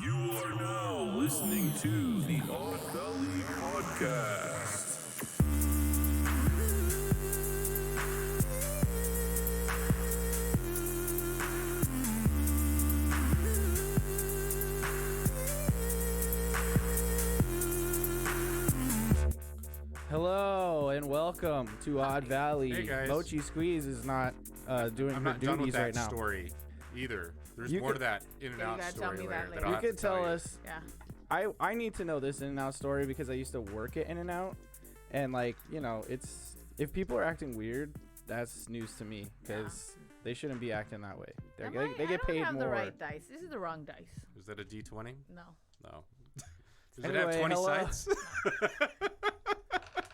You are now listening to the Odd Valley Podcast. Hello and welcome to Odd Valley. Hey guys. Mochi Squeeze is not doing I'm her not done with duties that right now. story either. There's You more could- to that in and Yeah, you out gotta tell story me later that that later. I'll You have to could tell you. us. Yeah. I need to know this in and out story because I used to work at In and Out, and like it's if people are acting weird, that's news to me because they shouldn't be acting that way. They get paid I don't have more. the right dice. This is the wrong dice. Is that a D20? No. No. Does it Anyway, have 20 hello. sides?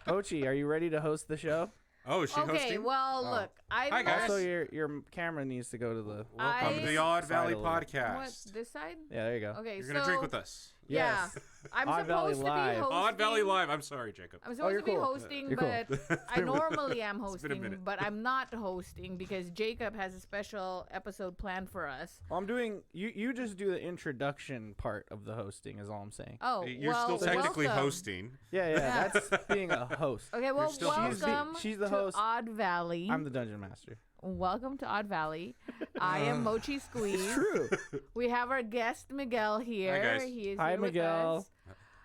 Mochi, are you ready to host the show? Oh, is she Okay, hosting? well, Oh. look. I Hi, guys. Also, your camera needs to go to the. Welcome to the Odd Valley Side a little. Podcast. What, this side? Yeah, there you go. Okay, You're so... going to drink with us. Yeah. Yes. I'm Odd Valley supposed to be Live. hosting. Odd Valley Live. I'm sorry, Jacob. I'm supposed you're to be cool. hosting, You're cool. but I normally am been a hosting, minute. but I'm not hosting because Jacob has a special episode planned for us. Well, I'm doing. You just do the introduction part of the hosting. Is all I'm saying. Oh, You're well, still technically welcome. hosting. Yeah, that's being a host. Okay, well, still welcome she's the to host. Odd Valley. I'm the dungeon master. Welcome to Odd Valley. I am Mochi Squeeze. True. We have our guest Miguel here. Hi, guys. He is Hi, here with Miguel. us.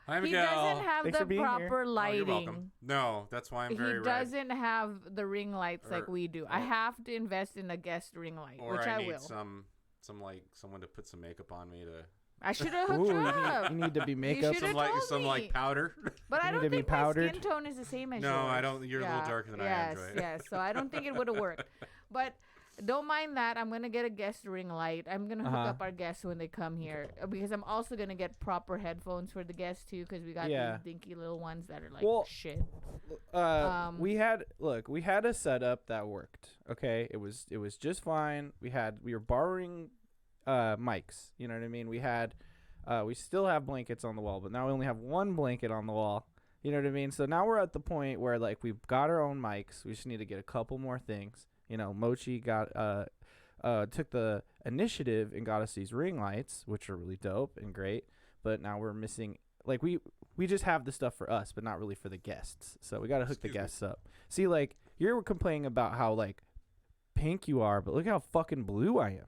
Hi, He Miguel. doesn't have Thanks for the being here. proper Oh, lighting. you're welcome. No, that's why I'm very He red. doesn't have the ring lights like we do. I have to invest in a guest ring light, Or which I I need will. some someone to put some makeup on me to I should have Ooh, hooked you up. you need to be makeup. should've some told me. powder. But I You need don't to be think my powdered. skin tone is the same as No, yours. I don't. You're a little darker than I am, Joy. Yes, so I don't think it would have worked. But don't mind that. I'm going to get a guest ring light. I'm going to hook up our guests when they come here because I'm also going to get proper headphones for the guests too because we got these dinky little ones that are like shit. We had a setup that worked. Okay, it was just fine. We were borrowing mics. You know what I mean? We still have blankets on the wall, but now we only have one blanket on the wall. You know what I mean? So now we're at the point where like we've got our own mics. We just need to get a couple more things. You know, Mochi took the initiative and got us these ring lights, which are really dope and great. But now we're missing, like we just have the stuff for us, but not really for the guests. So we got to hook the guests up. See, like you're complaining about how like pink you are, but look how fucking blue I am.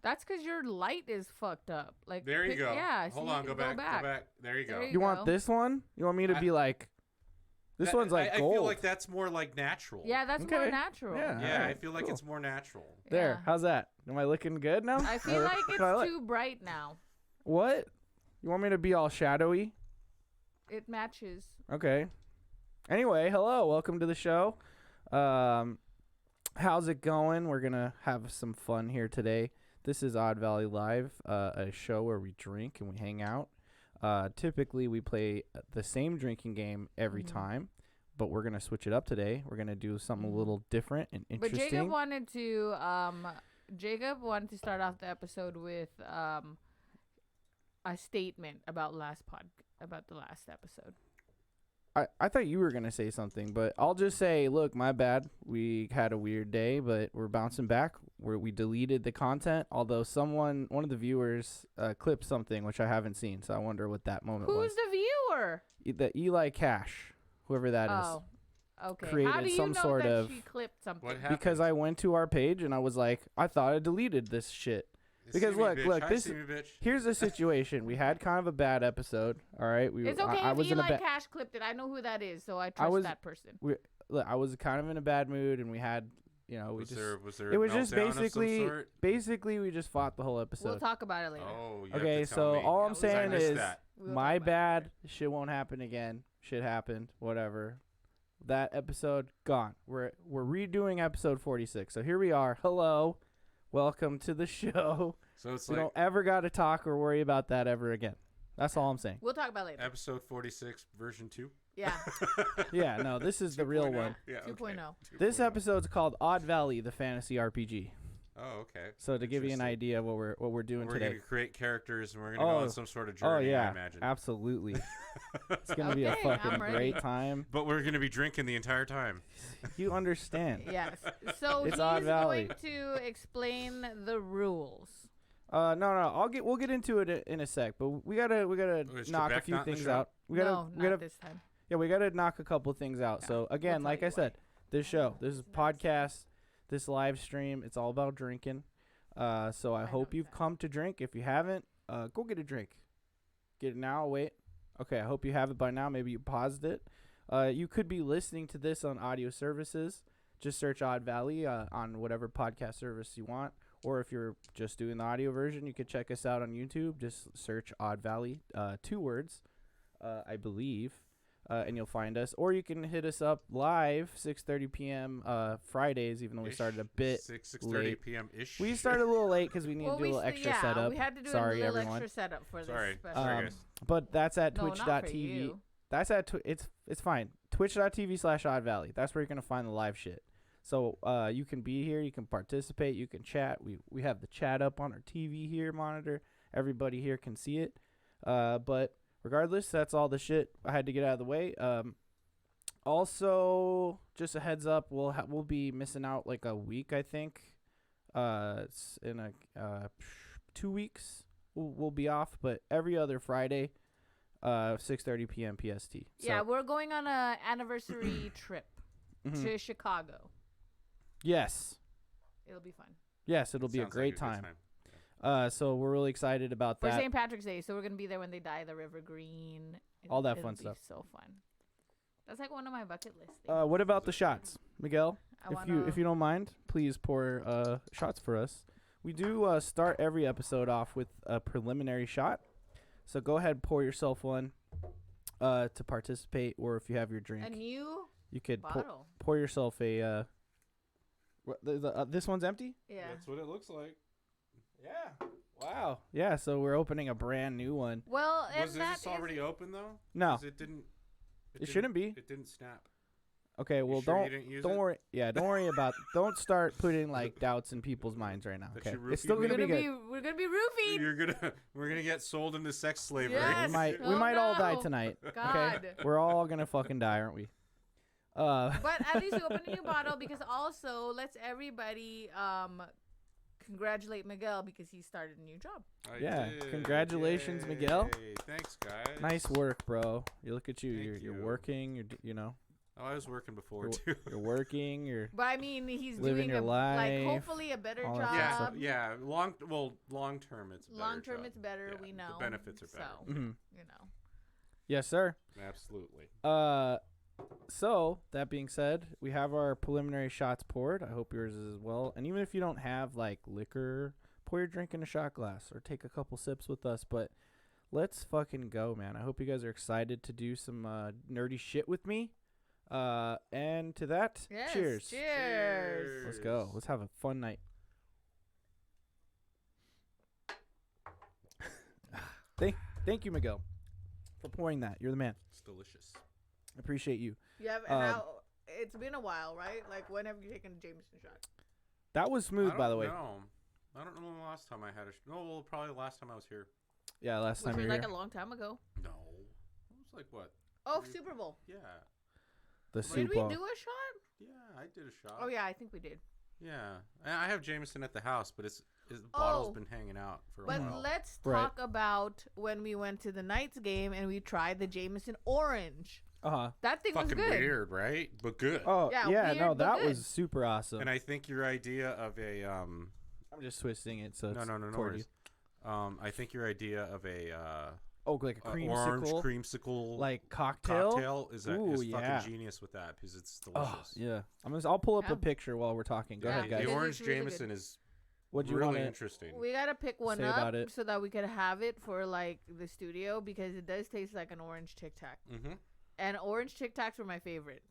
That's because your light is fucked up. Like There you go. Yeah. Hold so on. you Go can back. There you go. There You want this one? You want me to be like, this one's like I gold. feel like that's more like natural. Yeah, that's more Okay. natural. Yeah. Yeah, Alright, I feel like cool. it's more natural. There. Yeah. How's that? Am I looking good now? I feel like Can I it's look? too bright now. What? You want me to be all shadowy? It matches. Okay. Anyway, hello. Welcome to the show. How's it going? We're going to have some fun here today. This is Odd Valley Live, a show where we drink and we hang out. Typically, we play the same drinking game every time, but we're going to switch it up today. We're going to do something a little different and interesting. But Jacob wanted to start off the episode with a statement about the last episode. I thought you were going to say something, but I'll just say, look, my bad. We had a weird day, but we're bouncing back. We deleted the content, although one of the viewers clipped something, which I haven't seen, so I wonder what that moment was. Who's the viewer? The Eli Cash, whoever that is. Oh, okay. created How do you some know sort that of- she clipped something? What happened? Because I went to our page and I was like, I thought I deleted this shit. Because See me, look, bitch. Hi, this see me, bitch. here's the situation. We had kind of a bad episode. All right, It's okay I if was in Eli a Cash clipped it. I know who that is, so I trust that person. I was kind of in a bad mood, and we had, Was there it was a just meltdown of some sort? basically we just fought the whole episode. We'll talk about it later. Oh, you have Okay, to tell so me. all I'm Because saying I missed is that. We'll my talk about bad. Shit won't happen again. Shit happened. Whatever. That episode gone. We're redoing episode 46. So here we are. Hello, welcome to the show. So it's We like don't ever got to talk or worry about that ever again. That's all I'm saying. We'll talk about it later. episode 46, version 2. Yeah, Yeah, no, this is the real one. Yeah, okay. 2.0. This episode's called Odd Valley, the fantasy RPG. Oh, okay. So to give you an Interesting. idea of what we're doing We're today. going to create characters and we're going to go on some sort of Oh journey, I yeah, imagine. absolutely. It's gonna be a Okay, fucking I'm ready. great time. But we're going to be drinking the entire time. You understand? yes. So It's he's Odd Valley. going to explain the rules. No. We'll get into it in a sec, but we gotta Is knock a Trebek few not in the things show? out. Not this time. Yeah, we gotta knock a couple things out. Yeah, So again, we'll like tell I you said, this show, this podcast, this live stream, it's all about drinking. So I hope you've come to drink. If you haven't, go get a drink. Get it now. Wait. Okay, I hope you have it by now. Maybe you paused it. You could be listening to this on audio services. Just search Odd Valley on whatever podcast service you want. Or if you're just doing the audio version, you could check us out on YouTube. Just search Odd Valley, 2 words, I believe, and you'll find us. Or you can hit us up live, 6:30 p.m. Fridays, even though we started a bit 6:30 late. p.m.-ish. We started a little late because we needed to do a little extra setup. We had to do Sorry, a little everyone. extra setup for this. Sorry, special. guys. But that's at No, not for twitch.tv. you. That's at it's fine. Twitch.tv/Odd Valley. That's where you're gonna find the live shit. So you can be here, you can participate, you can chat. We have the chat up on our TV here, monitor. Everybody here can see it. But regardless, that's all the shit I had to get out of the way. Also, just a heads up, we'll be missing out like a week, I think. It's in 2 weeks. We'll be off, but every other Friday, 6:30 p.m. PST. So, Yeah, we're going on a anniversary trip to Chicago. Yes. It'll be fun. Yes, it'll be a Sounds great like a good time. So we're really excited about For that. St. Patrick's Day, so we're gonna be there when they dye the river green. All that it'll fun be stuff. So fun. That's like one of my bucket list things. What about the shots, Miguel? I If you don't mind, please pour shots for us. We do start every episode off with a preliminary shot. So go ahead, pour yourself one to participate, or if you have your drink, a new you could bottle. pour yourself a. This one's empty? Yeah. That's what it looks like. Yeah. Wow. Yeah, so we're opening a brand new one. Well, and Was that this already open though? No. 'Cause it didn't. It shouldn't be. It didn't snap. Okay, well sure you didn't use don't it? worry. Yeah, don't worry about. Don't start putting like doubts in people's minds right now. That Okay, you it's roofied still me? gonna be good. We're gonna be roofied. We're gonna get sold into sex slavery. Yes. We Oh, might all die no. tonight. God. Okay, we're all gonna fucking die, aren't we? But at least you open a new bottle because also let's everybody congratulate Miguel because he started a new job. I Yeah, did. congratulations, Yay. Miguel. Thanks, guys. Nice work, bro. You look at you. Thank You're you. working. You know. Oh, I was working before You're, too. you're working. You're. But I mean, he's Living doing your life, hopefully a better all job. that Yeah, long term it's a better Long term job. it's better. Yeah, We know the benefits are better. So Mhm. you know. Yes, sir. Absolutely. So that being said, we have our preliminary shots poured. I hope yours is as well. And even if you don't have like liquor, pour your drink in a shot glass or take a couple sips with us. But let's fucking go, man. I hope you guys are excited to do some nerdy shit with me. And to that, Yes, cheers. Cheers. Let's go. Let's have a fun night. Thank you, Miguel, for pouring that. You're the man. It's delicious. I appreciate you. Yeah, and now it's been a while, right? Like when have you taken a Jameson shot? That was smooth, by the way. I don't know the last time I had probably the last time I was here. Yeah, last Which time you was were like here. a long time ago. No. It was like what? Oh, Three- Super Bowl. Yeah. The Did Super we Bowl. do a shot? Yeah, I did a shot. Oh yeah, I think we did. Yeah. And I have Jameson at the house, but the bottle's been hanging out for a But while. let's Right. talk about when we went to the Knights game and we tried the Jameson Orange. Uh-huh. That thing was Fucking good. weird, right? But good. Oh, Yeah, yeah, weird, no, but that good. was super awesome. And I think your idea of a I'm just twisting it so no it's no toward you. worries. I think your idea of a Oh, like a orange creamsicle, creamsicle like cocktail. is Ooh, fucking yeah. genius with that because it's Oh, delicious. yeah. I'll pull up Yeah. a picture while we're talking. Go Yeah, ahead, guys. The It orange is really Jameson is What'd you really want interesting. We gotta pick one Say up about it? so that we could have it for like the studio because it does taste like an orange Tic Tac. Mm-hmm. And orange Tic Tacs were my favorite.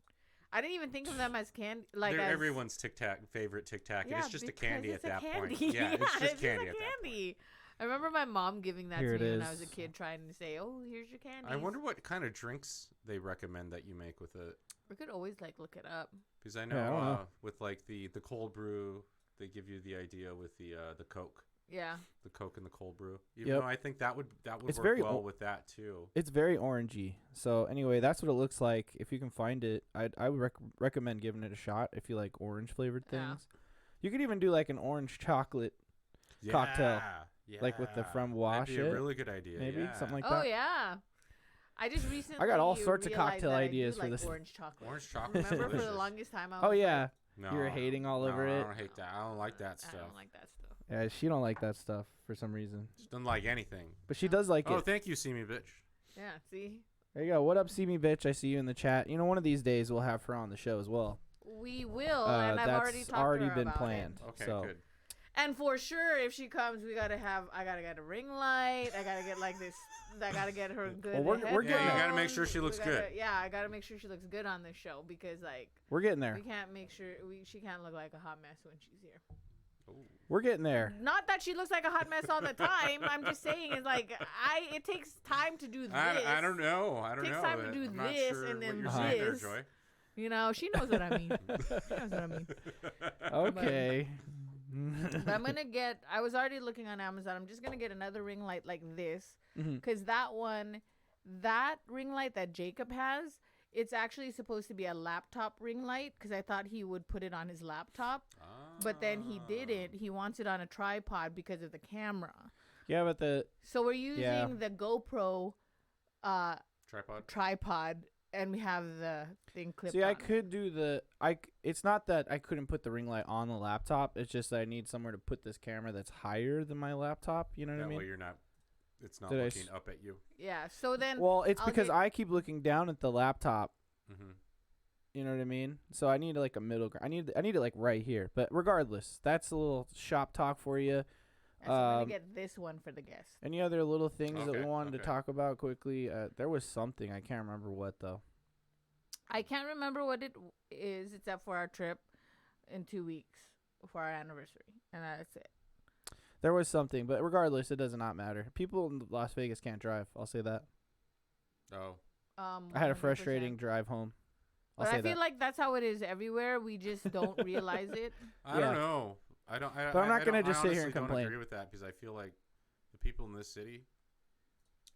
I didn't even think of them as candy. Like They're as, favorite Tic Tac, and yeah, it's just a because candy it's at a that candy. point. Yeah, it's just candy a at that point. candy. I remember my mom giving that Here to it me when I is. was a kid, trying to say, "Oh, here's your candy." I wonder what kind of drinks they recommend that you make with it, We could always like look it up. because I know, Yeah, I don't know. with like the cold brew, they give you the idea with the Coke. Yeah. The Coke and the cold brew. Even Yep. though I think that would It's work very well o- with that too. It's very orangey. So anyway, that's what it looks like. If you can find it, I would recommend giving it a shot if you like orange flavored Yeah. things. You could even do like an orange chocolate cocktail. Yeah. Like with the from wash That'd be it. a really good idea. Maybe yeah. something like Oh that. yeah. I just recently. I got all sorts of realized cocktail that ideas I do for like this. Orange chocolate. Orange chocolate. Remember, for the delicious. longest time, I was Oh like, yeah. No, You were hating all no, over I it. don't hate that. I don't like that I stuff. don't like that stuff. Yeah, she don't like that stuff for some reason, Just don't like anything. but she does like Oh, it. thank you, see me, bitch. Yeah. See, There you go. What up, see me, bitch? I see you in the chat. You know, one of these days we'll have her on the show as well. we will, and I've already That's talked already to her been about planned. Okay, so. good. And for sure, if she comes, I gotta get a ring light. I gotta get like this. I gotta get her good. Well, we're headphones. getting- Yeah, you gotta make sure she We looks gotta- good. Yeah, I gotta make sure she looks good on this show because like We're getting there. we can't make sure she can't look like a hot mess when she's here. We're getting there. Not that she looks like a hot mess all the time. I'm just saying it's like it takes time to do this. I don't know. I don't Takes know. time to do I'm not this sure and then what you're saying there, this. Joy. You know, she knows what I mean. She knows what I mean. Okay. But I'm gonna get. I was already looking on Amazon. I'm just gonna get another ring light like this, Mhm. because that ring light that Jacob has, it's actually supposed to be a laptop ring light. Because I thought he would put it on his laptop, but then he didn't. He wants it on a tripod because of the camera. Yeah, but the So we're using the GoPro Tripod. and we have the thing clipped. see, on I it. could do the It's not that I couldn't put the ring light on the laptop. It's just that I need somewhere to put this camera that's higher than my laptop. You know what That I mean? way you're not. It's not Did I looking s- up at you. Yeah. So then. Well, it's I'll because get- I keep looking down at the laptop. Mm-hmm. You know what I mean? So I need like a middle ground. I need it like right here. But regardless, that's a little shop talk for you. So I'm um, gonna get this one for the guest. Any other little things that we Okay, wanted to okay. talk about quickly? There was something. I can't remember what though. I can't remember what it is, except for our trip in 2 weeks for our anniversary, and that's it. There was something, but regardless, it does not matter. People in Las Vegas can't drive. I'll say that. Oh. I had a 100%. frustrating drive home. I'll But say I feel that. like that's how it is everywhere. We just don't realize it. I Yeah. don't know. I don't. But I'm not I gonna don't- just I sit here and honestly don't complain. agree with that because I feel like the people in this city,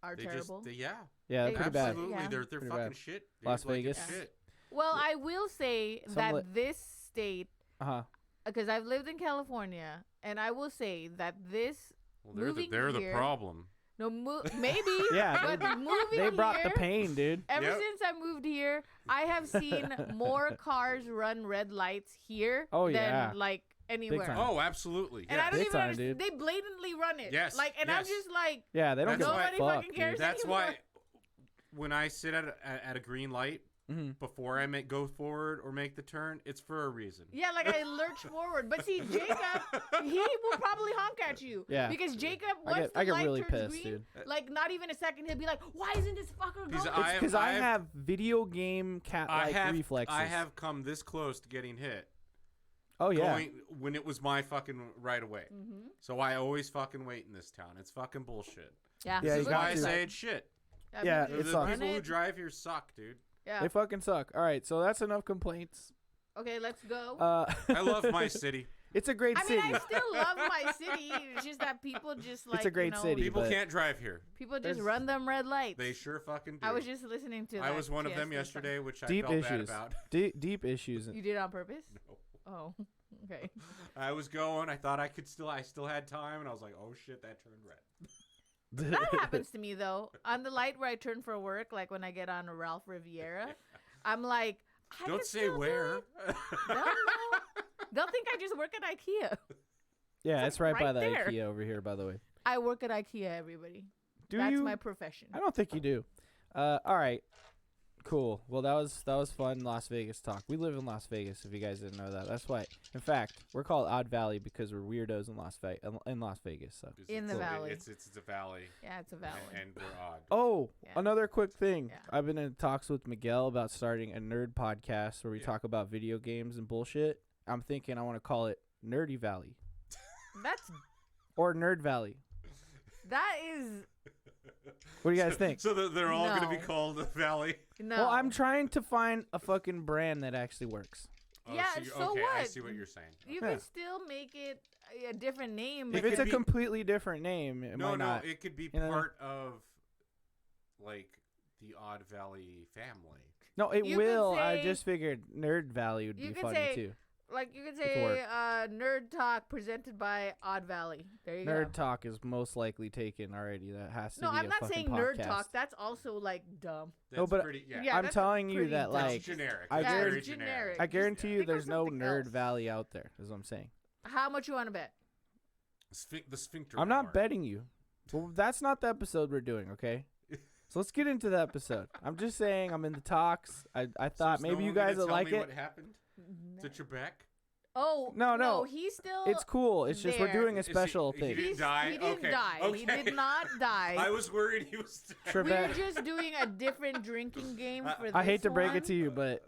Are they terrible. just, yeah, Yeah, They pretty bad. absolutely, Yeah. they're Pretty fucking bad. shit. Dude. Las Like, Vegas. it's shit. Well, I will say Some that li- this state, Uh-huh. because I've lived in California, and I will say that this Well, Moving they're the here- problem. maybe, Yeah, but moving They brought here, the pain, dude. Ever Yep. since I moved here, I have seen more cars run red lights here Oh, than yeah. like anywhere. time. Oh, absolutely. And I Yeah. don't Big even time, understand. dude. They blatantly run it. Yes, Like, and I'm yes. just like, Yeah, they don't That's give why- a Nobody fuck, fucking cares dude. That's anymore. why when I sit at a green light Mhm. before I go forward or make the turn, it's for a reason. yeah, like I lurch forward. But see, Jacob, he will probably honk at you. Yeah. Because Jacob, I once get the light really turns pissed, green, dude. like not even a second, he'll be like, "Why isn't this fucker Because going?" I- Because I I've- have video game cat-like reflexes. I have come this close to getting hit. Oh yeah. Going when it was my fucking right away. Mm-hmm. So I always fucking wait in this town. It's fucking bullshit. Yeah, Yeah, This you is got why I to. say it's shit. Yeah, The it sucks. people who drive here suck, dude. Yeah. They fucking suck. All right, so that's enough complaints. Okay, let's go. I love my city. It's a great I city. mean, I still love my city. It's just that people just like a great you know, city. People but- can't drive here. People just There's- run them red lights. They sure fucking do. I was just listening to. I that was one of them TSA yesterday, which I Deep felt bad issues. about. Deep issues. song. You did it on purpose? No. Oh, okay. I was going. I thought I still had time, and I was like, oh shit, that turned red. That happens to me though. On the light where I turn for work, like when I get on a Ralph Riviera, I'm like, I Don't can say still do where. it. They'll know. They'll think I just work at IKEA. Yeah, it's right by right the there. IKEA over here, by the way. I work at IKEA. Everybody. Do That's you? my profession. I don't think you do. All right. Cool. Well, that was fun Las Vegas talk. We live in Las Vegas. If you guys didn't know that, that's why. In fact, we're called Odd Valley because we're weirdos in Las Vegas. So. In the valley. It's a valley, Yeah, it's a valley. and we're odd. Oh, Yeah. another quick thing. Yeah. I've been in talks with Miguel about starting a nerd podcast where we Yeah. talk about video games and bullshit. I'm thinking I want to call it Nerdy Valley That's or Nerd Valley. that is What do you guys think? So they're all going to be No. called a valley. no. Well, I'm trying to find a fucking brand that actually works. Oh, Yeah, so okay, I what? see what you're saying. You Yeah. can still make it a different name. If It it's could a be- completely different name, it No, might not. it could be You know? part of like the Odd Valley family. No, it You could will. I say- just figured Nerd Valley would you be could funny say- too. Like you could It could say work. Nerd Talk presented by Odd Valley. There you go. Nerd Talk is most likely taken already. That has to No, be I'm a not fucking saying podcast. Nerd Talk. That's also like dumb. That's No, but pretty, Yeah, I'm that's telling you pretty that dumb. that's like generic. I That's guarantee- very it's generic. I guarantee you Think of there's no something Nerd else. Valley out there. Is what I'm saying. How much you want to bet? The sphincter. I'm not hour. betting you. Well, that's not the episode we're doing, okay? So let's get into the episode. I'm just saying I'm in the talks. I So thought is no maybe you one gonna guys would tell like me it. What happened to Trebek? Oh No. he's still. It's cool. It's just we're there. doing a Is he- special he thing. didn't die? He didn't Okay, die. He okay. did not die. I was worried he was dead. We're Trebek, just doing a different drinking game for this I hate to break one, it to you, but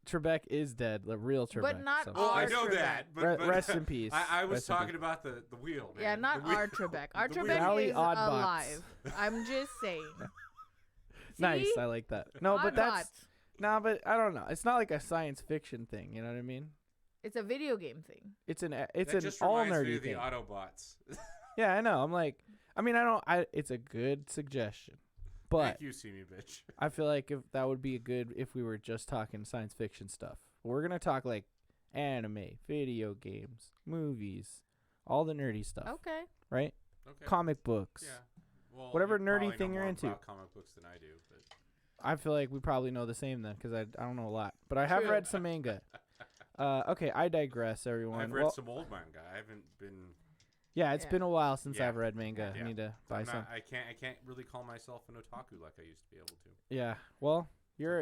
Trebek is dead. The real Trebek. But not so. Well, I Our know Trebek. that. But, Re- but rest in peace. I was Rest in talking peace. about the wheel, man. Yeah, not The wheel. our Trebek. Our The wheel. Trebek Valley is Oddbots. alive. I'm just saying. Nice. See? I like that. No, but that's Oddbots. no, but I don't know. It's not like a science fiction thing. You know what I mean? It's a video game thing. It's That an just all reminds me nerdy of the thing. Autobots. Yeah, I know. I'm like, I mean, it's a good suggestion, but Thank you, see me, bitch. I feel like if that would be good if we were just talking science fiction stuff. We're gonna talk like anime, video games, movies, all the nerdy stuff, Okay. right? Okay. Comic books. Yeah. Well, Whatever you nerdy probably thing know you're more into. about comic books than I do, but I feel like we probably know the same then, because I don't know a lot, but I have True. read some manga. Okay, I digress, everyone. I've read Well, some old manga. I haven't been. yeah, it's Yeah. been a while since Yeah. I've read manga. Yeah. I need to buy I'm some. not, I can't really call myself an otaku like I used to be able to. Yeah, well, you're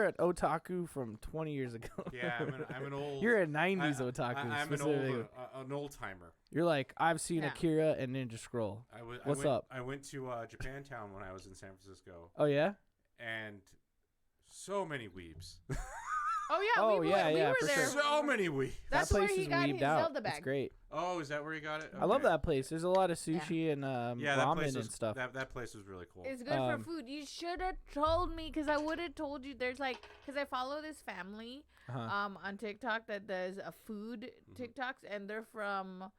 an otaku from 20 years ago. Yeah, I'm an old. You're a 90s otaku. I'm an specifically. old timer. You're like, I've seen Yeah. Akira and Ninja Scroll. What's up? I went to Japantown when I was in San Francisco, Oh yeah. and so many weebs. Oh yeah. Oh, we yeah, were, yeah, we were for there. sure. So many weebs. That's that where place he is got weebed his out. Zelda bag. It's great. Oh, is that where you got it? I love Okay. that place. There's a lot of sushi and Yeah, that place ramen was, and stuff. That place was really cool. It's good for Um, food. You should have told me, because I would have told you. There's like, because I follow this family Uh-huh. on TikTok that does a food TikToks, and they're from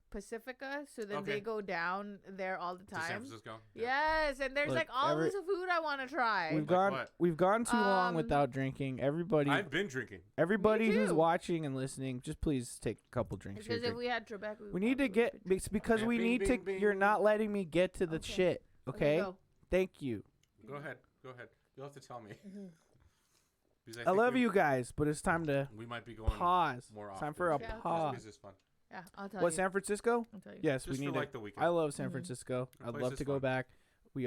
Pacifica, so then Okay. they go down there all the To San time. Francisco. Yes, and there's Look, like all this food I want to try. what? We've gone too long Um, without drinking. Everybody I've been drinking. who's too. watching and listening, just please take a couple drinks. Because here, if we had Trebek, we need to get it's because we Bing, need to. bing, bing. You're not letting me get to the Okay. shit. Okay. go. Thank you. Go ahead. You'll have to tell me. Mm-hmm. Because I think love we- you guys, but it's time to We might be going pause. more It's often. time for a Yeah. just pause. because it's fun. Yeah, I'll tell What, you. San Francisco? I'll tell you. Yes, Just we for need to. like the weekend. I love San Mhm. Francisco. That I'd place love is to go fun. back. We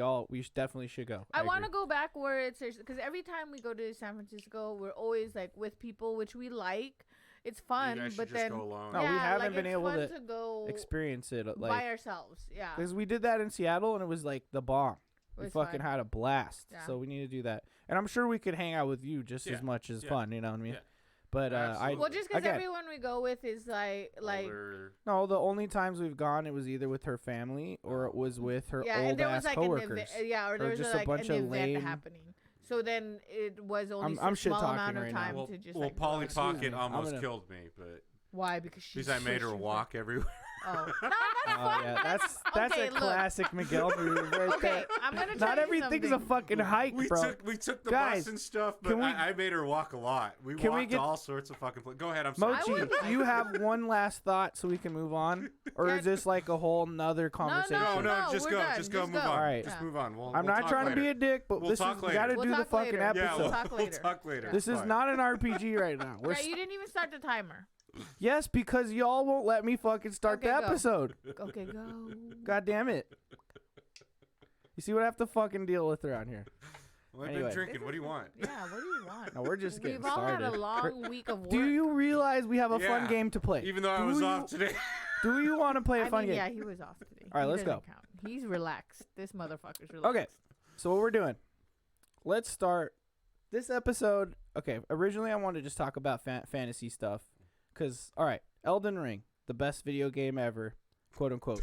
definitely should go. I want to agree. go back where it's because every time we go to San Francisco, we're always like with people, which we like. It's fun, You guys should but just then go alone. No, we yeah, haven't like, been it's able fun to go experience it by like ourselves. Yeah, because we did that in Seattle and it was like the bomb. It We was fucking fun. had a blast. Yeah. So we need to do that. And I'm sure we could hang out with you just as Yeah. much as Yeah. fun. You know what I mean? Yeah. But Absolutely. well, just because again, everyone we go with is like Older- no, the only times we've gone, it was either with her family or it was with her yeah, and old there ass was like coworkers. an event, yeah, or there Or was just a like bunch an of event lame- happening. So then it was only I'm a shit small talking amount of right now. time well, to just well, like go Polly out. Pocket me. almost I'm gonna- killed me, but Why? Because she's because I made her walk everywhere. Oh, no, that's Oh fun. yeah, that's okay, a look. classic Miguel move right Okay, there. I'm gonna tell Not you everything's a something. fucking hike, we bro. took the Guys, bus and stuff, but can we- I made her walk a lot. We Can we walked get- to all sorts of fucking places. Go ahead, I'm sorry. Mochi, would do you have one last thought so we can move on, or Yeah. is this like a whole nother conversation? No, No, just we're go, done. just go, Just move go. on. Alright. Just Yeah. move on. We'll I'm we'll not talk trying to later. be a dick, but We'll this talk is we later. gotta We'll do the talk fucking later. Yeah, episode. we'll, Talk we'll later. talk later. This is Fine. not an RPG right now. We're Yeah, you didn't even start the timer. yes, because y'all won't let me fucking start Okay, the go. episode. Okay, go. God damn it. You see what I have to fucking deal with around here? Well, I've Anyway. been drinking. What do you want? Yeah, what do you want? No, we're just getting We've all started. had a long week of work. Do you realize we have a fun Yeah. game to play? Even though I Do was you- off today. Do you want to play a I fun mean, game? yeah, he was off today. All right, He let's doesn't go. count. He's relaxed. This motherfucker's relaxed. Okay. So what we're doing? Let's start this episode. Okay, originally I wanted to just talk about fantasy stuff, cause all right, Elden Ring, the best video game ever, quote unquote,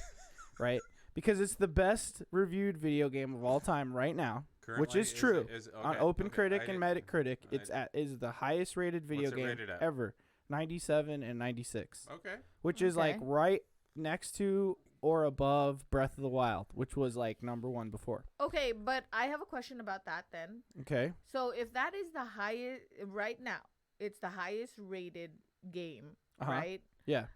right? Because it's the best reviewed video game of all time right now, which Currently, is true. okay, on Open okay, Critic I and didn't- Metacritic. I It's is the highest rated video What's it game rated at? ever, 97 and 96, Okay. which is like Okay. right next to or above Breath of the Wild, which was like #1 before. Okay, but I have a question about that then. Okay. So if that is the highest right now, it's the highest rated game, right? Yeah.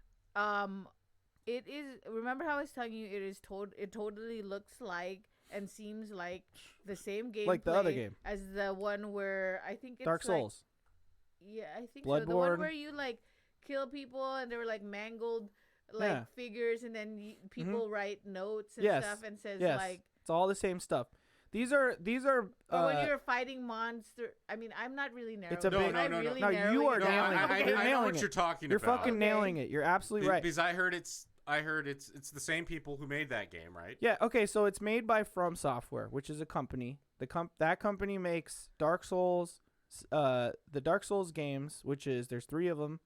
It is. Remember how I was telling you? It totally looks like and seems like the same game, like the other game, as the one where I think it's Dark Souls. Yeah, I think Bloodborne. so. The one where you like kill people and they were like mangled figures, and then people write notes and stuff and says like it's all the same stuff. These are when you're fighting monster. I mean, I'm not really narrowing. It's a big, no. You are nailing it. I know what you're talking You're about. fucking nailing it. You're absolutely right. Because I heard it's the same people who made that game, right? Yeah. Okay. So it's made by From Software, which is a company. That company makes Dark Souls, the Dark Souls games, which is there's 3 of them.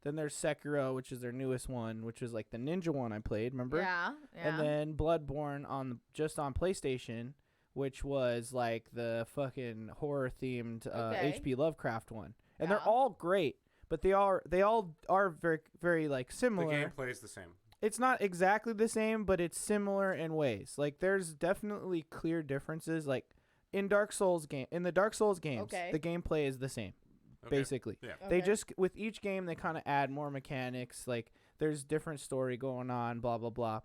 Then there's Sekiro, which is their newest one, which is like the ninja one I played. Remember? Yeah. And then Bloodborne on PlayStation, which was like the fucking horror themed H.P. Lovecraft one. And they're all great, but they all are very very like similar. The gameplay is the same. It's not exactly the same, but it's similar in ways. Like there's definitely clear differences. Like in the Dark Souls games, the gameplay is the same. Basically. Yeah. They just with each game they kind of add more mechanics. Like there's different story going on, blah blah blah.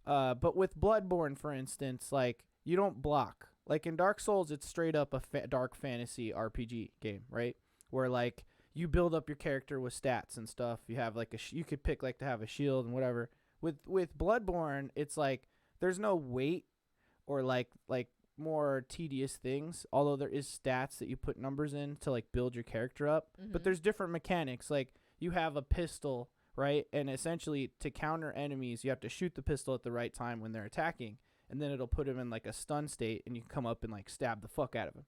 But with Bloodborne, for instance, like you don't block. Like in Dark Souls, it's straight up a dark fantasy RPG game, right? Where like you build up your character with stats and stuff. You have like you could pick like to have a shield and whatever. With Bloodborne, it's like there's no weight or like more tedious things, although there is stats that you put numbers in to like build your character up. But there's different mechanics. Like you have a pistol, right? And essentially to counter enemies, you have to shoot the pistol at the right time when they're attacking, and then it'll put them in like a stun state, and you can come up and like stab the fuck out of them.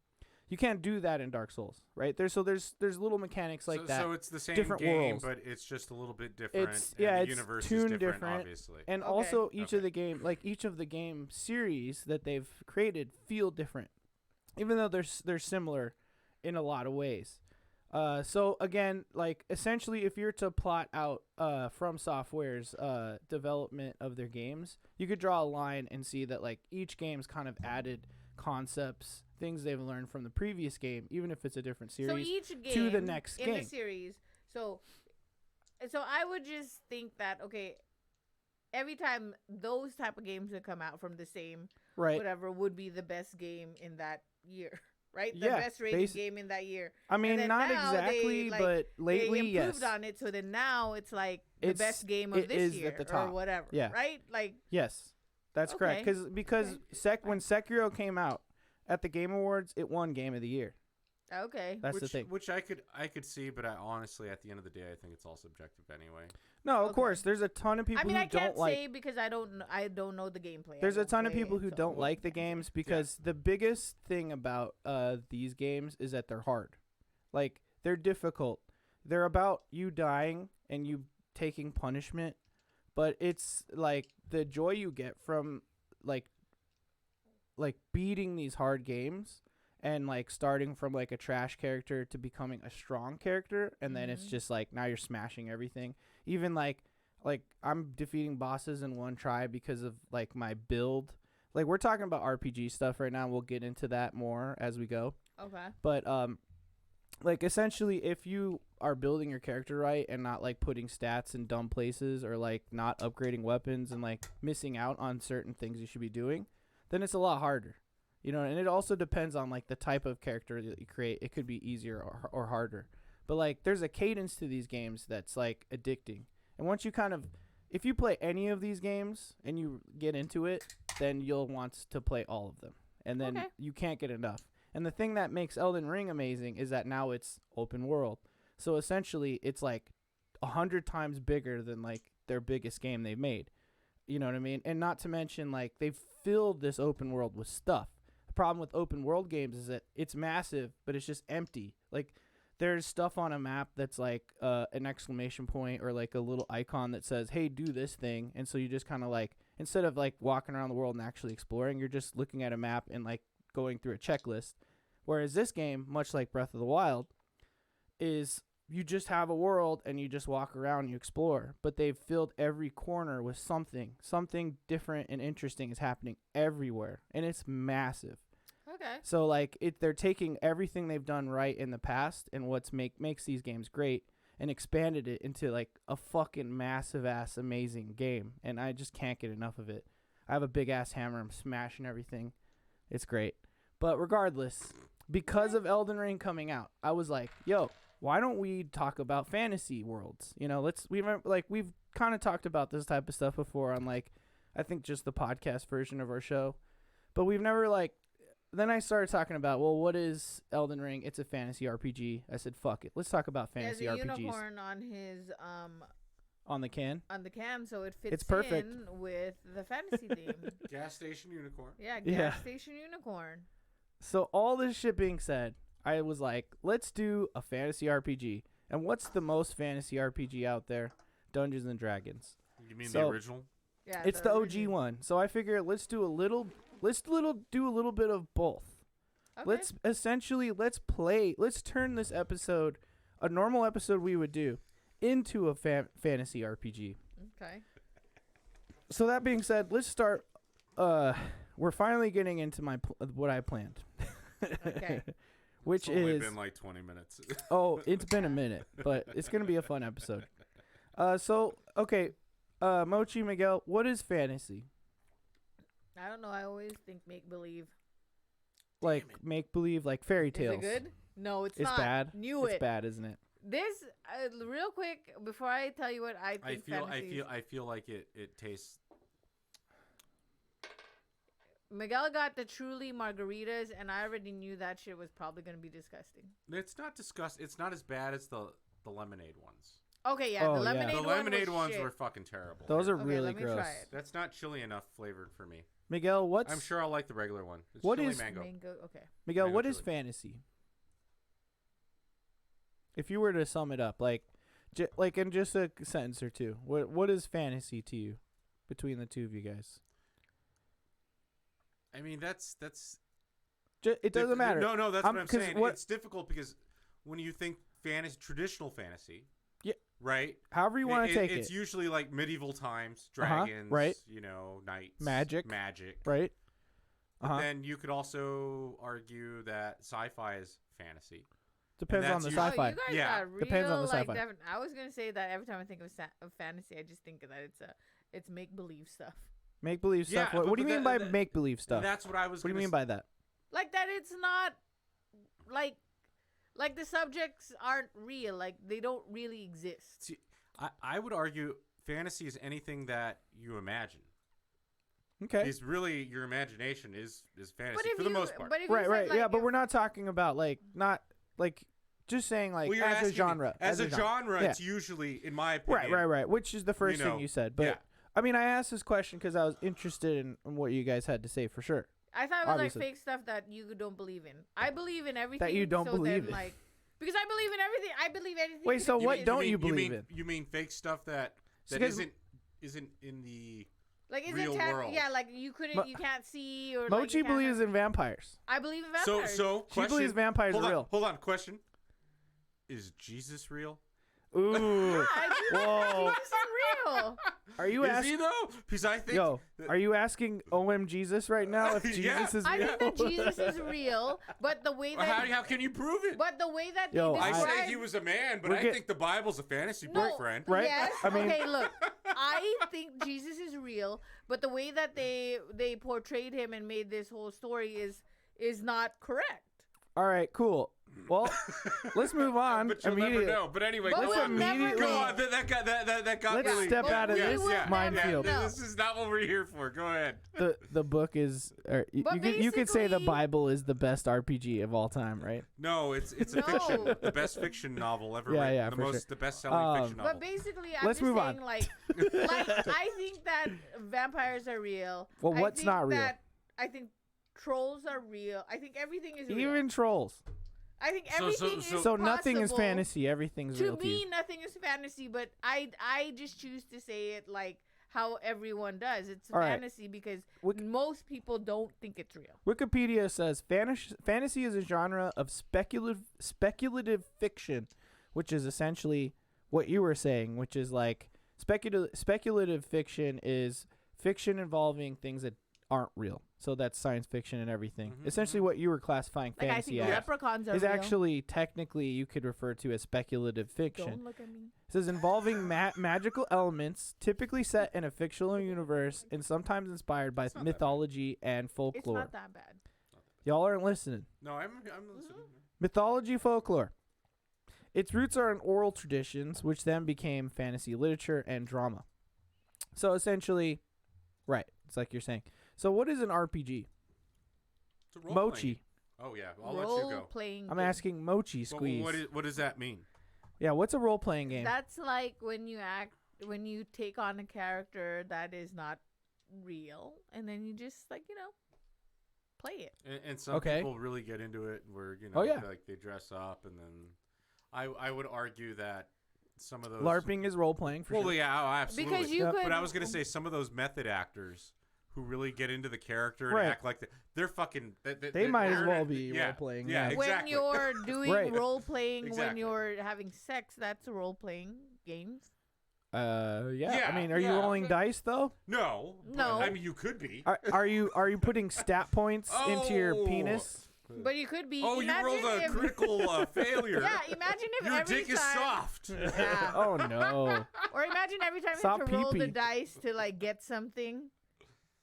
You can't do that in Dark Souls, right? There's little mechanics like that. So it's the same different game, worlds. But it's just a little bit different. It's the universe is different, obviously. And also each of the game series that they've created feel different, even though they're similar in a lot of ways. So again, like essentially, if you're to plot out From Software's development of their games, you could draw a line and see that like each game's kind of added concepts, things they've learned from the previous game, even if it's a different series, so each game to the next game in the series. So I would just think that every time those type of games that come out from the same whatever would be the best game in that year. Right? The best rated game in that year. I mean, not exactly, but lately, they improved on it, so then now it's like the best game of this year at the top. or whatever. Yeah. Right? Like yes, that's correct. Because when Sekiro came out at the Game Awards, it won Game of the Year. Okay. That's the thing. Which I could see, but I honestly, at the end of the day, I think it's all subjective anyway. No, of course. There's a ton of people who don't like. I can't say because I don't know the gameplay. There's a ton of people who don't like the games because the biggest thing about these games is that they're hard. Like they're difficult. They're about you dying and you taking punishment, but it's like the joy you get from like beating these hard games. And like starting from like a trash character to becoming a strong character, and then it's just like now you're smashing everything. Even like I'm defeating bosses in one try because of like my build. Like we're talking about RPG stuff right now. We'll get into that more as we go. Okay. But like essentially, if you are building your character right and not like putting stats in dumb places or like not upgrading weapons and like missing out on certain things you should be doing, then it's a lot harder. You know, and it also depends on like the type of character that you create. It could be easier or harder. But like there's a cadence to these games that's like addicting. And once you if you play any of these games and you get into it, then you'll want to play all of them. And then you can't get enough. And the thing that makes Elden Ring amazing is that now it's open world. So essentially it's like 100 times bigger than like their biggest game they've made. You know what I mean? And not to mention like they've filled this open world with stuff. Problem with open world games is that it's massive, but it's just empty. Like there's stuff on a map that's like an exclamation point or like a little icon that says, hey, do this thing. And so you just kind of like, instead of like walking around the world and actually exploring, you're just looking at a map and like going through a checklist. Whereas this game, much like Breath of the Wild, is you just have a world and you just walk around and you explore. But they've filled every corner with something different and interesting is happening everywhere. And it's massive. Okay. So like they're taking everything they've done right in the past and makes these games great, and expanded it into like a fucking massive ass amazing game, and I just can't get enough of it. I have a big ass hammer. I'm smashing everything. It's great. But regardless, because of Elden Ring coming out, I was like, yo, why don't we talk about fantasy worlds? You know, we've kind of talked about this type of stuff before on like, I think just the podcast version of our show, but we've never like, then I started talking about, well, what is Elden Ring? It's a fantasy RPG. I said, fuck it. Let's talk about fantasy RPGs. There's a unicorn on his, on the can? On the can, so it fits it's perfect. in with the fantasy theme. Gas station unicorn. Yeah, gas station unicorn. So all this shit being said, I was like, let's do a fantasy RPG. And what's the most fantasy RPG out there? Dungeons and Dragons. You mean the original? Yeah, it's the OG one. So I figure let's do a little bit of both. Okay. Let's turn this episode, a normal episode we would do, into a fantasy RPG. Okay. So that being said, let's start. We're finally getting into what I planned. Okay. Which it's only is been like 20 minutes. Oh, it's been a minute, but it's gonna be a fun episode. Mochi, Miguel, what is fantasy? I don't know. I always think make believe. Like make believe, like fairy tales. Is it good? No, it's not. It's bad. Knew it's bad, isn't it? This real quick before I tell you what I think. I feel like it tastes. Miguel got the truly margaritas, and I already knew that shit was probably gonna be disgusting. It's not disgusting. It's not as bad as the lemonade ones. Okay, yeah, the lemonade. The lemonade ones shit. were fucking terrible. Those are really let me gross. try it. That's not chili enough flavored for me. Miguel, I'm sure I'll like the regular one. It's what chili is mango? Okay. Miguel, Mango what is chili. fantasy? If you were to sum it up, like in just a sentence or two, what is fantasy to you, between the two of you guys? I mean, that's. It doesn't matter. No, that's what I'm saying. What, it's difficult because when you think traditional fantasy, yeah, right? However you want to take it. It's usually like medieval times, dragons, right? You know, knights, magic, right? Right. But then you could also argue that sci-fi is fantasy. Depends on the sci-fi. Oh, you guys got real, depends on the sci-fi. I was gonna say that every time I think of fantasy, I just think that it's make believe stuff. Make believe stuff. What do you mean by make believe stuff? That's what I was. What do you mean by that? Like that, it's not like the subjects aren't real. Like they don't really exist. See, I would argue fantasy is anything that you imagine. Okay. It's really your imagination is fantasy for the most part. Right. Yeah, but we're not talking about just saying well, as a genre. As a genre, it's usually, in my opinion. Right. Which is the first thing you said. But yeah. I mean, I asked this question because I was interested in what you guys had to say for sure. I thought it was obviously like fake stuff that you don't believe in. I believe in everything that you don't believe in. Because I believe in everything. I believe anything. Wait, so what don't you believe in? You mean fake stuff that isn't in the real world? Yeah, like you can't see or. Mochi believes in vampires. I believe in vampires. So she believes vampires are real. Hold on. Question: is Jesus real? Ooh. Whoa. Jesus is real. Are you asking? Is he though? Because I think. Are you asking OM Jesus right now if Jesus is real? I think that Jesus is real, but the way that how can you prove it? But the way that I say he was a man, but I think the Bible's a fantasy book, friend. Right? Yes. I mean, okay, look. I think Jesus is real, but the way that they portrayed him and made this whole story is not correct. All right, cool. Well, let's move on. But you'll never know. But anyway, let's immediately go on. That got let's really. step out of this minefield. This is not what we're here for. Go ahead. The book is. You could say the Bible is the best RPG of all time, right? No, it's a fiction. The best fiction novel ever written. Yeah, the best-selling fiction novel. But basically, I'm let's just move saying, on. like I think that vampires are real. Well, what's not real? I think trolls are real. I think everything is real. Even trolls. I think everything is so nothing is fantasy. Everything's real to you. To me, nothing is fantasy, but I just choose to say it like how everyone does. It's fantasy because most people don't think it's real. Wikipedia says fantasy is a genre of speculative fiction, which is essentially what you were saying, which is like speculative fiction is fiction involving things that aren't real. So that's science fiction and everything. Mhm, Essentially, what you were classifying Like I fantasy think as leprechauns are is real. actually technically you could refer to as speculative fiction. Don't look at me. It says involving magical elements, typically set in a fictional universe and sometimes inspired by It's not that mythology and It's folklore. not that bad. Y'all aren't listening. No, I'm listening. Mythology, folklore. Its roots are in oral traditions, which then became fantasy literature and drama. So essentially, right, it's like you're saying. So what is an RPG? It's a role Mochi. playing. Oh yeah, I'll let you go. Role-playing I'm game. asking Mochi Squeeze. What does that mean? Yeah, what's a role-playing game? That's like when you take on a character that is not real, and then you just play it. And some Okay. people really get into it where Oh, yeah. like they dress up, and then I would argue that some of those LARPing is role-playing for Well, sure. yeah, oh, absolutely. Because you Yep. could. But I was gonna say some of those method actors who really get into the character Right. and act like they're fucking. They might as they're- well be yeah, role-playing. Yeah, Yeah. when exactly. you're doing Right. role playing, when Exactly. you're having sex, that's a role playing games. Yeah. Yeah, I mean, are you yeah. rolling dice though? No, but, No. I mean, you could be. Are you putting stat points into your Oh. penis? But you could be. Oh, you imagine rolled a if, critical failure. Yeah, imagine if Your every dick is time. soft. Yeah. Oh no. Or imagine every time Stop you have to roll the pee-pee. dice to get something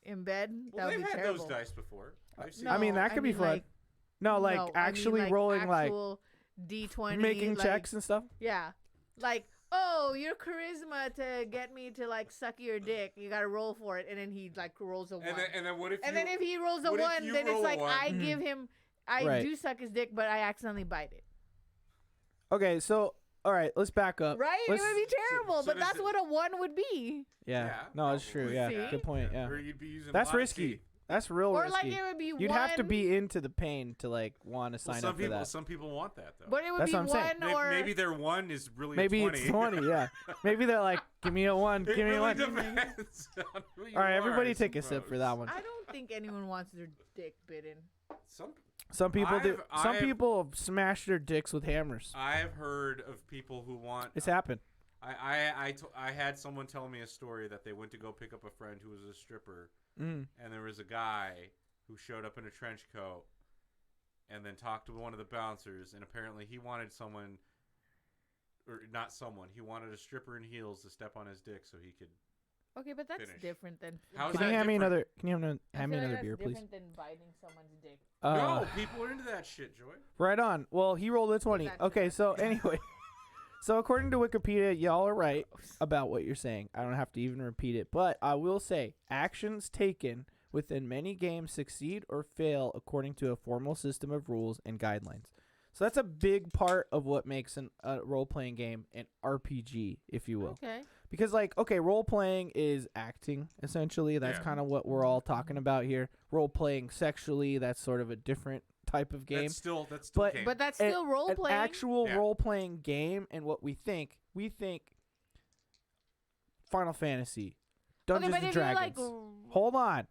in bed. Well, That they've would be had terrible. those dice before. I've seen I mean, them. that could be fun. No, like no, actually I mean, rolling like actual D20, making checks and stuff. Yeah, like your charisma to get me to suck your dick. You gotta roll for it, and then he rolls a one. And then what if And you, then if he rolls a what if one, you then it's roll a like one? I Mhm. give him. I Right. do suck his dick, but I accidentally bite it. Okay, so all right, let's back up. Right? Let's- It would be terrible, so but does that's it- what a one would be. Yeah. Yeah, No, it's true. probably. Yeah. See? Good point. Yeah. Or you'd be using. That's a lot of risky. tea. That's real Or risky. it would be You'd one. have to be into the pain to want to Well, sign up for that. some people want that though. But it would That's be what I'm saying. one or Maybe their one is really Maybe a 20. it's 20. Yeah. Maybe they're like, give me a one. It Give me a really one. depends on who you All right, are, everybody I take a sip for that suppose. one. I don't think anyone wants their dick bitten. Some people do. Some I've- people smash their dicks with hammers. I've heard of people who want. It's happened. I had someone tell me a story that they went to go pick up a friend who was a stripper, Mm. and there was a guy who showed up in a trench coat, and then talked to one of the bouncers, and apparently he wanted someone, or not someone, he wanted a stripper in heels to step on his dick so he could. Okay, but that's Finish. different than. How's Can that you hand me different? another? Can you hand I me feel like another that's beer, please? different than biting someone's dick. No, people are into that shit, Joy. Right on. Well, he rolled a 20. That's Okay, enough. so anyway. So according to Wikipedia, y'all are right about what you're saying. I don't have to even repeat it. But I will say, actions taken within many games succeed or fail according to a formal system of rules and guidelines. So that's a big part of what makes a role-playing game an RPG, if you will. Okay. Because, role-playing is acting, essentially. That's Yeah. kind of what we're all talking about here. Role-playing sexually, that's sort of a different type of game. That's still But- game. But that's An- still role An playing. actual Yeah. role-playing game, and what we think Final Fantasy, Dungeons but and if you're Dragons. Hold on.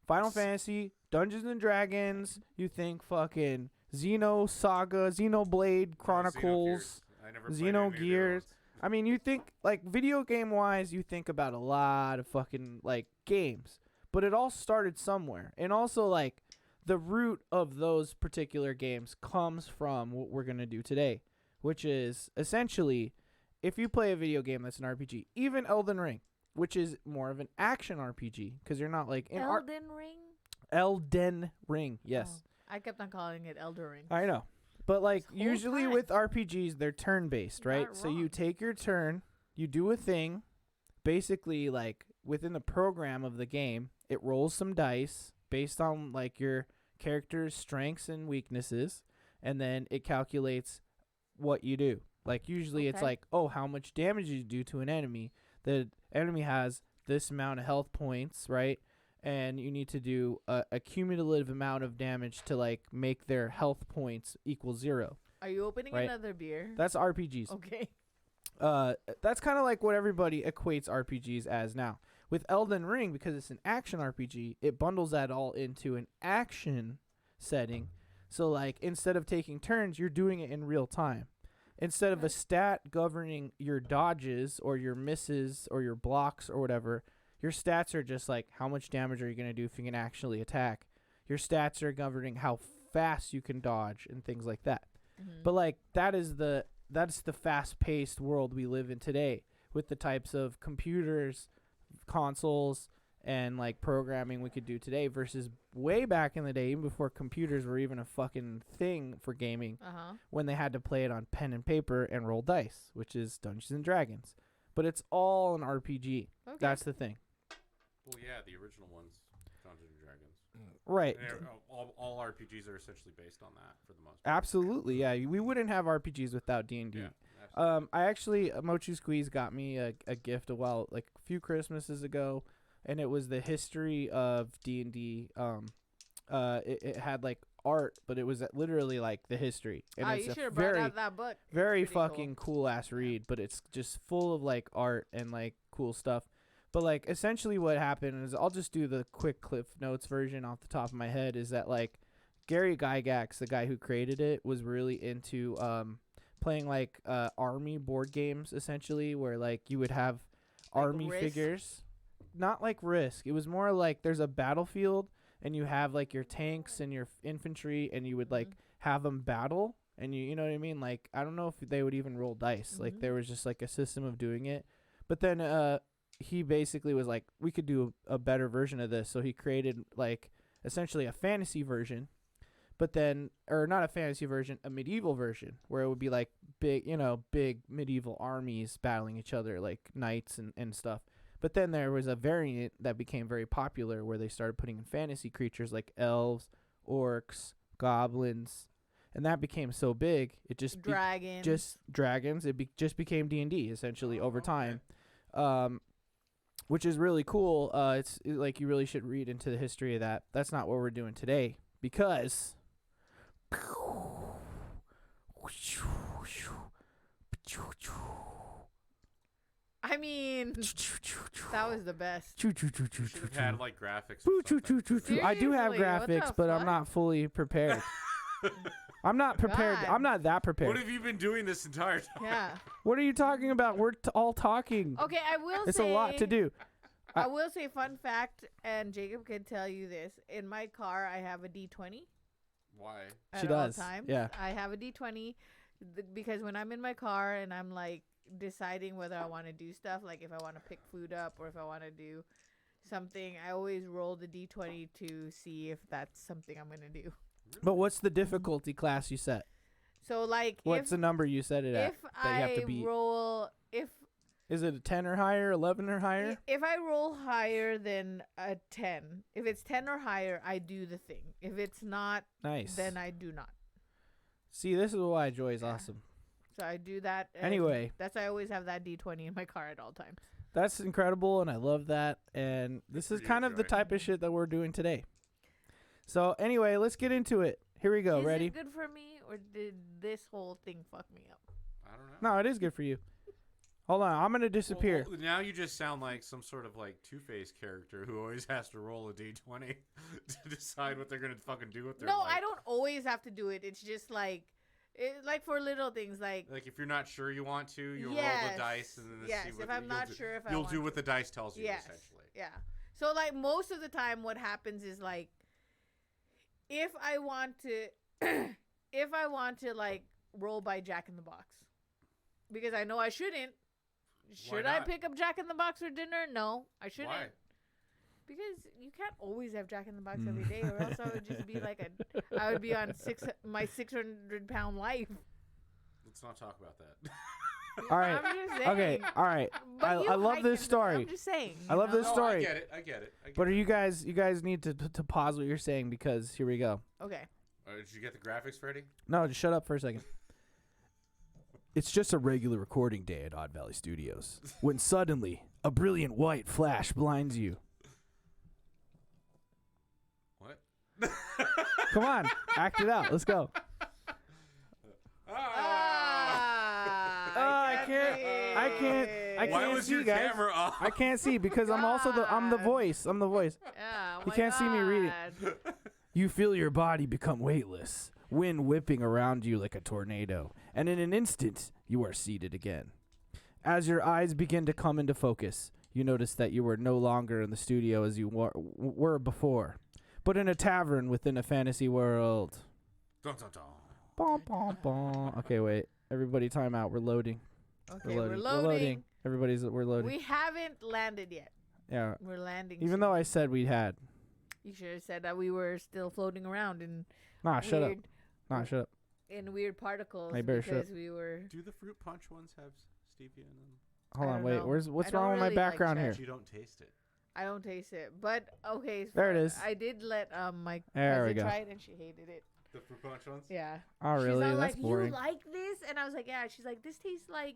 Final Fantasy, Dungeons and Dragons, you think fucking Xenosaga, Xenoblade Chronicles, I never played any of the other Xenogears. ones. I mean, you think, video game-wise, you think about a lot of fucking, games. But it all started somewhere. And also, the root of those particular games comes from what we're going to do today, which is, essentially, if you play a video game that's an RPG, even Elden Ring, which is more of an action RPG, because you're not, in Elden Ring. Elden Ring, yes. Oh, I kept on calling it Elder Ring. I know. But This whole usually time. with RPGs, they're turn-based, right? Not So you wrong. take your turn, you do a thing, basically within the program of the game, it rolls some dice based on your character's strengths and weaknesses, and then it calculates what you do. Usually it's Okay. how much damage you do to an enemy. The enemy has this amount of health points, right? And you need to do a cumulative amount of damage to make their health points equal 0. Are you opening Right. another beer? That's RPGs. Okay. That's kind of what everybody equates RPGs as now. With Elden Ring, because it's an action RPG, it bundles that all into an action setting. So instead of taking turns, you're doing it in real time. Instead of a stat governing your dodges or your misses or your blocks or whatever, Your stats are just like how much damage are you going to do if you can actually attack. Your stats are governing how fast you can dodge and things like that. But like that's the fast-paced world we live in today with the types of computers, consoles, and like programming we could do today versus way back in the day, even before computers were even a fucking thing for gaming, when they had to play it on pen and paper and roll dice, which is Dungeons and Dragons. But it's all an RPG. Okay. That's the thing. Well, yeah, the original ones, Dungeons and Dragons. Right. All RPGs are essentially based on that for the most part. Absolutely, yeah. We wouldn't have RPGs without D&D. Yeah, I actually, Mochi Squeeze got me a gift a few Christmases ago, and it was the history of D&D. It had like art, but it was literally like the history. And you should have brought out that book. Very fucking cool ass read, but it's just full of like art and like cool stuff. But like essentially what happened is, I'll just do the quick Cliff Notes version off the top of my head, is that like Gary Gygax, the guy who created it, was really into playing like army board games, essentially, where like you would have army figures. Not like Risk. It was more like there's a battlefield and you have like your tanks and your infantry, and you would like have them battle, and you know what I mean? Like I don't know if they would even roll dice. Like there was just like a system of doing it. But then he basically was like, we could do a better version of this. So he created like essentially a fantasy version, but then, or not a fantasy version, a medieval version, where it would be like big medieval armies battling each other, like knights and stuff. But then there was a variant that became very popular where they started putting in fantasy creatures like elves, orcs, goblins, and that became so big it just dragons. It just became D&D essentially over time. Which is really cool. It's like you really should read into the history of that. That's not what we're doing today, because I mean, that was the best. Should have had like graphics. I do have graphics, but I'm not fully prepared. I'm not prepared. God. I'm not that prepared. What have you been doing this entire time? Yeah. What are you talking about? We're all talking. Okay, I will say. It's a lot to do. I will say, fun fact, and Jacob can tell you this. In my car, I have a D20. Why? She does. All times. Yeah. I have a D20 because when I'm in my car and I'm like deciding whether I want to do stuff, like if I want to pick food up or if I want to do something, I always roll the D20 to see if that's something I'm going to do. But what's the difficulty class you set? So like, what's the number you set it at that you have to beat? Is it a 10 or higher, 11 or higher? If I roll higher than a 10, if it's 10 or higher, I do the thing. If it's not, then I do not. See, this is why Joy is awesome. So I do that. Anyway. That's why I always have that D20 in my car at all times. That's incredible, and I love that. And this is kind of the type of shit that we're doing today. So anyway, let's get into it. Here we go. Ready? Is it good for me, or did this whole thing fuck me up? I don't know. No, it is good for you. Hold on, I'm gonna disappear. Well, now you just sound like some sort of like Two-Face character who always has to roll a D20 to decide what they're gonna fucking do with their life. No, I don't always have to do it. It's just like, like for little things, like if you're not sure you want to, you'll roll the dice and then see what if I'm not sure if you'll do what the dice tells you. Essentially. Yeah. So like most of the time, what happens is like, if I want to like roll by Jack in the Box, because I know I shouldn't. Should I pick up Jack in the Box for dinner? No, I shouldn't. Why? Because you can't always have Jack in the Box every day, or else I would just be like I would be on my 600-pound life. Let's not talk about that. All right. Okay. All right. I love this story. I'm just saying. I love this story. I get it. But you guys need to pause what you're saying, because here we go. Okay. Did you get the graphics ready? No, just shut up for a second. It's just a regular recording day at Odd Valley Studios, when suddenly a brilliant white flash blinds you. What? Come on, act it out. Let's go. I can't Why was see, your guys. camera off? I can't see because I'm the voice. I'm the voice. Yeah, you can't see me read it. You feel your body become weightless, wind whipping around you like a tornado, and in an instant, you are seated again. As your eyes begin to come into focus, you notice that you were no longer in the studio as you were before, but in a tavern within a fantasy world. Dun, dun, dun. Bom, bom, bom. Okay, wait. Everybody, time out. We're loading. Okay, We're loading. We're loading. We haven't landed yet. Yeah. We're landing. Even though I said we had. You should have said that we were still floating around in Shut up. Shut up. In weird particles I better shut because up. we were. Do the fruit punch ones have stevia in them? Hold on, don't wait. know. What's I don't wrong with really my like background that. here? You don't taste it. I don't taste it, but okay. There it is. I did let my There we cousin go. try it and she hated it. The fruit punch ones? Yeah. Oh, really? She's all That's like, boring. You like this? And I was like, yeah. She's like, this tastes like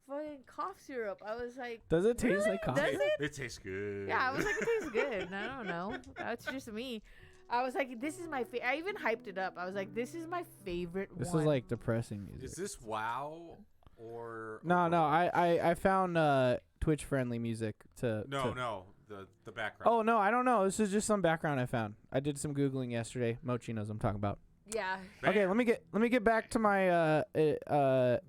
fucking cough syrup. I was like, Does it taste really? like coffee? Does it? It tastes good. Yeah, I was like, it tastes good. I don't know. That's just me. I was like, this is my favorite. I even hyped it up. I was like, this is my favorite This one. is like depressing music. Is this WoW or? No. Overwatch? I found Twitch friendly music to. No. The background. Oh no, I don't know. This is just some background I found. I did some googling yesterday. Mochi knows what I'm talking about. Yeah. Bam. Okay, let me get back to my to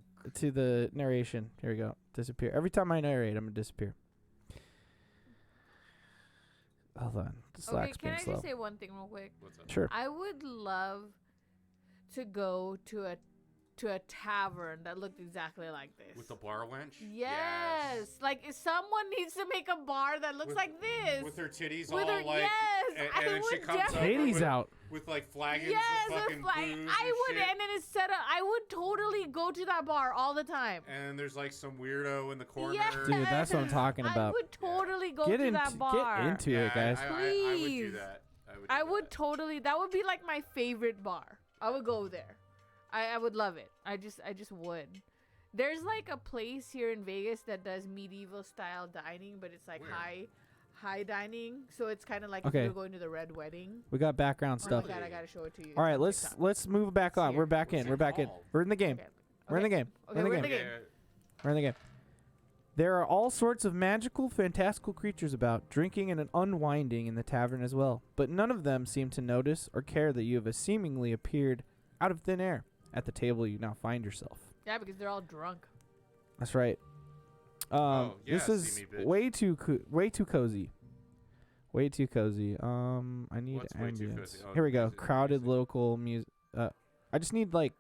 the narration. Here we go. Disappear. Every time I narrate, I'm gonna disappear. Hold on. The Okay, Slack's can been I slow. just say one thing real quick? What's up? Sure. I would love to go to a tavern that looked exactly like this. With the bar wench? Yes. Like if someone needs to make a bar that looks With- like this. With her titties With all her- like. yes, And I then she would comes over Katie's with, out. with like flagons yes, of fucking like booze I would, and shit. and then it's set up. I would totally go to that bar all the time. And there's like some weirdo in the corner. Yes. Dude, that's what I'm talking I about. would totally go Get to into that bar. get into Yeah, it, guys. I would do Please. that. I do would that. totally. That would be like my favorite bar. I would go there. I would love it. I just would. There's like a place here in Vegas that does medieval style dining, but it's like Where? high dining. So it's kind of like Okay. if you're going to the Red Wedding. We got background Oh stuff. my god, I gotta show it to you. All right, It's on let's TikTok. move back on. Here. We're back What's in. it We're back in. called? We're in the game. Okay. We're in the Okay. game. Okay, We're in the game. Yeah, We're in the game. There are all sorts of magical, fantastical creatures about, drinking and unwinding in the tavern as well. But none of them seem to notice or care that you have seemingly appeared out of thin air at the table you now find yourself. Yeah, because they're all drunk. That's right. Oh, yeah, This is see me, bitch. way too cozy. Way too cozy. I need What's way too ambience. cozy? Oh, Here we go. music, Crowded music. local music. I just need like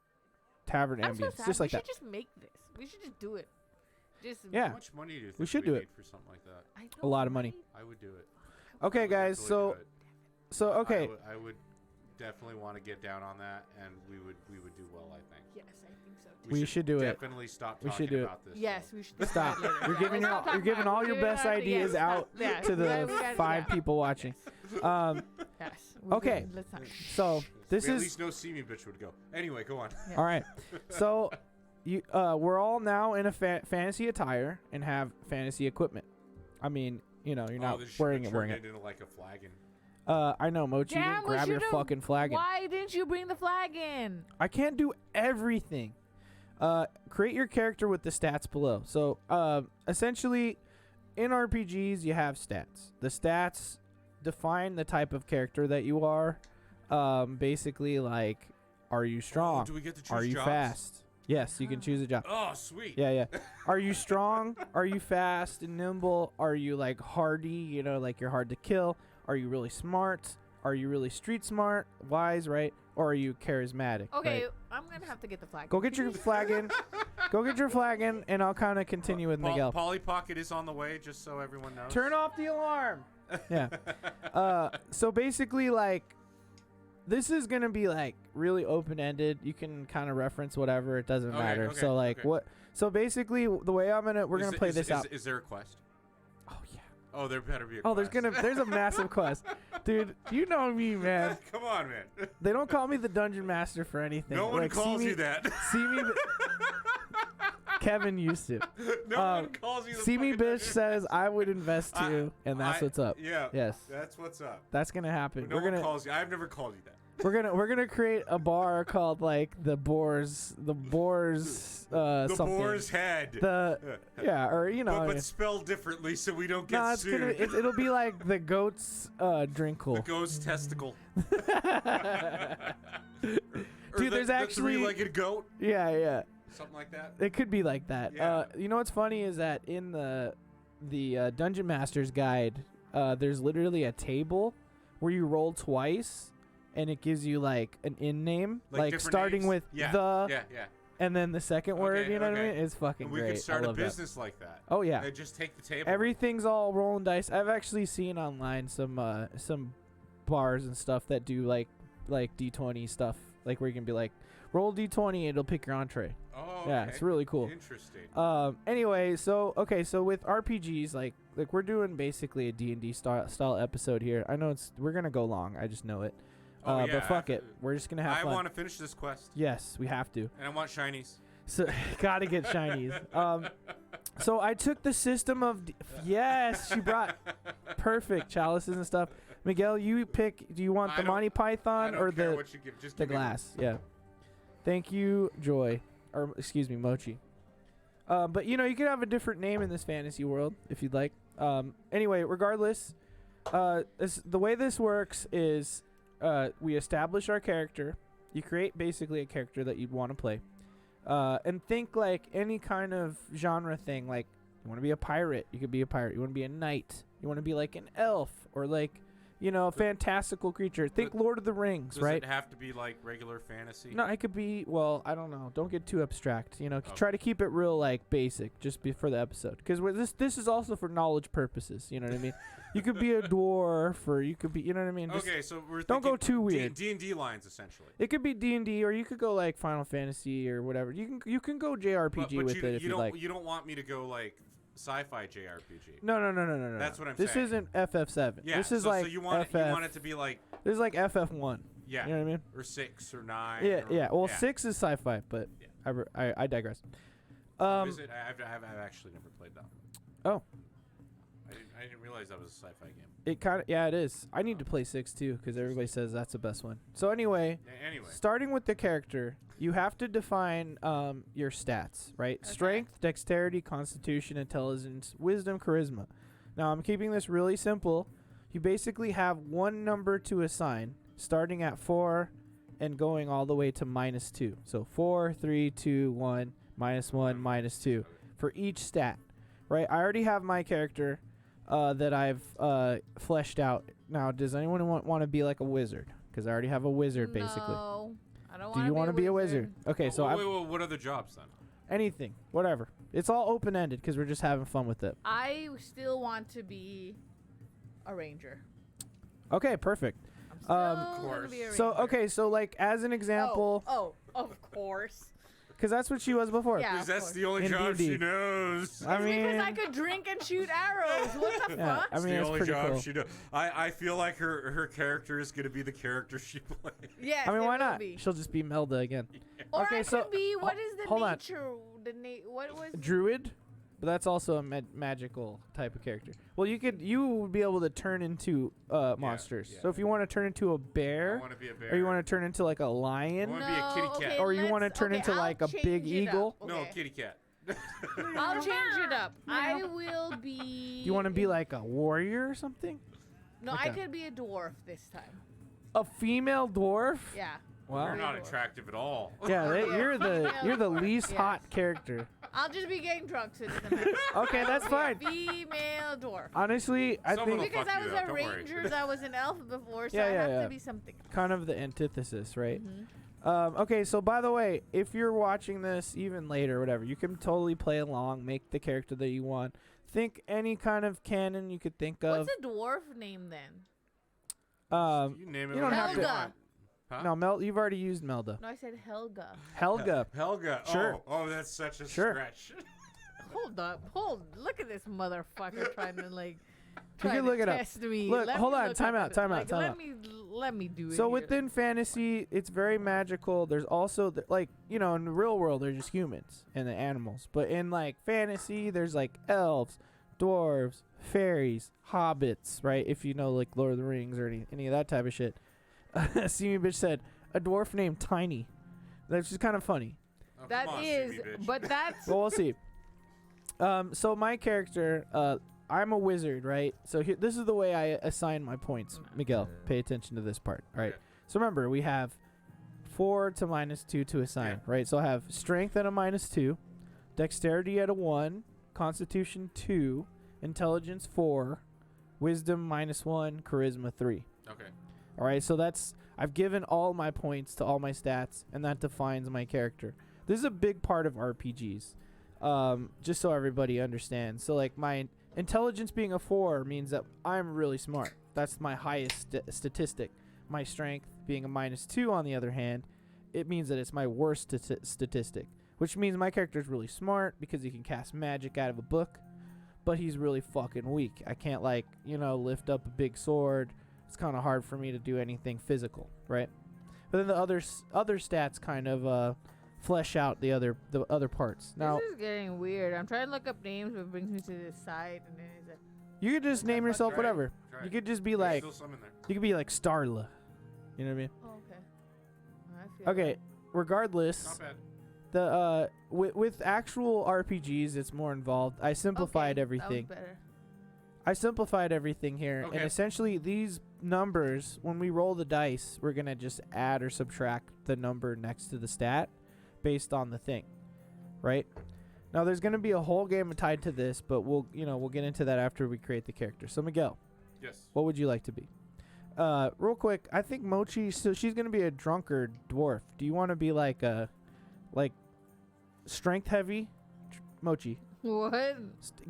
tavern I'm so ambience, sad. just like we that. should just make this. We should just do it. Just Yeah. How much money do you think We should do need it. for something like that? I A lot of money. right? I would do it. Okay, I would guys. definitely do So it. okay. I would definitely want to get down on that, and we would do well. I think. Yes, I think so too. We should do it. Definitely stop We talking should do it. about this. Yes, though. we should Stop. do that later. You're giving Let's your not talk you're giving about it. all your We're best gonna- ideas yes, out yeah, to we the gotta- 5 yeah. people watching. Yes. we're Okay. good. Let's not. So this At is least no see me bitch would go. Anyway, go on. all right. So we're all now in a fantasy attire and have fantasy equipment. I mean, you're not this shit wearing got it, wearing turned it. into like a flagon. I know, Mochi. You Damn, didn't we grab your should've- fucking flagon. Why didn't you bring the flag in? I can't do everything. Create your character with the stats below. So essentially, in RPGs, you have stats. The stats define the type of character that you are. Basically, like, are you strong? do we get to choose Are you jobs? fast? Yes, you can choose a job. Oh, sweet. Yeah. Are you strong? Are you fast and nimble? Are you like hardy? Like you're hard to kill? Are you really smart? Are you really street smart, wise, right? Or are you charismatic? Okay, right? I'm gonna have to get the flag. Go get your flagon. Go get your flagon, and I'll kind of continue with Miguel. Polly Pocket is on the way, just so everyone knows. Turn off the alarm. Yeah. So basically, like, this is gonna be like really open-ended. You can kind of reference whatever. It doesn't Okay, matter. okay, So like okay. what? So basically, the way we're gonna play this out. Is there a quest? Oh yeah. Oh, there better be a Oh, quest. there's a massive quest, dude. You know me, man. Come on, man. They don't call me the dungeon master for anything. No one Like, see calls me- you that. See me. Kevin used to. No one calls you the See me, fucking bitch dungeon says master. I would invest too, and that's what's up. Yeah. Yes. That's what's up. That's gonna happen. But no we're one gonna calls you. I've never called you that. we're gonna create a bar called like the Boar's The something. boar's head. The yeah, or but spelled differently so we don't get no, it's sued. it'll be like the goat's drinkle. The ghost testicle. Dude, there's actually the three-legged goat. yeah. Something like that. It could be like that. Yeah. You know what's funny is that in the the Dungeon Master's Guide, there's literally a table where you roll twice, and it gives you like an in name, like starting names? with Yeah. and then the second word. You know what I mean? It's fucking and we great. could start I a love business like that. Oh yeah. And just take the table. Everything's all rolling dice. I've actually seen online some bars and stuff that do like D20 stuff, like where you can be like, roll D20, it'll pick your entree. Oh, yeah, okay. it's really cool. Interesting. Anyway, so with RPGs, like we're doing basically a D&D style episode here. I know we're gonna go long. I just know it. But fuck it, we're just gonna have fun. I want to finish this quest. Yes, we have to. And I want shinies. So gotta get shinies. So I took the system of yes, she brought perfect chalices and stuff. Miguel, you pick. Do you want the Monty Python or the glass? Yeah. Thank you, Joy, or excuse me, Mochi. But you could have a different name in this fantasy world if you'd like. Anyway, regardless, the way this works is we establish our character. You create basically a character that you'd want to play. And think like any kind of genre thing. Like, you want to be a pirate, you could be a pirate. You want to be a knight, you want to be like an elf, or like, a fantastical creature. Think Lord of the Rings, right? Does it have to be like regular fantasy? No, it could be, well, I don't know. Don't get too abstract. Try to keep it real, like, basic, just for the episode. Because this is also for knowledge purposes, you know what I mean? You could be a dwarf, or you could be, you know what I mean? Okay, so we're don't go too weird. D&D lines, essentially. It could be D&D, or you could go, like, Final Fantasy or whatever. You can go JRPG with it if you like. You don't want me to go, like, sci-fi JRPG. No. That's what I'm saying. This isn't FF7. Yeah, this is like so you want it to be like... This is like FF1. Yeah. You know what I mean? Or 6 or 9. Yeah. Well, 6 is sci-fi, but I digress. Is it? I've actually never played that one. Oh. I didn't realize that was a sci-fi game. It kind of, it is. I need to play 6 too, because everybody says that's the best one. So anyway, starting with the character, you have to define your stats, right? Okay. Strength, dexterity, constitution, intelligence, wisdom, charisma. Now, I'm keeping this really simple. You basically have one number to assign, starting at 4 and going all the way to -2. So 4, 3, 2, 1, -1, -2 for each stat, right? I already have my character that I've fleshed out. Now, does anyone want to be like a wizard? Because I already have a wizard, basically. No, I don't want to be a wizard. Do you want to be a wizard? Okay, so wait, what other jobs then? Anything, whatever. It's all open-ended because we're just having fun with it. I still want to be a ranger. Okay, perfect. I'm still gonna be a ranger. So like as an example. Oh, of course. Because that's what she was before. Yeah, because that's the only job she knows. I mean, because I could drink and shoot arrows. What the fuck? I mean, it's the only job cool. she knows. I feel like her character is going to be the character she plays. Yes, I mean, why not? Be. She'll just be Melda again. Or okay, I could be, what is the nature? What was Druid? But that's also a magical type of character. Well, you would be able to turn into monsters. So if you want to turn into a bear, or you want to turn into like a lion, I want to be a kitty cat, or you want to turn into like a big eagle. Okay. No, kitty cat. I'll change it up. I will be. Do you want to be like a warrior or something? No, I could be a dwarf this time. A female dwarf? Yeah. Wow. You're not attractive at all. Yeah, you're the least hot character. I'll just be getting drunk, so it doesn't matter. Okay, that's fine. Female dwarf. Honestly, I think because I was a ranger, I was an elf before, so I have to be something. Kind of the antithesis, right? Mm-hmm. Okay, so by the way, if you're watching this even later, whatever, you can totally play along, make the character that you want. Think any kind of canon you could think of. What's a dwarf name then? You name it. You don't have to. Huh? No, you've already used Melda. No, I said Helga. Helga. Sure. Oh, that's such a stretch. Hold up. Look at this motherfucker trying to like. You can look it up. Test me. Look, hold on. Time out. Let me do it. So within fantasy, it's very magical. There's also like in the real world, they're just humans and the animals. But in like fantasy, there's like elves, dwarves, fairies, hobbits. Right? If you know like Lord of the Rings or any of that type of shit. Steamy Bitch said a dwarf named Tiny. That's just kind of funny. Oh, that is, but that's. Well, we'll see. So my character, I'm a wizard, right? So this is the way I assign my points. Miguel, pay attention to this part. All right. So remember, we have 4 to -2 to assign, right? So I have strength at a -2, dexterity at a 1, constitution 2, intelligence 4, wisdom -1, charisma 3. Okay. All right, so I've given all my points to all my stats, and that defines my character. This is a big part of RPGs, just so everybody understands. So, like, my intelligence being a 4 means that I'm really smart. That's my highest statistic. My strength being a -2, on the other hand, it means that it's my worst statistic, which means my character is really smart because he can cast magic out of a book, but he's really fucking weak. I can't, like, lift up a big sword. It's kind of hard for me to do anything physical, right? But then the other stats kind of flesh out the other parts. Now, this is getting weird. I'm trying to look up names, but it brings me to this side, and then it's like, you could just name yourself Try whatever. Try You it. could just be There's like, still some in there. you could be like Starla. You know what I mean? oh, okay. I feel Okay. that. Regardless, Not bad. the with actual RPGs, it's more involved. I simplified Okay, everything. That was better. I simplified everything here, Okay. and essentially these numbers, when we roll the dice, we're gonna just add or subtract the number next to the stat based on the thing, right? Now there's gonna be a whole game tied to this, but we'll get into that after we create the character. So Miguel, Yes. what would you like to be? Real quick, I think Mochi. So she's gonna be a drunkard dwarf. Do you want to be like strength heavy, Mochi? What?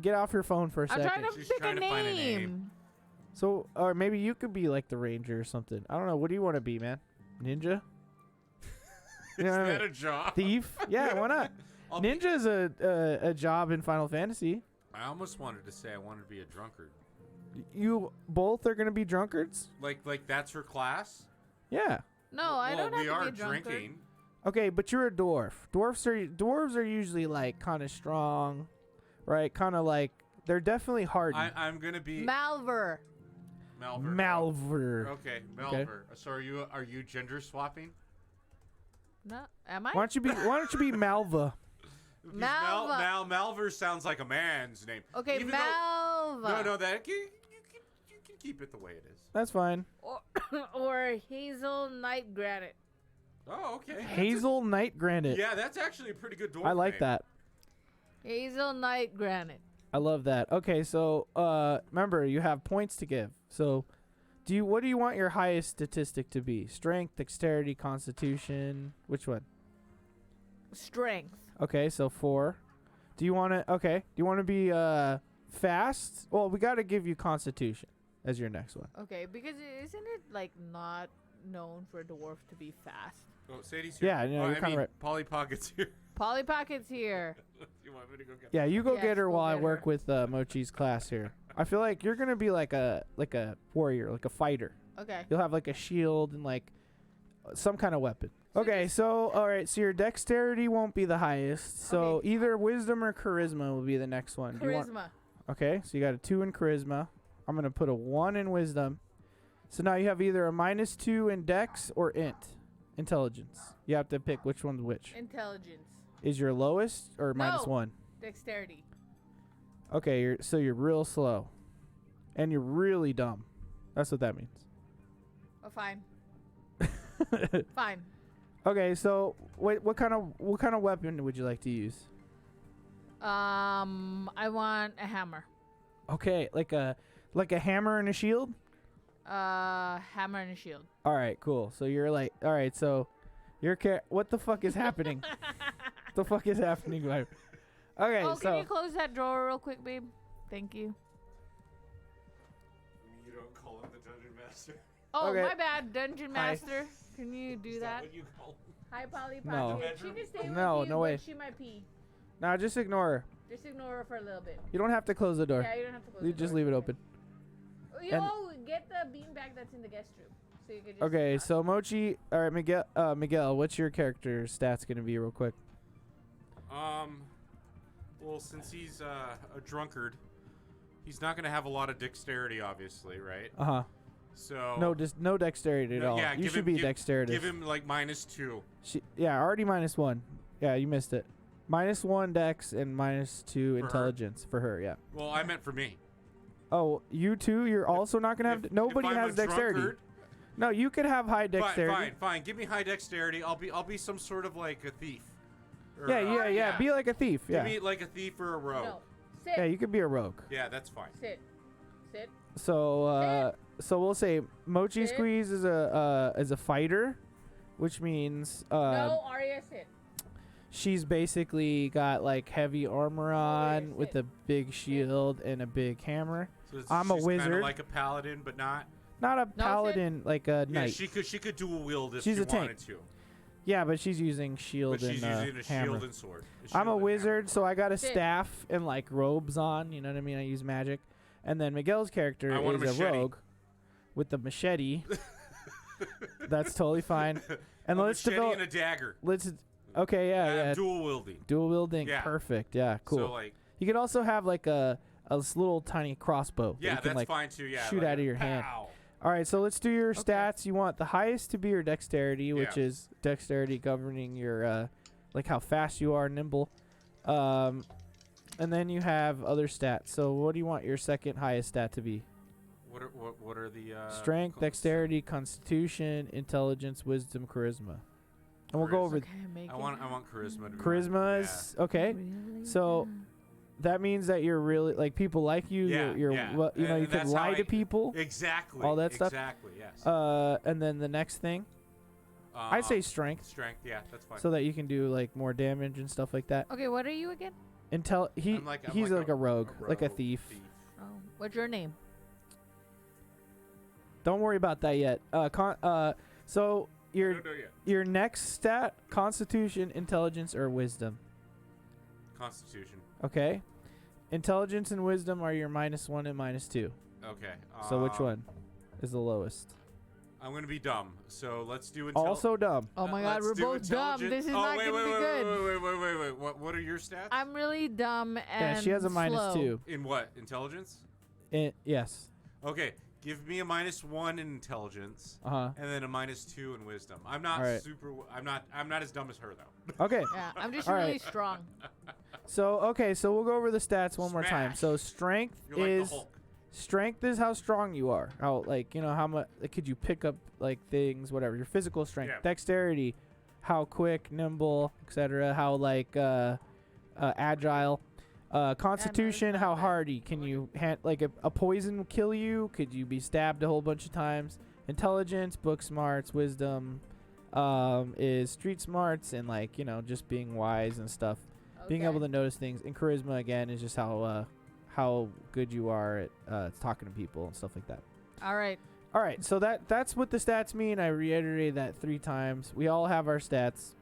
Get off your phone for a I'm second. trying to She's pick trying a to find a name. name. So, or maybe you could be like the ranger or something. I don't know. What do you want to be, man? Ninja? Is Yeah, that a job? Thief? Yeah, why not? I'll be- Ninja is a job in Final Fantasy. I almost wanted to say I wanted to be a drunkard. You both are gonna be drunkards? Like that's her class? Yeah. No, I don't have we to are be a drunkard. drinking. Okay, but you're a dwarf. Dwarves are usually like kind of strong, right? Kind of like they're definitely hardy. I'm gonna be Malver. Malver. Malver. Okay, Malver. So are you gender swapping? No, am I? Why don't you be Malva? Because Malva. Malver sounds like a man's name. Okay, Even though- Malva. No, you can keep it the way it is. That's fine. Or Hazel Night Granite. Oh, okay. Hazel Night Granite. Yeah, that's actually a pretty good dwarf I like name. that. Hazel Night Granite. I love that. Okay, so remember you have points to give. So what do you want your highest statistic to be? Strength, dexterity, constitution? Which one? Strength. Okay, so 4. Do you want to be fast? Well, we got to give you constitution as your next one. Okay, because isn't it like not known for a dwarf to be fast? Oh, Sadie's here. Yeah, no, oh, you're I kinda mean, right. Polly Pocket's here. Polly Pocket's here. You want me to go get Yeah, you go Yes, get her go while I get work her. with Mochi's class here. I feel like you're going to be like a warrior, like a fighter. Okay. You'll have like a shield and like some kind of weapon. So Okay, just- so all right, so your dexterity won't be the highest. So Okay. either wisdom or charisma will be the next one. Do you want- Charisma. okay, so you got a 2 in charisma. I'm gonna put a 1 in wisdom. So now you have either a -2 in dex or intelligence. You have to pick which one's which. Intelligence. Is your lowest or No. -1? Dexterity. Okay, you're real slow, and you're really dumb. That's what that means. Oh, fine. Fine. Okay, so what kind of weapon would you like to use? I want a hammer. Okay, like a hammer and a shield? Hammer and a shield. All right, cool. So you're like, all right, so what the fuck is happening? What the fuck is happening, babe? Okay, Oh, so can you close that drawer real quick, babe? Thank you. You don't call him the dungeon master. Oh, Okay. my bad, Dungeon Hi. Master. Can you do Is that? what you call him? Hi, Polly No. Pocket. She can stay No, with you, no way. but she might pee. now just ignore her. Just ignore her for a little bit. You don't have to close the door. Yeah, you don't have to close You the just door. leave it open. Yo, get the beanbag that's in the guest room. So you can just Okay, so Mochi, all right, Miguel, what's your character stats gonna be, real quick? Well, since he's a drunkard, he's not gonna have a lot of dexterity, obviously, right? Uh huh. So No dexterity at No, all. yeah, You give should him- be give- dexterous. give him like -2. Yeah, already -1. Yeah, you missed it. -1 dex and -2 For her? intelligence for her. Yeah. Well, I meant for me. Oh, you too. You're also not gonna have. If Nobody I'm has a dexterity. drunkard, No, you could have high dexterity. Fine. Give me high dexterity. I'll be some sort of like a thief. Or, Yeah. Be like a thief. Yeah. Give me like a thief or a rogue. No. Sit. Yeah, you could be a rogue. Yeah, that's fine. Sit. Sit. So we'll say Mochi Sit. Squeeze is a fighter, which means No, Arya, sit. she's basically got like heavy armor on with a big shield and a big hammer. So I'm a she's wizard. kinda like a paladin, but not. Not a paladin, like a knight. Yeah, she could dual wield if She's she a tank. wanted to. Yeah, but she's using shield But she's and using a hammer. shield and sword. I'm a shield and wizard, so I got a Sit. staff and like robes on. You know what I mean? I use magic. And then Miguel's character I want a is a machete. rogue with the machete. That's totally fine. And a let's machete develop. and a dagger. Okay, yeah. Dual wielding. Dual wielding, Yeah. perfect. Yeah, cool. So like, You could also have like a little tiny crossbow. that yeah, you can, that's like, fine too. Yeah, shoot like out of your hand. pow. All right, so let's do your stats. You want the highest to be your dexterity, which Yeah. is dexterity governing your like how fast you are, nimble. And then you have other stats. So what do you want your second highest stat to be? What are the Strength, close? dexterity, constitution, intelligence, wisdom, charisma. And we'll go over Okay, make I want charisma. To be charisma mine. is okay. Really? So that means that you're really like people like you. Yeah, you're yeah. well, you know, And you can that's how lie to I- people. Exactly. All that stuff? Exactly. Yes. And then the next thing, I'd say strength, strength. Yeah, that's fine. so that you can do like more damage and stuff like that. Okay, what are you again? He's like a rogue, like a thief. Oh, what's your name? Don't worry about that yet. So your No, yeah. your next stat: Constitution, Intelligence, or Wisdom. Constitution. Okay. Intelligence and Wisdom are your -1 and -2. Okay. So which one is the lowest? I'm gonna be dumb. So let's do Also dumb. Oh my God, let's we're do both dumb. intelligent- This is oh, not wait, gonna wait, be wait, good. Wait. What are your stats? I'm really dumb and Yeah, she has a slow. -2. In what? Intelligence? Yes. Okay. Give me a -1 in intelligence, Uh-huh. and then a -2 in wisdom. I'm not Alright. I'm not as dumb as her though. Okay. Yeah, I'm just All really right. strong. So we'll go over the stats one more time. Smash. So strength You're like is the Hulk. strength is how strong you are. How like you know how much could you pick up like things, whatever. Your physical strength. Yeah. Dexterity, how quick, nimble, etc. How like agile. Constitution, how hardy can you like a poison kill you? Could you be stabbed a whole bunch of times? Intelligence, book smarts, wisdom, is street smarts and like you know just being wise and stuff. Being able to notice things. And charisma again is just how good you are at talking to people and stuff like that. All right. All right, so that's what the stats mean. I reiterated that 3 times. We all have our stats.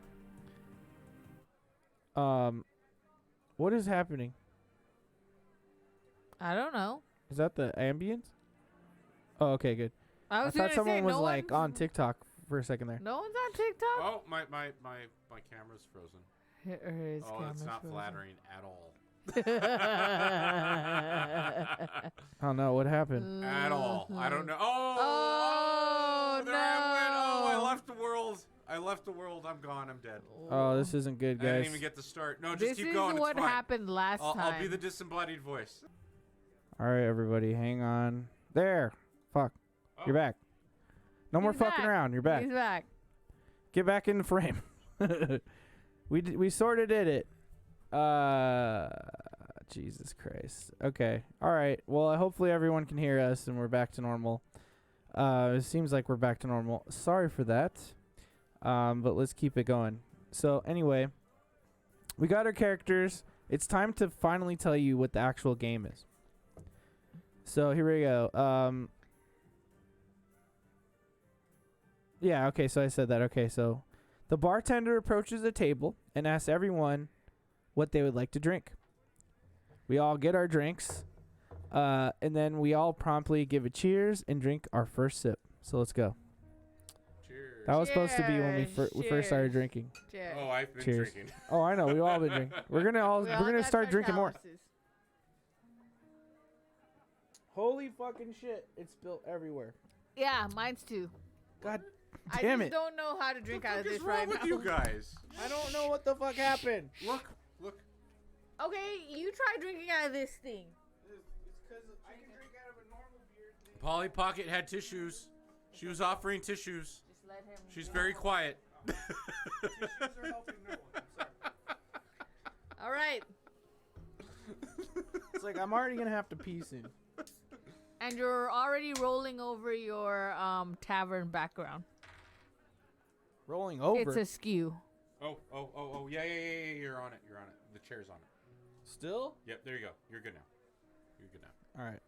What is happening? I don't know. Is that the ambience? Oh, okay, good. I was thought gonna someone say, was no like one's, on TikTok for a second there. No one's on TikTok. Oh, my camera's frozen. His Oh, that's camera's not frozen. flattering at all. Oh no, what happened? At all. I don't know. Oh, there I went. Oh, I no. left the world. I'm gone. I'm dead. Oh, this isn't good, I didn't guys. even get to start. No, just This keep is going. what it's fine. happened last time. I'll be the disembodied voice. All right, everybody, hang on. There. Fuck. You're back. No more He's fucking back. around. You're back. He's back. Get back in the frame. We sort of did it. Jesus Christ. Okay. All right. Well, hopefully everyone can hear us and we're back to normal. It seems like we're back to normal. Sorry for that. But let's keep it going. So anyway, we got our characters. It's time to finally tell you what the actual game is. So here we go. Yeah, okay, so I said that. Okay, so the bartender approaches the table and asks everyone what they would like to drink. We all get our drinks, and then we all promptly give a cheers and drink our first sip. So let's go. Cheers. That was supposed to be when we first started Cheers. drinking. Cheers. Oh, I've been Cheers. drinking. Oh, I know. We've all been drinking. We're gonna got start our drinking more. chalices. Holy fucking shit! It's spilled everywhere. Yeah, mine's too. God I damn just it! don't know how to drink What out the of fuck is this wrong right with now. you guys? I don't know what the fuck happened. Look. Okay, you try drinking out of this thing. It's because I can drink out of a normal beer thing. Polly Pocket had tissues. She was offering tissues. Just let him. She's very quiet. Tissues are helping no one. I'm sorry. All right. So like, I'm already going to have to pee soon. And you're already rolling over your tavern background. Rolling over? It's askew. Oh, yeah, you're on it. The chair's on it. Still? Yep, there you go. You're good now. All right.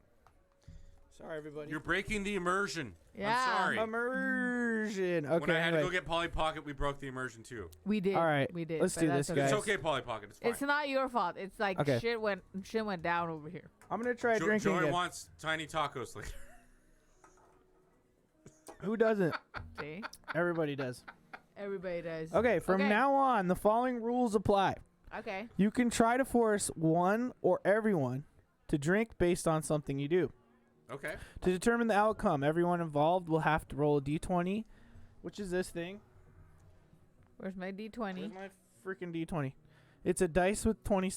Sorry, everybody. You're breaking the immersion. Yeah. I'm sorry. Immersion. Okay. When I had to go get Polly Pocket, we broke the immersion too. We did. All right. We did. Let's but do that's this, okay. guys. It's okay, Polly Pocket. It's fine. It's not your fault. It's like Okay. shit went down over here. I'm going to try drinking Joy again. wants tiny tacos later. Who doesn't? See? Everybody does. Everybody does. Okay, from now on, the following rules apply. Okay. You can try to force one or everyone to drink based on something you do. Okay. To determine the outcome, everyone involved will have to roll a d20, which is this thing. Where's my D20? Where's my freaking d20? It's a dice with 20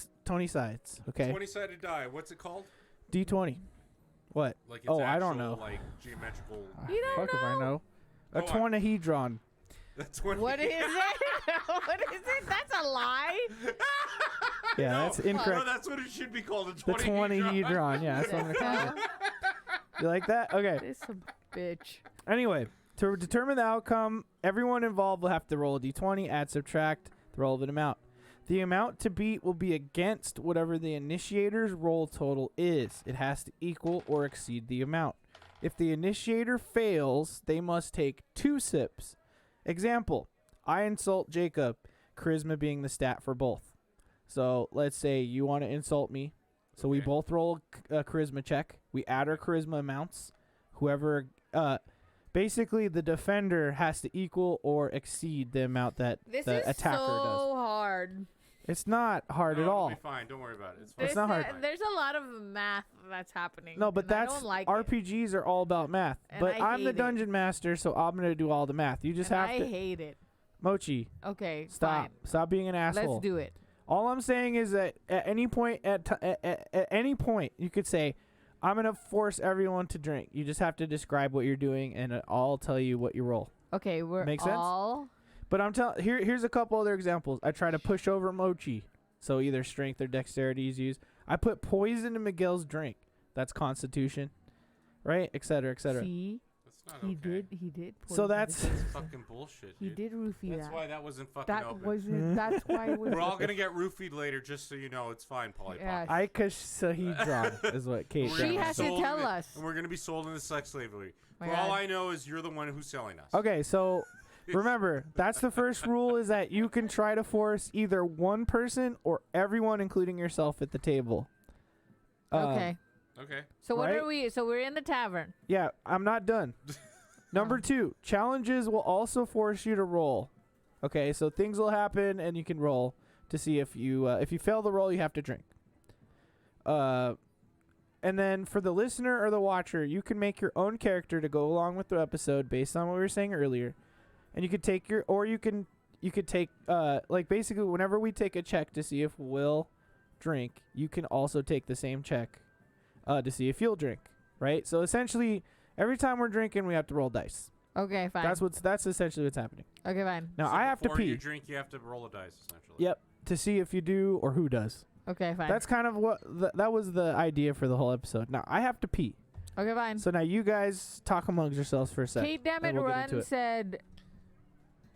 sides. Okay. 20-sided die. What's it called? D20. What? Like it's Oh, I actual, don't know. Like geometrical. You don't Fuck if I know. A Oh, 20hedron. That's what. What is it? What is it? That's a lie. Yeah, No, that's incorrect. No, that's what it should be called. The 20hedron. Yeah, that's what I'm gonna call it. You like that? Okay. This a bitch. Anyway, to determine the outcome, everyone involved will have to roll a d20, add, subtract the relevant amount. The amount to beat will be against whatever the initiator's roll total is. It has to equal or exceed the amount. If the initiator fails, they must take 2 sips. Example, I insult Jacob, charisma being the stat for both. So let's say you want to insult me. So we both roll a charisma check. We add our charisma amounts. Whoever, basically the defender has to equal or exceed the amount that This the is attacker so does. hard. It's not hard at all. It'll be fine. Don't worry about it. It's fine. It's not hard. There's a lot of math that's happening. No, but and I that's don't like RPGs are all about math. And But I I'm the hate it. dungeon master, so I'm gonna do all the math. You just and have I to. hate it. Mochi, Okay, stop. fine. Stop being an asshole. Let's do it. All I'm saying is that at any point, at any point, you could say, "I'm gonna force everyone to drink." You just have to describe what you're doing, and I'll tell you what you roll. Okay, we're Makes sense? all. But I'm telling here's a couple other examples. I try to push over Mochi, so either strength or dexterity is used. I put poison in Miguel's drink. That's Constitution, right? Et cetera, et cetera. See, That's not he okay. did. So that's That's fucking bullshit. He Dude. did roofie That's that. why that wasn't fucking That open. wasn't. That's why it was. We're all gonna get roofied later, just so you know. It's fine, Polly Yeah. Pocket. Icosahedron is what Kate We're said. gonna She be has to sold tell into- us. And we're gonna be sold into sex slavery. My For all God. I know is you're the one who's selling us. Okay, so remember, that's the first rule is that you can try to force either one person or everyone, including yourself, at the table. Okay. Okay. So what right? are we? So we're in the tavern. Yeah, I'm not done. Number 2, challenges will also force you to roll. Okay, so things will happen and you can roll to see if you fail the roll, you have to drink. And then for the listener or the watcher, you can make your own character to go along with the episode based on what we were saying earlier. And you could take you could take like basically whenever we take a check to see if we'll drink, you can also take the same check to see if you'll drink, right? So essentially every time we're drinking, we have to roll dice. Okay, fine. That's essentially what's happening. Okay, fine. Now So I have to before pee. you drink, you have to roll a dice, essentially. Yep, to see if you do or who does. Okay, fine. That's kind of what that was the idea for the whole episode. Now I have to pee. Okay, fine. So now you guys talk amongst yourselves for a second. Kate Dammit and we'll get into Run it. said,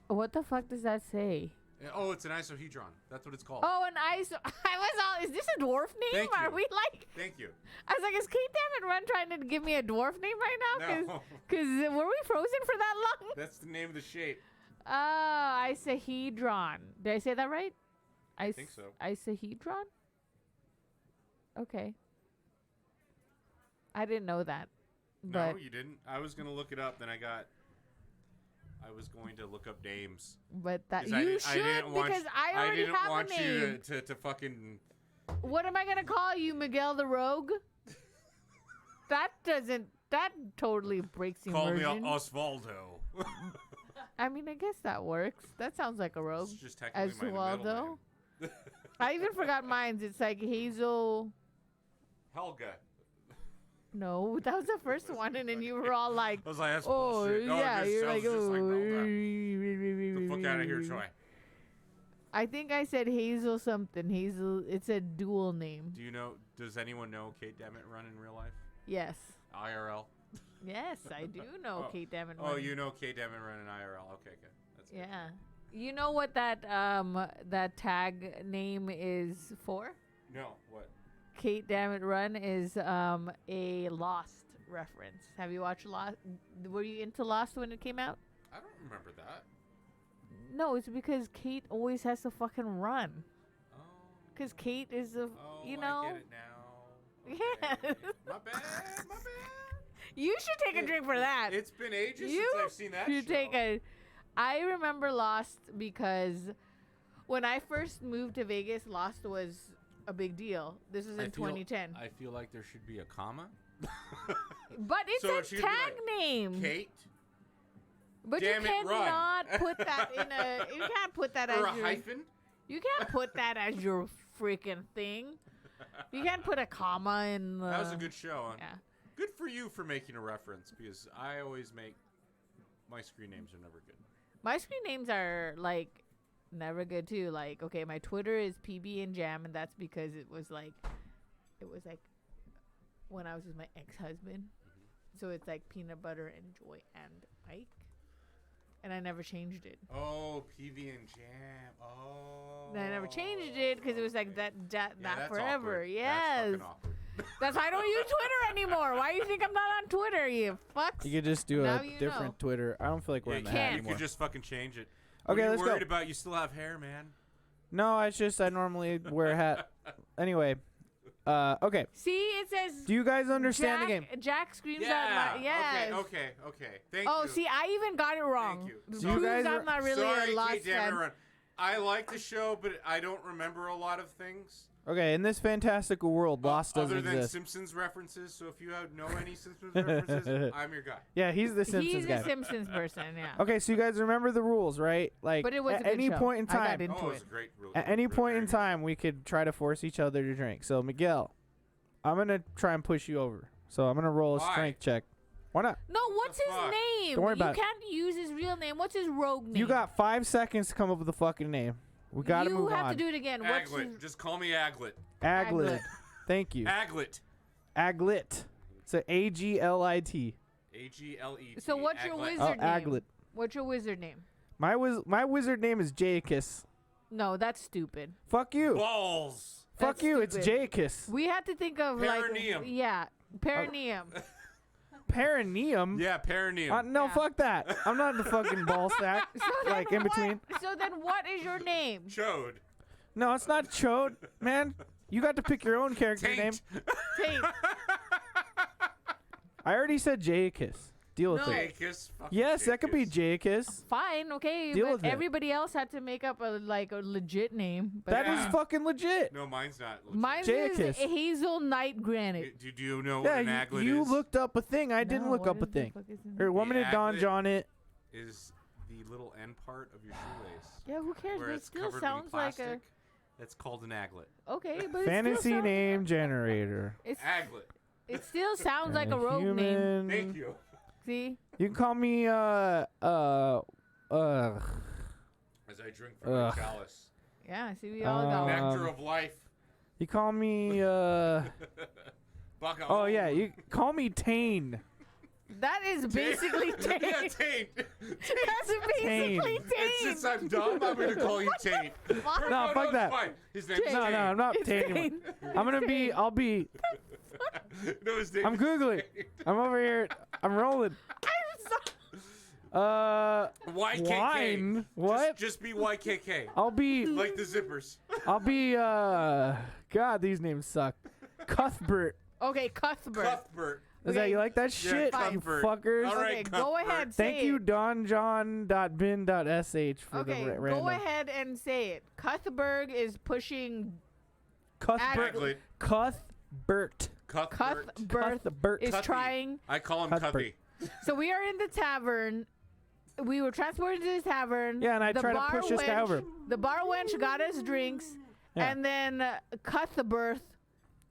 "What the fuck does that say?" Oh, it's an isohedron. That's what it's called. Oh, an ice. I was all. Is this a dwarf name? Thank Are you. we like? Thank you. I was like, is Kate Dammit Run trying to give me a dwarf name right now? No. Because were we frozen for that long? That's the name of the shape. Oh, isahedron. Did I say that right? I think so. Isahedron? Okay. I didn't know that. But No, you didn't. I was going to look it up, then I was going to look up names. but that 'Cause you should because I already didn't have want a name. you to fucking... What am I gonna call you, Miguel the Rogue? That totally breaks Call me immersion. Osvaldo. I mean, I guess that works. That sounds like a rogue. It's just technically my middle Osvaldo. name. I even forgot mine's. It's like Hazel. Helga. No, that was the first one, and then you were all like, I was like, that's "Oh bullshit. No, yeah," it just you're sounds like, just "Oh." like Helga. Get the fuck out of here, Troy. I think I said Hazel something. Hazel. It's a dual name. Does anyone know Kate Dammit Run in real life? Yes. IRL? Yes, I do know Kate Dammit Run. Oh, you know Kate Dammit Run in IRL. Okay, good. That's good. Yeah. You know what that tag name is for? No, what? Kate Dammit Run is a Lost reference. Have you watched Lost? Were you into Lost when it came out? I don't remember that. No, it's because Kate always has to fucking run. Oh. Because Kate is a, you know. I get it now. Okay. Yeah. My bad. You should take a drink for that. It's been ages You since I've seen that You show. take a. I remember Lost because when I first moved to Vegas, Lost was a big deal. This is in 2010. I feel like there should be a comma. But it's a tag name. Kate. But Damn you it, run. cannot put that in a. You can't put that as Or a your. hyphen. You can't put that as your freaking thing. You can't put a comma in. That was a good show. Yeah. Good for you for making a reference because I always make my screen names are never good. My screen names are like never good too. Like, okay, my Twitter is PB and Jam, and that's because it was like when I was with my ex-husband. Mm-hmm. So it's like peanut butter and joy and Mike, and I never changed it. Oh, PB and Jam. Oh. And I never changed it because it was like that that's forever. Awkward. Yes. That's fucking awkward. That's why I don't use Twitter anymore. Why do you think I'm not on Twitter, you fucks? You could just do Now a you different know. Twitter. I don't feel like wearing the hat can't. You anymore. could just fucking change it. Okay, what are let's you go. worried about? You still have hair, man. No, it's just I normally wear a hat. Anyway, okay. See, it says. Do you guys understand the game? Jack screams Yeah. out. Yes. Okay. Thank you. Oh, see, I even got it wrong. Thank you. Proves So you guys I'm not really Sorry, a Lost Kate fan. Dammit Run. I like the show, but I don't remember a lot of things. Okay, in this fantastical world, Lost doesn't other than exist. Simpsons references. So if you know any Simpsons references, I'm your guy. Yeah, he's the Simpsons He's guy. a Simpsons person, yeah. Okay, so you guys remember the rules, right? Like, But it was a at good any show. point in I got time, into Oh, it. it's a great. Really, at any really point very in good. time, we could try to force each other to drink. So Miguel, I'm gonna try and push you over. So I'm gonna roll a Why? strength check. Why not? No, what's his fuck? name? Don't worry you about it. can't use his real name. What's his rogue name? You got 5 seconds to come up with a fucking name. We gotta move You have on. to do it again. What's Aglet. his... Just call me Aglet. Aglet. Thank you. Aglet. Aglet. So Aglit. Aglet. So what's your Oh, wizard name? Aglet. What's your wizard name? My wizard name is Jacus. No, that's stupid. Fuck you. Balls. Fuck That's you. It's stupid. Jacus. We had to think of Perineum. like perineum. Perineum. Yeah, perineum. No, Yeah. fuck that. I'm not in the fucking ball sack. So then Like in what- between. So then what is your name? Chode. No, it's not Chode, man. You got to pick your own character name. Taint. Tate. I already said Jacus. Deal with No. it. Jacus. Yes, that could be Jacus. Jacus. Fine, okay, Deal but with it. everybody else had to make up a legit name. But That Yeah. is fucking legit. No, mine's not. legit. Mine Jacus. is Hazel Night Granite. Do you know Yeah, what an aglet you is? looked up a thing. I didn't No, look what up a is the thing. fuck is it? Or want me to aglet Don on it? Is the little end part of your shoelace. Yeah, who cares? Where But it it's still covered in sounds like a plastic. That's called an aglet. okay, but Fantasy it still sounds, name generator. Aglet. It still sounds like a rogue name. human. Thank you. See, You can call me As I drink from my Ugh. chalice. yeah. See, we all got one. Nectar of life. You call me Baka. oh yeah, you call me Tane. That is basically Yeah, Tate. taint. That's basically And Tate. since I'm dumb, I'm going to call you Taint. No, fuck it's that. Fine. His name's Tate. No, Taint. no, I'm not It's Tane anymore. Tate. I'm gonna be. I'll be. No, his name I'm is googling. Taint. I'm over here. I'm rolling. YKK. Wine. What? Just be YKK. I'll be. Like the zippers. I'll be. God, these names suck. Cuthbert. Okay, Cuthbert. Cuthbert. Is that Okay. you like that shit, you Cuthbert. fuckers? All right, Okay, go Cuthbert. ahead. Say Thank you, it. donjohn.bin.sh for Okay, the random. go ahead and say it. Cuthbert is pushing. Cuthbert. Aglet. Cuthbert. Cuthbert. Cuthbert. is Cuthy. trying. I call him Cuthbert. Cuthy. So we are in the tavern. We were transported to the tavern. Yeah, and I the tried to bar push this guy wench- over. The bar wench got us drinks, Yeah. and then Cuthbert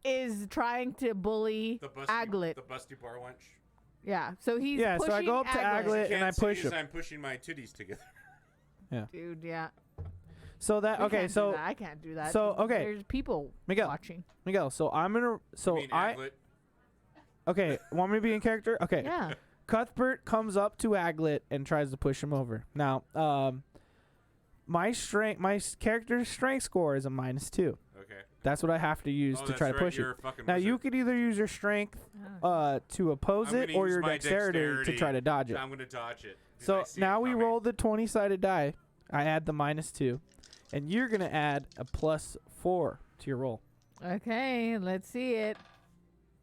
is trying to bully The busty, Aglet. The busty bar wench. Yeah, so he's Yeah, pushing so I go up to Aglet. And I Can't see push as him. I'm pushing my titties together. Dude, yeah. So that We okay. can't do So that. I can't do that. so, okay. There's people Miguel. watching. Miguel. So I'm gonna. So You mean I. Aglet? Okay. Want me to be in character? Okay. Yeah. Cuthbert comes up to Aglet and tries to push him over. Now, my character's strength score is a -2. Okay. That's what I have to use Oh, to that's try to right, push you're it. a fucking Now you wizard. could either use your strength to oppose I'm it gonna or use your my dexterity to try to dodge it. I'm gonna dodge it. 'cause I So see now it we coming. roll the 20-sided die. I add the -2, and you're gonna add a +4 to your roll. Okay, let's see it.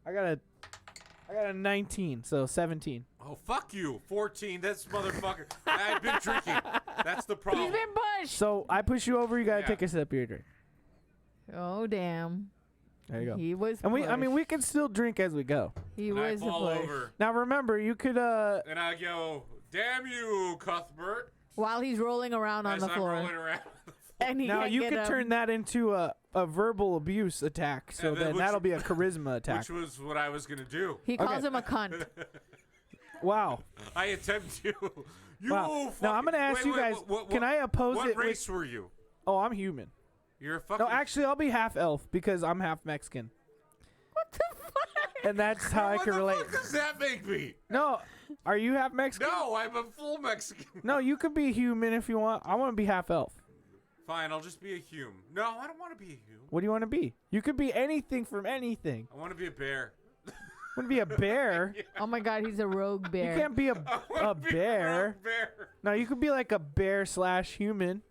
I got a 19, so 17. Oh, fuck you. 14. That's motherfucker. I've been drinking. That's the problem. He's been pushed. So I push you over. You gotta Yeah. take a sip of your drink. Oh damn. There you go. He was. And we pushed. can still drink as we go. He And I was fall pushed. over. Now remember, you could And I go, damn you, Cuthbert. While he's rolling around on As the I'm floor. rolling around. And he now can't you get could him. turn that into a verbal abuse attack. So And then then which- that'll be a charisma attack. Which was what I was going to do. He calls him a cunt. Wow. I attempt to. You Wow. fucking, Now I'm gonna ask wait, you wait, guys. what- Can I oppose What it? race were you? Oh, I'm human. You're a fucking. No, actually, I'll be half elf because I'm half Mexican, What the fuck? and that's how I what can the relate. fuck does that make me? No, are you half Mexican? No, I'm a full Mexican. No, you could be human if you want. I want to be half elf. Fine, I'll just be a hume. No, I don't want to be a hume. What do you want to be? You could be anything from anything. I want to be a bear. Want to be a bear? Oh my god, he's a rogue bear. You can't be I wanna a be bear. rogue bear. No, you could be like a bear/human,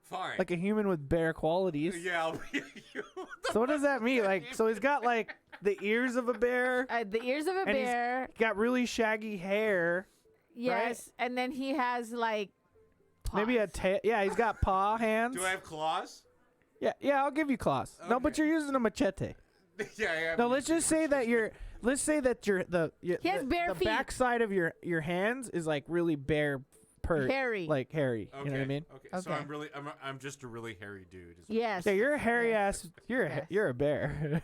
Fine. like a human with bear qualities. Yeah, I'll be a hume. So what does that mean? Like, so he's got like the ears of a bear. The ears of a And he's bear. got really shaggy hair. Yes, and then he has like Maybe a paws. tail. Yeah, he's got paw hands. Do I have claws? Yeah, I'll give you claws. No, but Okay. you're using a machete. Yeah. No, let's just say that let's say that He has bare the feet. backside of your hands is like really bare, Hairy. like hairy. Okay. You know what I mean? Okay. So Okay. I'm just a really hairy dude. is what- Yes. Yeah, you're a hairy Yes. ass. You're a bear.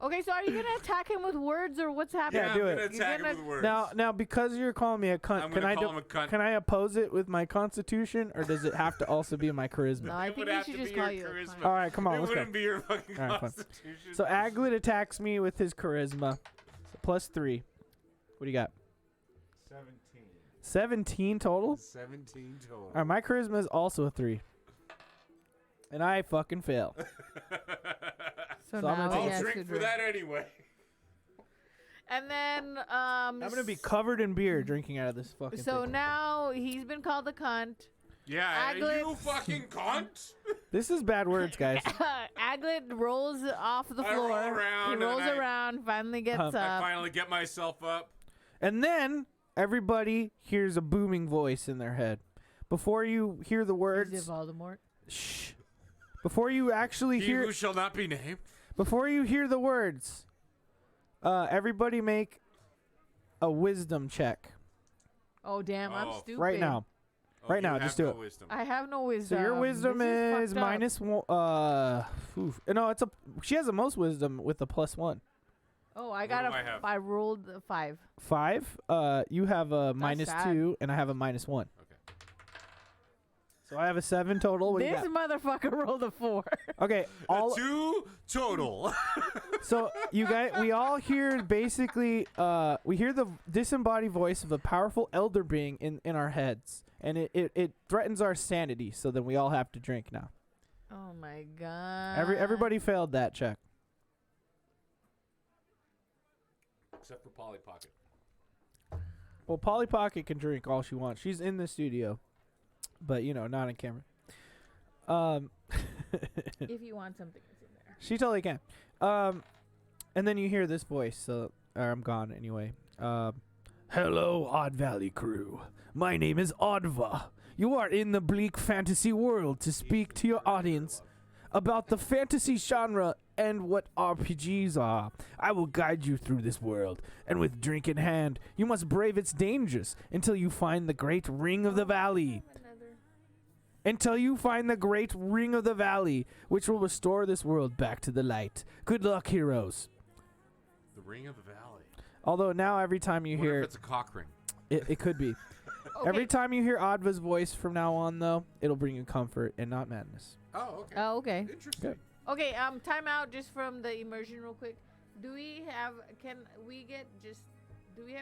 Okay, so are you gonna attack him with words or what's happening? Yeah, do I'm it. gonna attack You're him with words. Now, because you're calling me a cunt, I'm can gonna I call him a cunt. can I oppose it with my constitution, or does it have to also be my charisma? No, I It think would he have should to just be your call you a charisma. cunt. All right, come on, It let's go. wouldn't be your fucking All right, fine. constitution. So Aglet attacks me with his charisma, +3. What do you got? 17 total. 17 total. All right, my charisma is also a 3, and I fucking fail. So So I'm gonna now take he I'll has to drink for that anyway. And then I'm gonna be covered in beer drinking out of this fucking. So thing. now he's been called a cunt. Yeah, Aglet. you fucking cunt. This is bad words, guys. Aglet rolls off the I roll floor. around He and rolls I- around, finally gets Uh-huh. I up. finally get myself up. And then everybody hears a booming voice in their head. Before you hear the Is it words, Voldemort? shh. Before you actually He hear, who shall not be named. before you hear the words, everybody make a wisdom check Oh damn, I'm Oh. stupid. right now. Oh, Right you now, have just do no it. Wisdom. I have no So wisdom. your wisdom This is fucked up. -1. No, it's a. She has the most wisdom with a +1. Oh, I What got do I have? I rolled a 5. 5. You have a sad. -2, and I have a -1. Okay. So I have a 7 total. What do you This got? motherfucker rolled a 4. Okay, all. 2 total. So you guys, we all hear basically, we hear the disembodied voice of a powerful elder being in our heads, and it threatens our sanity. So then we all have to drink now. Oh my god. Everybody failed that check. Except for Polly Pocket. Well, Polly Pocket can drink all she wants. She's in the studio, but not on camera. If you want something, it's in there. She totally can. And then you hear this voice. So I'm gone anyway. Hello, Odd Valley crew. My name is Oddva. You are in the bleak fantasy world to speak to your audience about the fantasy genre and what RPGs are. I will guide you through this world, and with drink in hand, you must brave its dangers until you find the great ring of the valley. Until you find the great ring of the valley, which will restore this world back to the light. Good luck, heroes. The Ring of the Valley. Although now every time you Wonder hear if it's a cock ring. it could be. Okay. Every time you hear Adva's voice from now on, though, it'll bring you comfort and not madness. Oh, okay. Oh, okay. Interesting. Okay. Okay, time out just from the immersion real quick. Do we have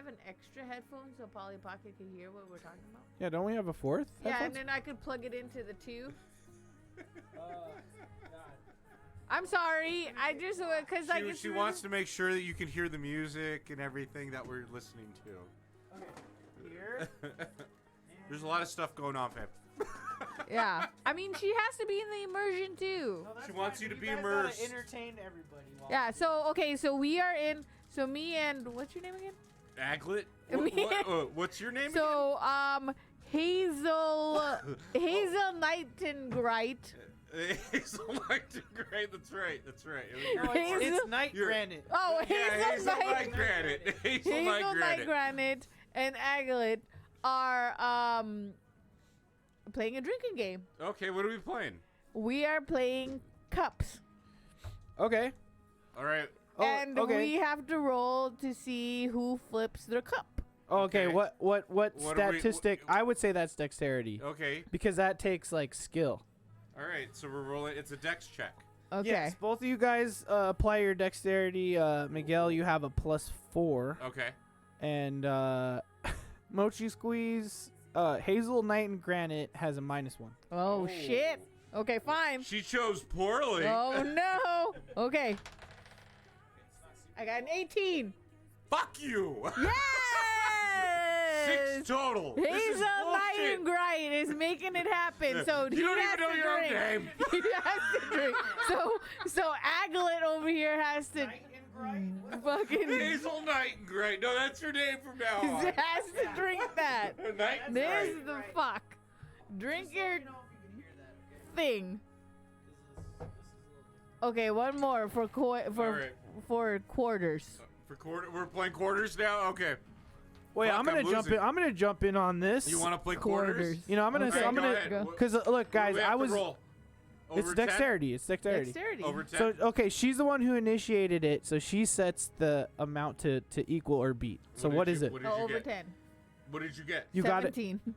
an extra headphone so Polly Pocket can hear what we're talking about? Yeah, don't we have a fourth? Yeah, headphones? and then I could plug it into the two. I'm sorry. I just because like She wants to make sure that you can hear the music and everything that we're listening to. Okay. Here. There's a lot of stuff going on, babe. Yeah. I mean, she has to be in the immersion too. No, She wants you to be immersed. Entertain everybody. Yeah. So okay. So we are in. So me and what's your name again? Aglet? What's your name? So Hazel Nightingale. Hazel Nightingale. That's right. That's right. No, it's Night Granite. Oh, Hazel Nightingale. Hazel Nightingale and Aglet are playing a drinking game. Okay, what are we playing? We are playing cups. Okay. All right. Oh, and we have to roll to see who flips their cup. Okay. Okay. What statistic? I I would say that's dexterity. Okay. Because that takes like skill. All right. So we're rolling. It's a dex check. Okay. Yes, both of you guys apply your dexterity. Miguel, you have a +4. Okay. And Mochi Squeeze, Hazel Night and Granite has a -1. Oh, shit. Okay, fine. She chose poorly. Oh, no. Okay. I got an 18. Fuck you. Yes! 6 total. This is Hazel Night bullshit. and Gright is making it happen. So You he don't has even know to your own drink. name. He has to drink. So Aglet over here has to fucking Hazel Nightingale. No, that's your name from now on. has to drink that. Nightingale. This is the fuck. Drink your thing. Okay, one more for All right. for quarters. We're playing quarters now. Okay. Wait, Fuck, I'm gonna jump losing. in. I'm gonna jump in on this. You want to play quarters? You know, I'm gonna. Okay, I'm go gonna. ahead. What- Because look, what do guys, we have I to was. roll? It's Over 10? dexterity. It's dexterity. Dexterity. Over 10. So okay, she's the one who initiated it, so she sets the amount to equal or beat. So what did is you- it? What did you Over get? 10. What did you get? You got it. 17.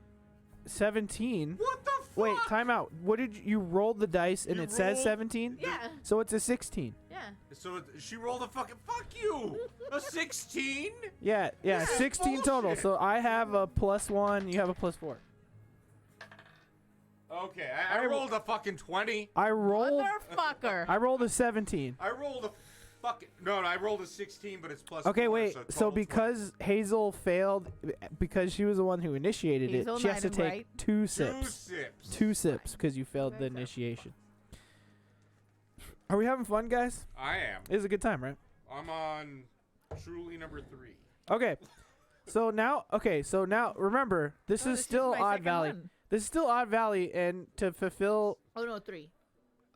17. What the fuck? Wait, time out. What did you rolled the dice and You it says rolled- 17? Yeah. So it's a 16. Yeah. So she rolled a fucking fuck you. A 16? Yeah, This is 16 total. bullshit. So I have a +1, you have a +4. Okay, I rolled a fucking 20. I rolled Motherfucker. I rolled a 17. I rolled a fucking no. I rolled a 16, but it's plus. Okay, 4, wait. So, So total because Hazel failed because she was the one who initiated Hazel it, she has to Night and take Bright. 2 20. sips. 2 sips. 2 sips because you failed the Okay. initiation. Are we having fun, guys? I am. It was a good time, right? I'm on truly number 3. Okay. So now remember, this Oh, is still my Odd second Valley. one. This is still Odd Valley, and to fulfill, Oh, no, 3.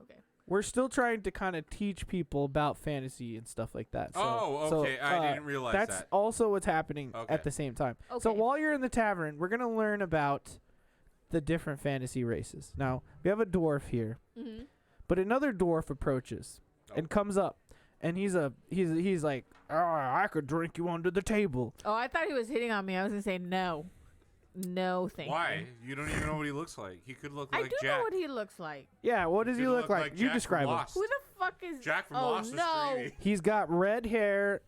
Okay. we're still trying to kind of teach people about fantasy and stuff like that. So, Oh, okay. I didn't realize that's that. also what's happening Okay. at the same time. So Okay. while you're in the tavern, we're gonna learn about the different fantasy races. Now we have a dwarf here, Mm-hmm. but another dwarf approaches and comes up, and he's like, I could drink you under the table. Oh, I thought he was hitting on me. I was going to say no. No, thank Why? you. You don't even know what he looks like. He could look I like do Jack. know what he looks like. Yeah, what does he Could look like? You Jack from describe him. Lost. Who the fuck is Jack from oh, Lost no. was 3D. He's got red hair,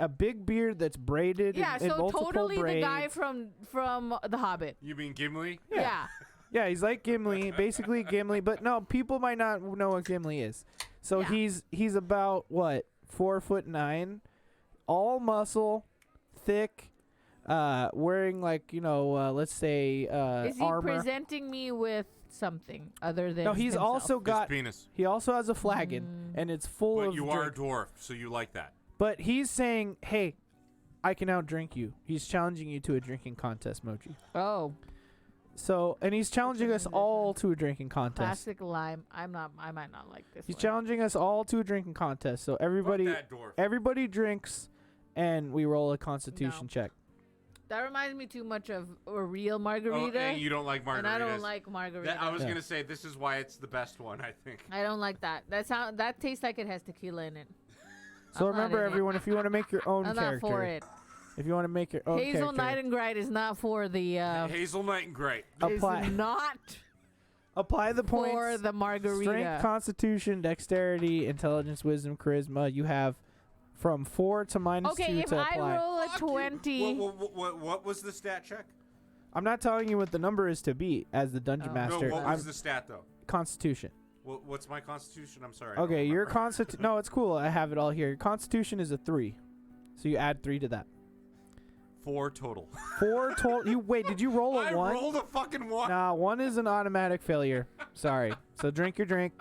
a big beard that's braided Yeah, in so multiple totally braids. the guy from The Hobbit. You mean Gimli? Yeah. Yeah, he's like Gimli, basically Gimli, but no, people might not know what Gimli is. So Yeah. he's about what, 4'9", all muscle, thick, wearing like let's say Is he armor. presenting me with something other than No, he's himself? also His got. penis. He also has a flagon, and it's full But of. you are a drink. dwarf, so you like that. But he's saying, "Hey, I can outdrink you." He's challenging you to a drinking contest, Mochi. Oh, So, and he's challenging us all to a drinking contest. classic lime. I might not like this He's one. challenging us all to a drinking contest. So everybody, Fuck that dwarf. everybody drinks, and we roll a Constitution No. check. That reminds me too much of a real Oh, margarita. and you don't like margaritas. And I don't like margarita. I was Yeah. gonna say this is why it's the best one. I think. I don't like that. That tastes like it has tequila in it. So I'm not remember, in it. everyone, if you want to make your own I'm character, not for it. If you want to make your own Hazel character. Nightingale is not for the. Hazel Knight and Great. Apply. Is not Apply the points. for the margarita. Strength, Constitution, Dexterity, Intelligence, Wisdom, Charisma. You have from 4 to -2 Okay, if to I apply. roll a Fuck you. 20. What was the stat check? I'm not telling you what the number is to beat as the dungeon Oh. master. No, what I'm was the stat though? Constitution. What's my constitution? I'm sorry. Okay, your constitution. No, it's cool. I have it all here. Your Constitution is a 3, so you add 3 to that. 4 total. 4 total. You wait. Did you roll a I 1? rolled a fucking 1. Nah, 1 is an automatic failure. Sorry. So drink your drink.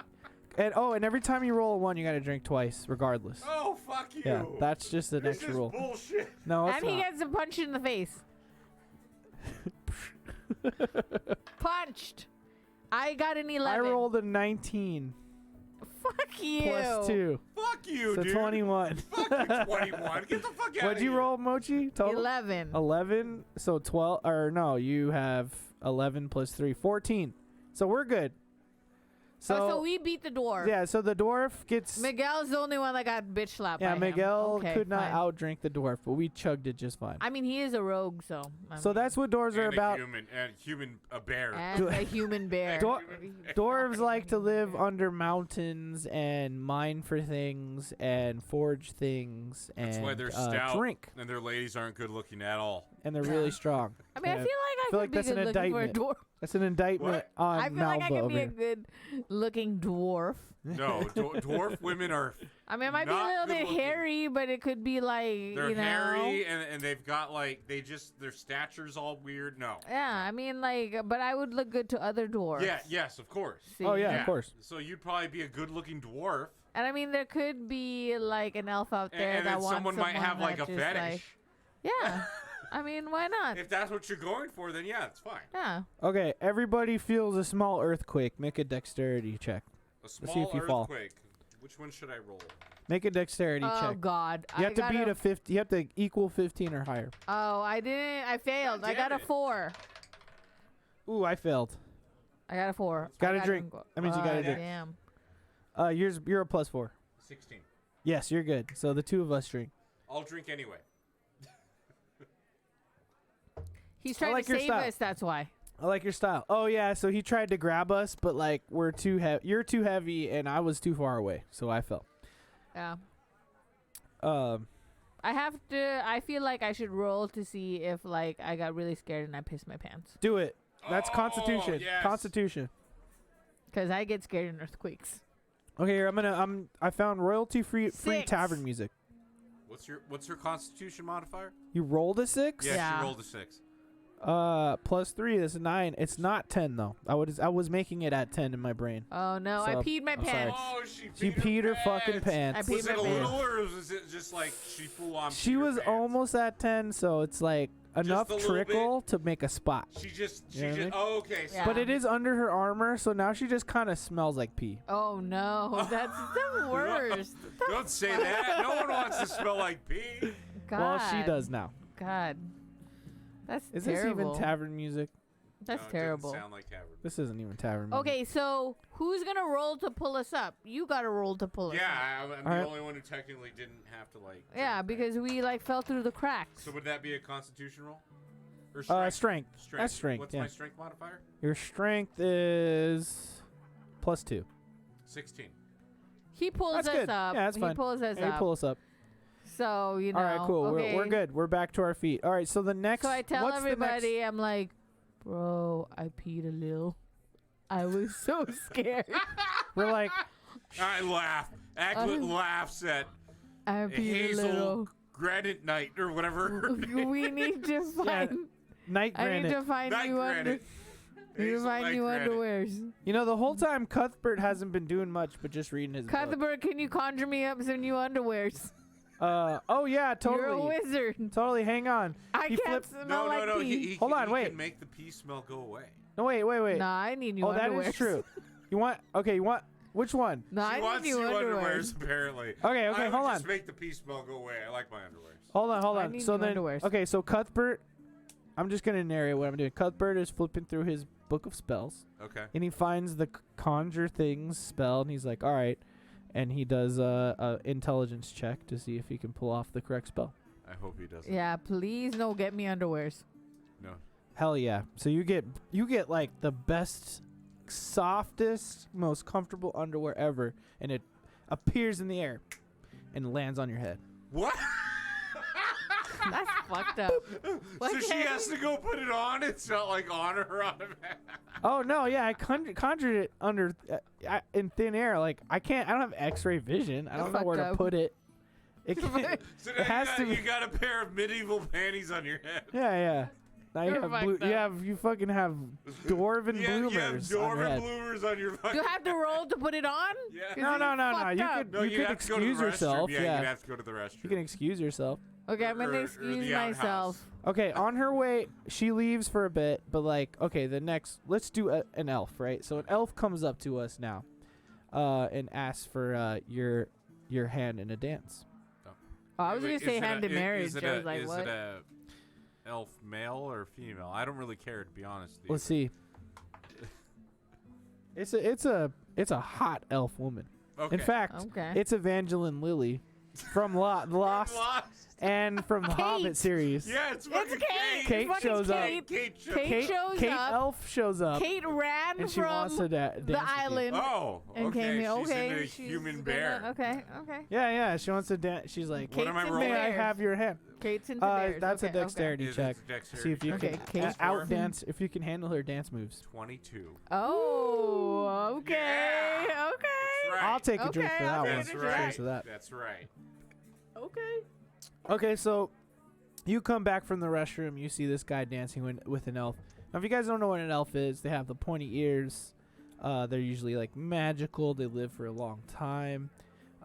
And every time you roll a 1, you got to drink twice, regardless. Oh, fuck you. Yeah, that's just an this extra is rule. bullshit. No, it's And he not. gets a punch in the face. Punched. I got an 11. I rolled a 19 Fuck you. plus 2, Fuck you, so dude. 21. Fuck you, 21. Get the fuck out of What'd you here. roll, Mochi? Total? 11. 11. So 12. Or no, you have 11 plus 3, 14. So we're good. So we beat the dwarf. Yeah, so the dwarf gets. Miguel's the only one that got bitch slapped. Yeah, by him. Miguel Okay, could not fine. outdrink the dwarf, but we chugged it just fine. I mean, he is a rogue, so. So that's what doors are And about. a bear. And a human bear. Dwarves like to live under mountains and mine for things and forge things and That's why they're stout. drink, And their ladies aren't good looking at all. and they're really strong. I mean, I Yeah. feel like I feel could like be that's an good looking for a indictment. dwarf. That's an indictment What? on I feel like I Malva could over be a here. good looking dwarf. No, dwarf women are. I mean, it might be a Not little bit good-looking. hairy, but it could be like, They're you know. hairy and they've got like their stature's all weird. No. Yeah, I mean, like, but I would look good to other dwarves. Yeah. Yes, of course. See? Oh, yeah. of course. So you'd probably be a good-looking dwarf, And I mean, there could be like an elf out there and that then wants someone might have like a that just, fetish. like- yeah. I mean, why not? If that's what you're going for, then yeah, it's fine. Yeah. Okay, everybody feels a small earthquake. Make a dexterity check. A see small if you fall. earthquake. Which one should I roll? Make a dexterity Oh check. God. You have to beat a 50. You have to equal 15 or higher. Oh, I didn't. I failed. God I got damn a it. 4. Ooh, I failed. I got a 4. Gotta I got drink. an- That means you gotta drink. Damn. You're a +4. 16. Yes, you're good. So the two of us drink. I'll drink anyway. He's trying like to your save style. us. That's why. I like your style. Oh yeah, so he tried to grab us, but like we're too heavy. You're too heavy, and I was too far away, so I fell. Yeah. Um, I have to. I feel like I should roll to see if like I got really scared and I pissed my pants. do it. That's Oh, Constitution. yes. Constitution. Cause I get scared in earthquakes. Okay, here, I found royalty free 6. tavern music. What's her Constitution modifier? You rolled a 6? Yeah, Yeah. she rolled a 6. +3. That's a 9. It's not 10 though. I was making it at 10 in my brain. Oh no! So, I peed my I'm sorry. pants. Oh, She peed her fucking pants. I peed Was my it a pants. little, or was it just like she full on? She peed her was pants? almost at 10, so it's like enough a little trickle to make a spot. She just. You know what I mean? Oh, okay. So Yeah. But it is under her armor, so now she just kind of smells like pee. Oh no! That's the worst. Don't say that. No one wants to smell like pee. God. Well, she does now. God. That's Is terrible. this even tavern music? That's No, it terrible. doesn't sound like Tavern. This isn't even tavern music. Okay, so who's gonna roll to pull us up? You got to roll to pull us up. Yeah, I'm the Alright. only one who technically didn't have to like. Yeah, drink because we like fell through the cracks. So would that be a Constitution roll? Or Strength. That's strength, What's yeah. my strength modifier? Your strength is +2. 16. He pulls That's us good. up. Yeah, that's he fine. pulls us Yeah, you up. pull us up. So you know. All right, cool. Okay. We're good. We're back to our feet. All right, so the next. So I tell what's the next- everybody, I'm like, bro, I peed a little. I was so scared. We're like, I laugh. Aglet laughs at I peed a Hazel little. Granite Knight or whatever. We need to find. night I need granite. to find Night new under. Granite. Need to Hazel find Night new Granite. underwears. You know, the whole time Cuthbert hasn't been doing much but just reading his book. Cuthbert, can you conjure me up some new underwears? Oh yeah, totally. You're a wizard. Totally. Hang on. I He can't flipped- smell like No. pee. He Hold can, on, he wait. can make the pee smell go away. No, wait. Nah, I need new Oh, that underwears. is true. You want? Okay, you want? Which one? No, She I wants need new new underwears. apparently. Okay, I would hold just on. make the pee smell go away. I like my underwears. Hold on. I need So new then, underwears. okay, so Cuthbert, I'm just gonna narrate what I'm doing. Cuthbert is flipping through his book of spells, Okay. and he finds the conjure things spell, and he's like, all right, and he does a intelligence check to see if he can pull off the correct spell. I hope he doesn't. Yeah, please no get me underwears. No. Hell yeah. So you get like the best, softest, most comfortable underwear ever, and it appears in the air and lands on your head. What? That's fucked up. So she has to go put it on? It's not like on her automatic. Oh no, yeah, I conjured it under in thin air. Like I don't have X-ray vision. I don't know where to put it. It So now you got a pair of medieval panties on your head. Yeah. Now you fucking have dwarven bloomers. You have dwarven bloomers on your fucking. You have to roll to put it on? Yeah. No. You could excuse yourself. Yeah, you have to go to the restroom. You can excuse yourself. Okay, I'm gonna excuse myself. Okay, on her way, she leaves for a bit, but like, okay, let's do an elf, right? So an elf comes up to us now, and asks for your hand in a dance. Oh, I was gonna say hand in marriage. I was like, what? Is it a elf male or female? I don't really care, to be honest with you. Let's see. It's a hot elf woman. Okay. In fact, it's Evangeline Lilly from Lost and from the Hobbit series. Yeah, it's fucking Kate. Kate shows up. Kate shows up. Elf shows up. Kate ran and she from wants to the island. Oh, and came here. Okay, she's into human bear. Okay. Yeah. She wants to dance. She's like, what am I rolling? May I have your hand? Kate's into bears. That's a dexterity check. See if you can out dance. If you can handle her dance moves. 22. Oh, okay. Yeah. Okay. Right. I'll take a drink for that one. That's right. That. That's right. Okay, so you come back from the restroom. You see this guy dancing with an elf. Now, if you guys don't know what an elf is, they have the pointy ears. They're usually like magical. They live for a long time.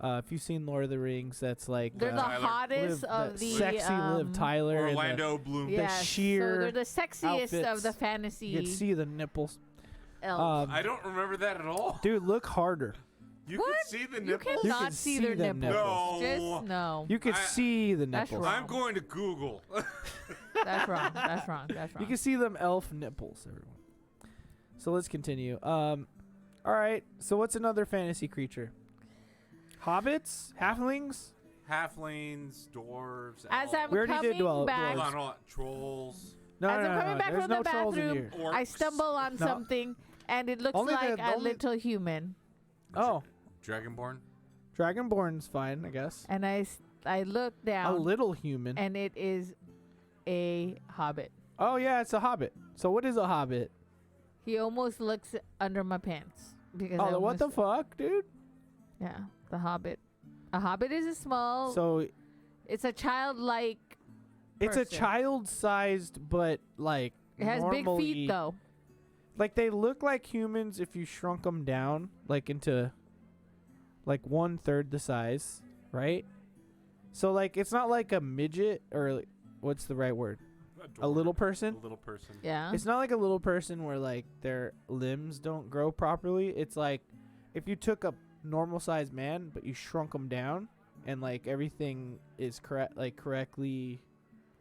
If you've seen Lord of the Rings, that's like they're the hottest of the sexy Liv Tyler, Orlando Bloom. The sheer so they're the sexiest outfits. of the fantasy. You can see the nipples. Elves. I don't remember that at all. Dude, look harder. You can see the nipples? You cannot see their nipples. No. Just no. You can see the That's nipples. wrong. I'm going to Google. That's wrong. That's wrong. That's wrong. You can see them elf nipples, everyone. So let's continue. All right. So what's another fantasy creature? Hobbits? Halflings? Halflings, dwarves, As elves. I'm We already did coming back, Hold on. Trolls. No, as I'm coming back There's from no the trolls in bathroom, here. I stumble on something, and it looks Only like the- a only- little human. Oh, Dragonborn? Dragonborn's fine, I guess. And I look A down, little human. and it is a hobbit. Oh yeah, it's a hobbit. So what is a hobbit? He almost looks under my pants because Oh, what the fuck, dude? Yeah, the hobbit. A hobbit is a small. So it's a childlike. it's a person. child-sized, but like It has big normally- feet though. Like they look like humans if you shrunk them down, like into like 1/3 the size, right? So like it's not like a midget or what's the right word? A little person. A little person. Yeah. It's not like a little person where like their limbs don't grow properly. It's like if you took a normal sized man but you shrunk him down and like everything is correctly.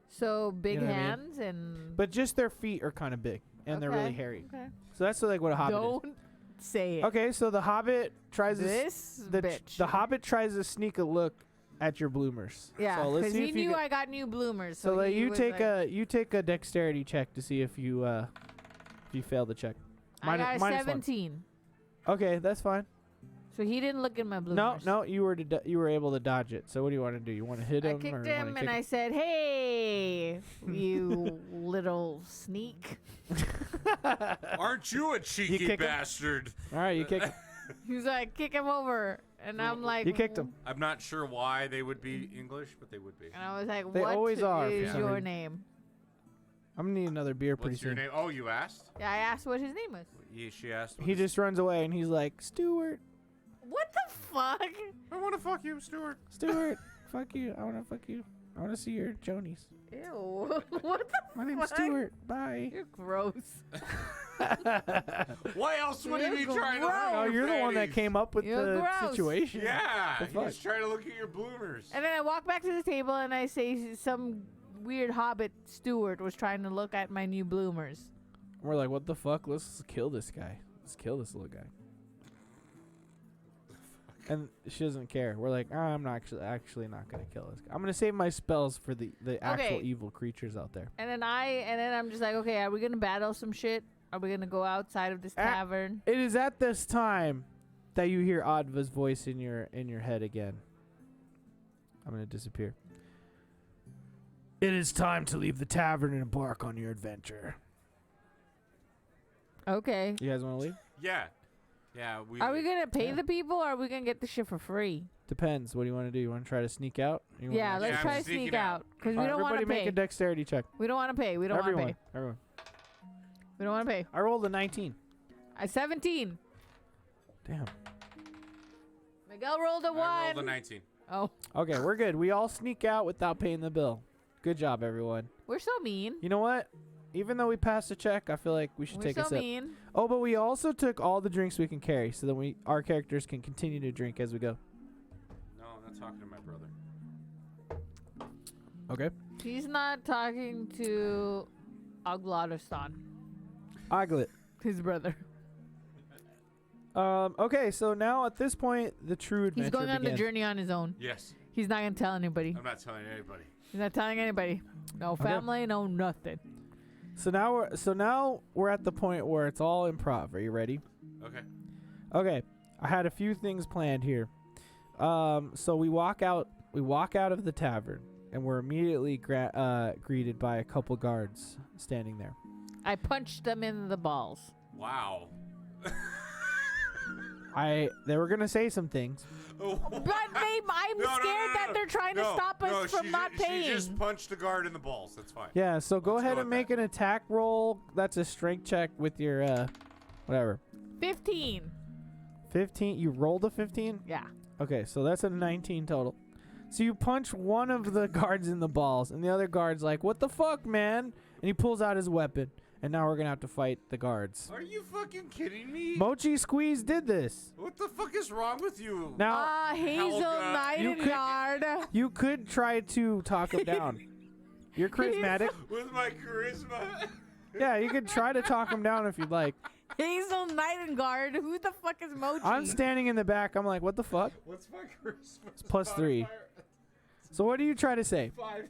So big You know what I mean? hands and. But just their feet are kind of big and they're really hairy. Okay. So that's like what a hobbit is. Don't say it. Okay, so the hobbit tries This the bitch. the hobbit tries to sneak a look at your bloomers. Yeah, so let's because see he if you knew I got new bloomers. So he you was take like, you take a dexterity check to see if you fail the check. I got minus 17. 1. Okay, that's fine. So he didn't look at my bloomers. No, you were able to dodge it. So what do you want to do? You want to hit I him? kicked or him and I said, "Hey, you little sneak!" Aren't you a cheeky kick him? bastard? All right, you kick him. He's like, "Kick him over," and I'm like, You kicked him. I'm not sure why they would be English, but they would be. And I was like, They "What always are, for is some your reason. name?" I'm gonna need another beer pretty What's your soon. name? Oh, you asked? Yeah, I asked what his name was. She asked. He just runs away and he's like, Stuart, What the fuck? I want to fuck you, Stuart. Stuart, fuck you. I want to fuck you. I want to see your Jonies. Ew. What the My name's fuck? Stuart. Bye. You're gross. Why else would he be You're trying to look gross. at Oh, your you're the one that panties? came up with You're the gross. situation. Yeah, The fuck? he's trying to look at your bloomers. And then I walk back to the table and I say some weird hobbit steward was trying to look at my new bloomers. We're like, what the fuck? Let's kill this guy. Let's kill this little guy. And she doesn't care. We're like, I'm not actually not gonna kill this guy. I'm gonna save my spells for the actual evil creatures out there. And then I'm just like, okay, are we gonna battle some shit? Are we gonna go outside of this tavern? It is at this time that you hear Adva's voice in your head again. I'm gonna disappear. It is time to leave the tavern and embark on your adventure. Okay. You guys want to leave? Yeah. Yeah. Are we gonna pay the people, or are we gonna get the shit for free? Depends. What do you want to do? You want to try to sneak out? Yeah, let's try to sneak out because we don't want to pay. Everybody make a dexterity check. We don't want to pay. We don't want to pay. Everyone. We don't want to pay. I rolled a 19. 17. Damn. Miguel rolled a 1. I rolled a 19. Oh. Okay, we're good. We all sneak out without paying the bill. Good job, everyone. We're so mean. You know what? Even though we passed the check, I feel like we should take a sip. We're so mean. Oh, but we also took all the drinks we can carry so that our characters can continue to drink as we go. No, I'm not talking to my brother. Okay. He's not talking to Aglatistan. Aglet. His brother. Okay, so now at this point, the true adventure He's going on the begins. journey on his own. Yes. He's not going to tell anybody. I'm not telling anybody. He's not telling anybody. No family, no nothing. So now we're at the point where it's all improv. Are you ready? Okay. Okay. I had a few things planned here. So we walk out of the tavern and we're immediately greeted by a couple guards standing there. I punched them in the balls. Wow. They were gonna say some things. But I'm scared that they're trying to stop us from not paying. She just punched a guard in the balls. That's fine. Yeah, so go ahead and make that. an attack roll. That's a strength check with your whatever. 15. 15. You rolled a 15? Yeah. Okay, so that's a 19 total. So you punch one of the guards in the balls, and the other guard's like, "What the fuck, man?" And he pulls out his weapon, and now we're gonna have to fight the guards. Are you fucking kidding me? Mochi Squeeze did this. What the fuck is wrong with you? Now, Hazel Nightingale. you could try to talk him down. You're charismatic. With my charisma. Yeah, you could try to talk him down if you'd like. Hazel Nightingale. Who the fuck is Mochi? I'm standing in the back. I'm like, what the fuck? What's my charisma? It's +3. So what do you try to say? 5.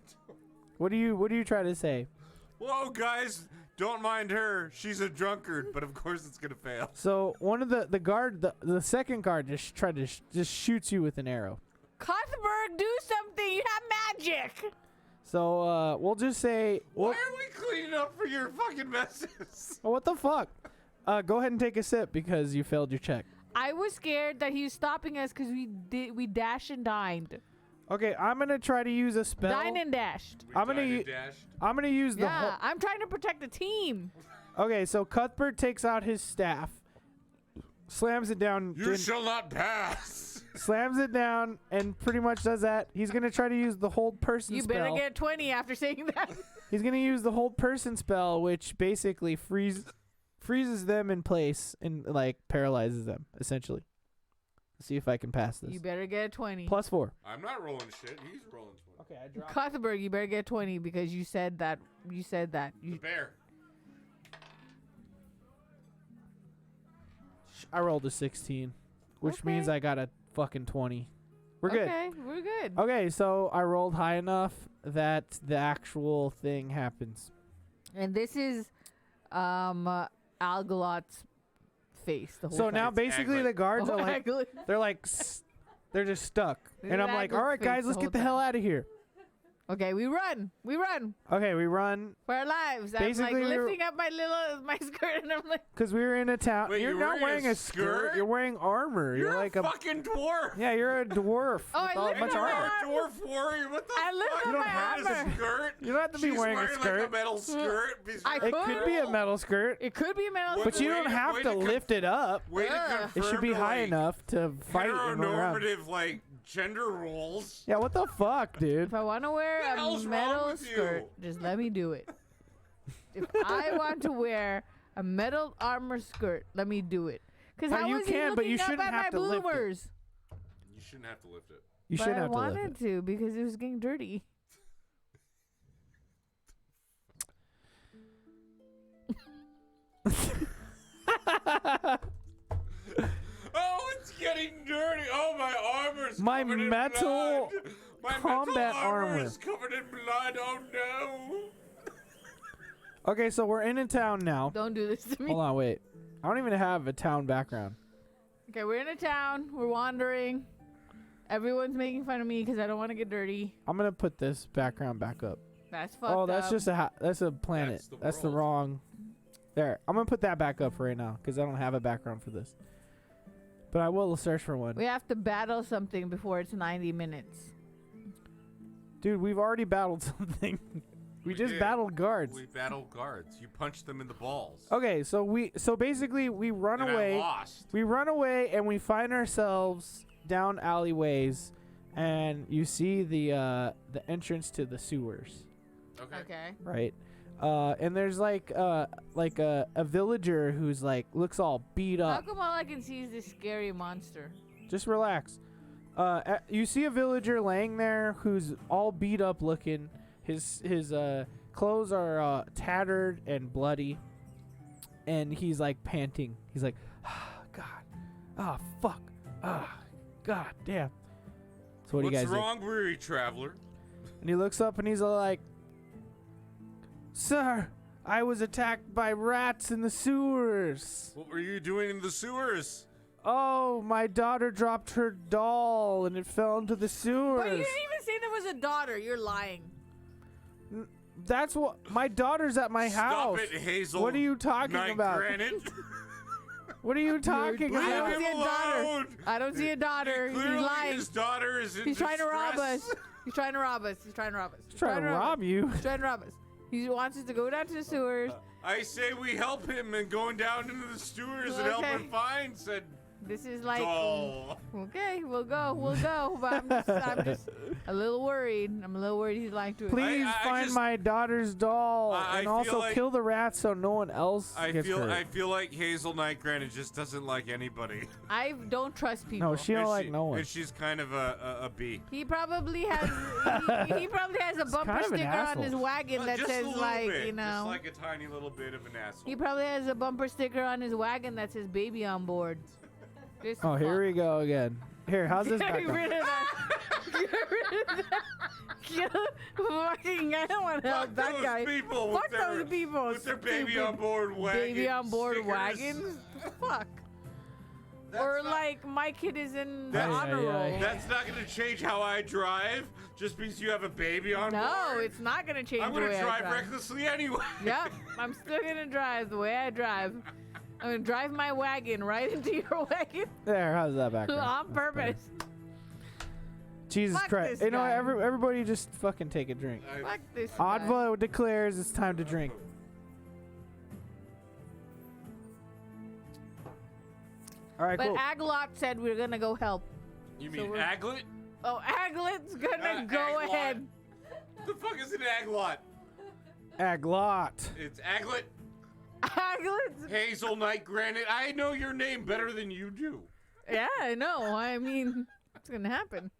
What do you try to say? Whoa, guys, don't mind her. She's a drunkard, but of course it's gonna fail. So one of the second guard just tried to just shoots you with an arrow. Cuthbert, do something. You have magic. So we'll just say. Why are we cleaning up for your fucking messes? Oh, what the fuck? Go ahead and take a sip because you failed your check. I was scared that he was stopping us because we dashed and dined. Okay, I'm gonna try to use a spell. Dine and dashed. I'm gonna use the. Yeah, I'm trying to protect the team. Okay, so Cuthbert takes out his staff, slams it down. You shall not pass. Slams it down and pretty much does that. He's gonna try to use the hold person spell. You better get 20 after saying that. He's gonna use the hold person spell, which basically freezes them in place and like paralyzes them essentially. Let's see if I can pass this. You better get 20. +4. I'm not rolling shit. He's rolling 20. Okay, I dropped. Cuthbert, you better get 20 because you said that. The bear. I rolled a 16, which means I got a fucking 20. We're good. Okay, we're good. Okay, so I rolled high enough that the actual thing happens. And this is Algalot's face the whole So time. now basically the guards are like, Aglet. they're just stuck. And I'm like, all right, guys, let's get the hell out of here. Okay, we run. Okay, we run. For our lives. Basically, I'm like lifting up my skirt and I'm like. Because we were in a town. Wait, you're not wearing a skirt. You're wearing armor. You're like a fucking dwarf. Yeah, you're a dwarf. Oh, with I a lift bunch of up my armor. You're a dwarf warrior. What the I lift fuck? up You don't my have armor. a skirt. You don't have to be She's wearing a skirt. like a metal skirt. I It could be a metal skirt. It could be a metal But you don't have to lift it up. Way to It confirm should be high like, enough to fight and run around. heteronormative like gender roles. Yeah, what the fuck, dude? If I want to wear What the a hell's wrong metal with you? skirt, just let me do it. If I want to wear a metal armor skirt, let me do it. Because Oh, how you was he can, but you looking up shouldn't at have my to lift it. bloomers? You shouldn't have to lift it. You But shouldn't I have to lift wanted it. to because it was getting dirty. Oh, it's getting dirty. Oh my is My covered in metal blood. My combat metal armor armor. is covered in blood. Oh no! Okay, so we're in a town now. Don't do this to me. Hold on, wait. I don't even have a town background. Okay, we're in a town. We're wandering. Everyone's making fun of me because I don't want to get dirty. I'm gonna put this background back up. That's fucked up. Oh, that's just that's a planet. That's the the world. wrong. There, I'm gonna put that back up for right now because I don't have a background for this. But I will search for one. We have to battle something before it's 90 minutes. Dude, we've already battled something. we just did. battled guards. We battled guards. You punched them in the balls. Okay, so basically we run And away. I lost. We run away and we find ourselves down alleyways, and you see the entrance to the sewers, Okay. right? And there's like a villager who's like looks all beat How up. come all I can see is this scary monster? Just relax. You see a villager laying there who's all beat up looking. His clothes are tattered and bloody, and he's like panting. He's like, "Ah, God, ah, fuck, ah, God damn." So what do you guys What's wrong, weary traveler? do? And he looks up and he's like, "Sir, I was attacked by rats in the sewers. What were you doing in the sewers? Oh, my daughter dropped her doll and it fell into the sewers." But you didn't even say there was a daughter. You're lying. That's what my daughter's at my house. Stop it, Hazel. What are you talking Night about? Granite. What are you talking I Leave about? don't him see a daughter. alone. I don't see a daughter. He's Clearly, lying. his daughter is in He's trying to rob distress. us. He's trying to rob us. He's trying to rob us. He's Trying to rob you. He's trying to rob us. He wants us to go down to the sewers. I say we help him and going down into the sewers and help Okay. him find said This is like, doll. okay, we'll go. But I'm just a little worried. I'm a little worried he's lying to us. Please I find just- my daughter's doll I and feel also like- kill the rats so no one else gets hurt. I feel like Hazel Night Granite just doesn't like anybody. I don't trust people. No, she don't And like no one. And she's kind of a bee. He probably has. he probably has a bumper kind of an sticker on his asshole. wagon that Just a says little like, bit, you know. just like a tiny little bit of an asshole. He probably has a bumper sticker on his wagon that says "baby on board." Just Oh, here fuck. we go again. Here, how's this back Get rid up? of that. Get rid of that. Fucking, I don't want to help Fuck that those guy. people Fuck with their, those people. with their baby Stupid on board wagon. baby on board stickers. wagons. Fuck. That's Or not- like my kid is in the That's- honor roll. That's not going to change how I drive just because you have a baby on board. No, it's not gonna change I'm the going way to drive I drive. recklessly anyway. Yep, I'm still gonna drive the way I drive. I'm gonna drive my wagon right into your wagon There, how's that back up? on purpose. Jesus Fuck Christ. this You know what? guy. Everybody just fucking take a drink. Fuck this guy. Adva declares it's time to drink. All right, But cool. Aglot said we're gonna go help. You So mean we're- aglet? Oh, Aglot's gonna go Aglot. ahead. The fuck is an aglot? Aglot. It's aglet. Aglot's. Hazel Night Granite. I know your name better than you do. Yeah, I know. I mean, it's gonna happen.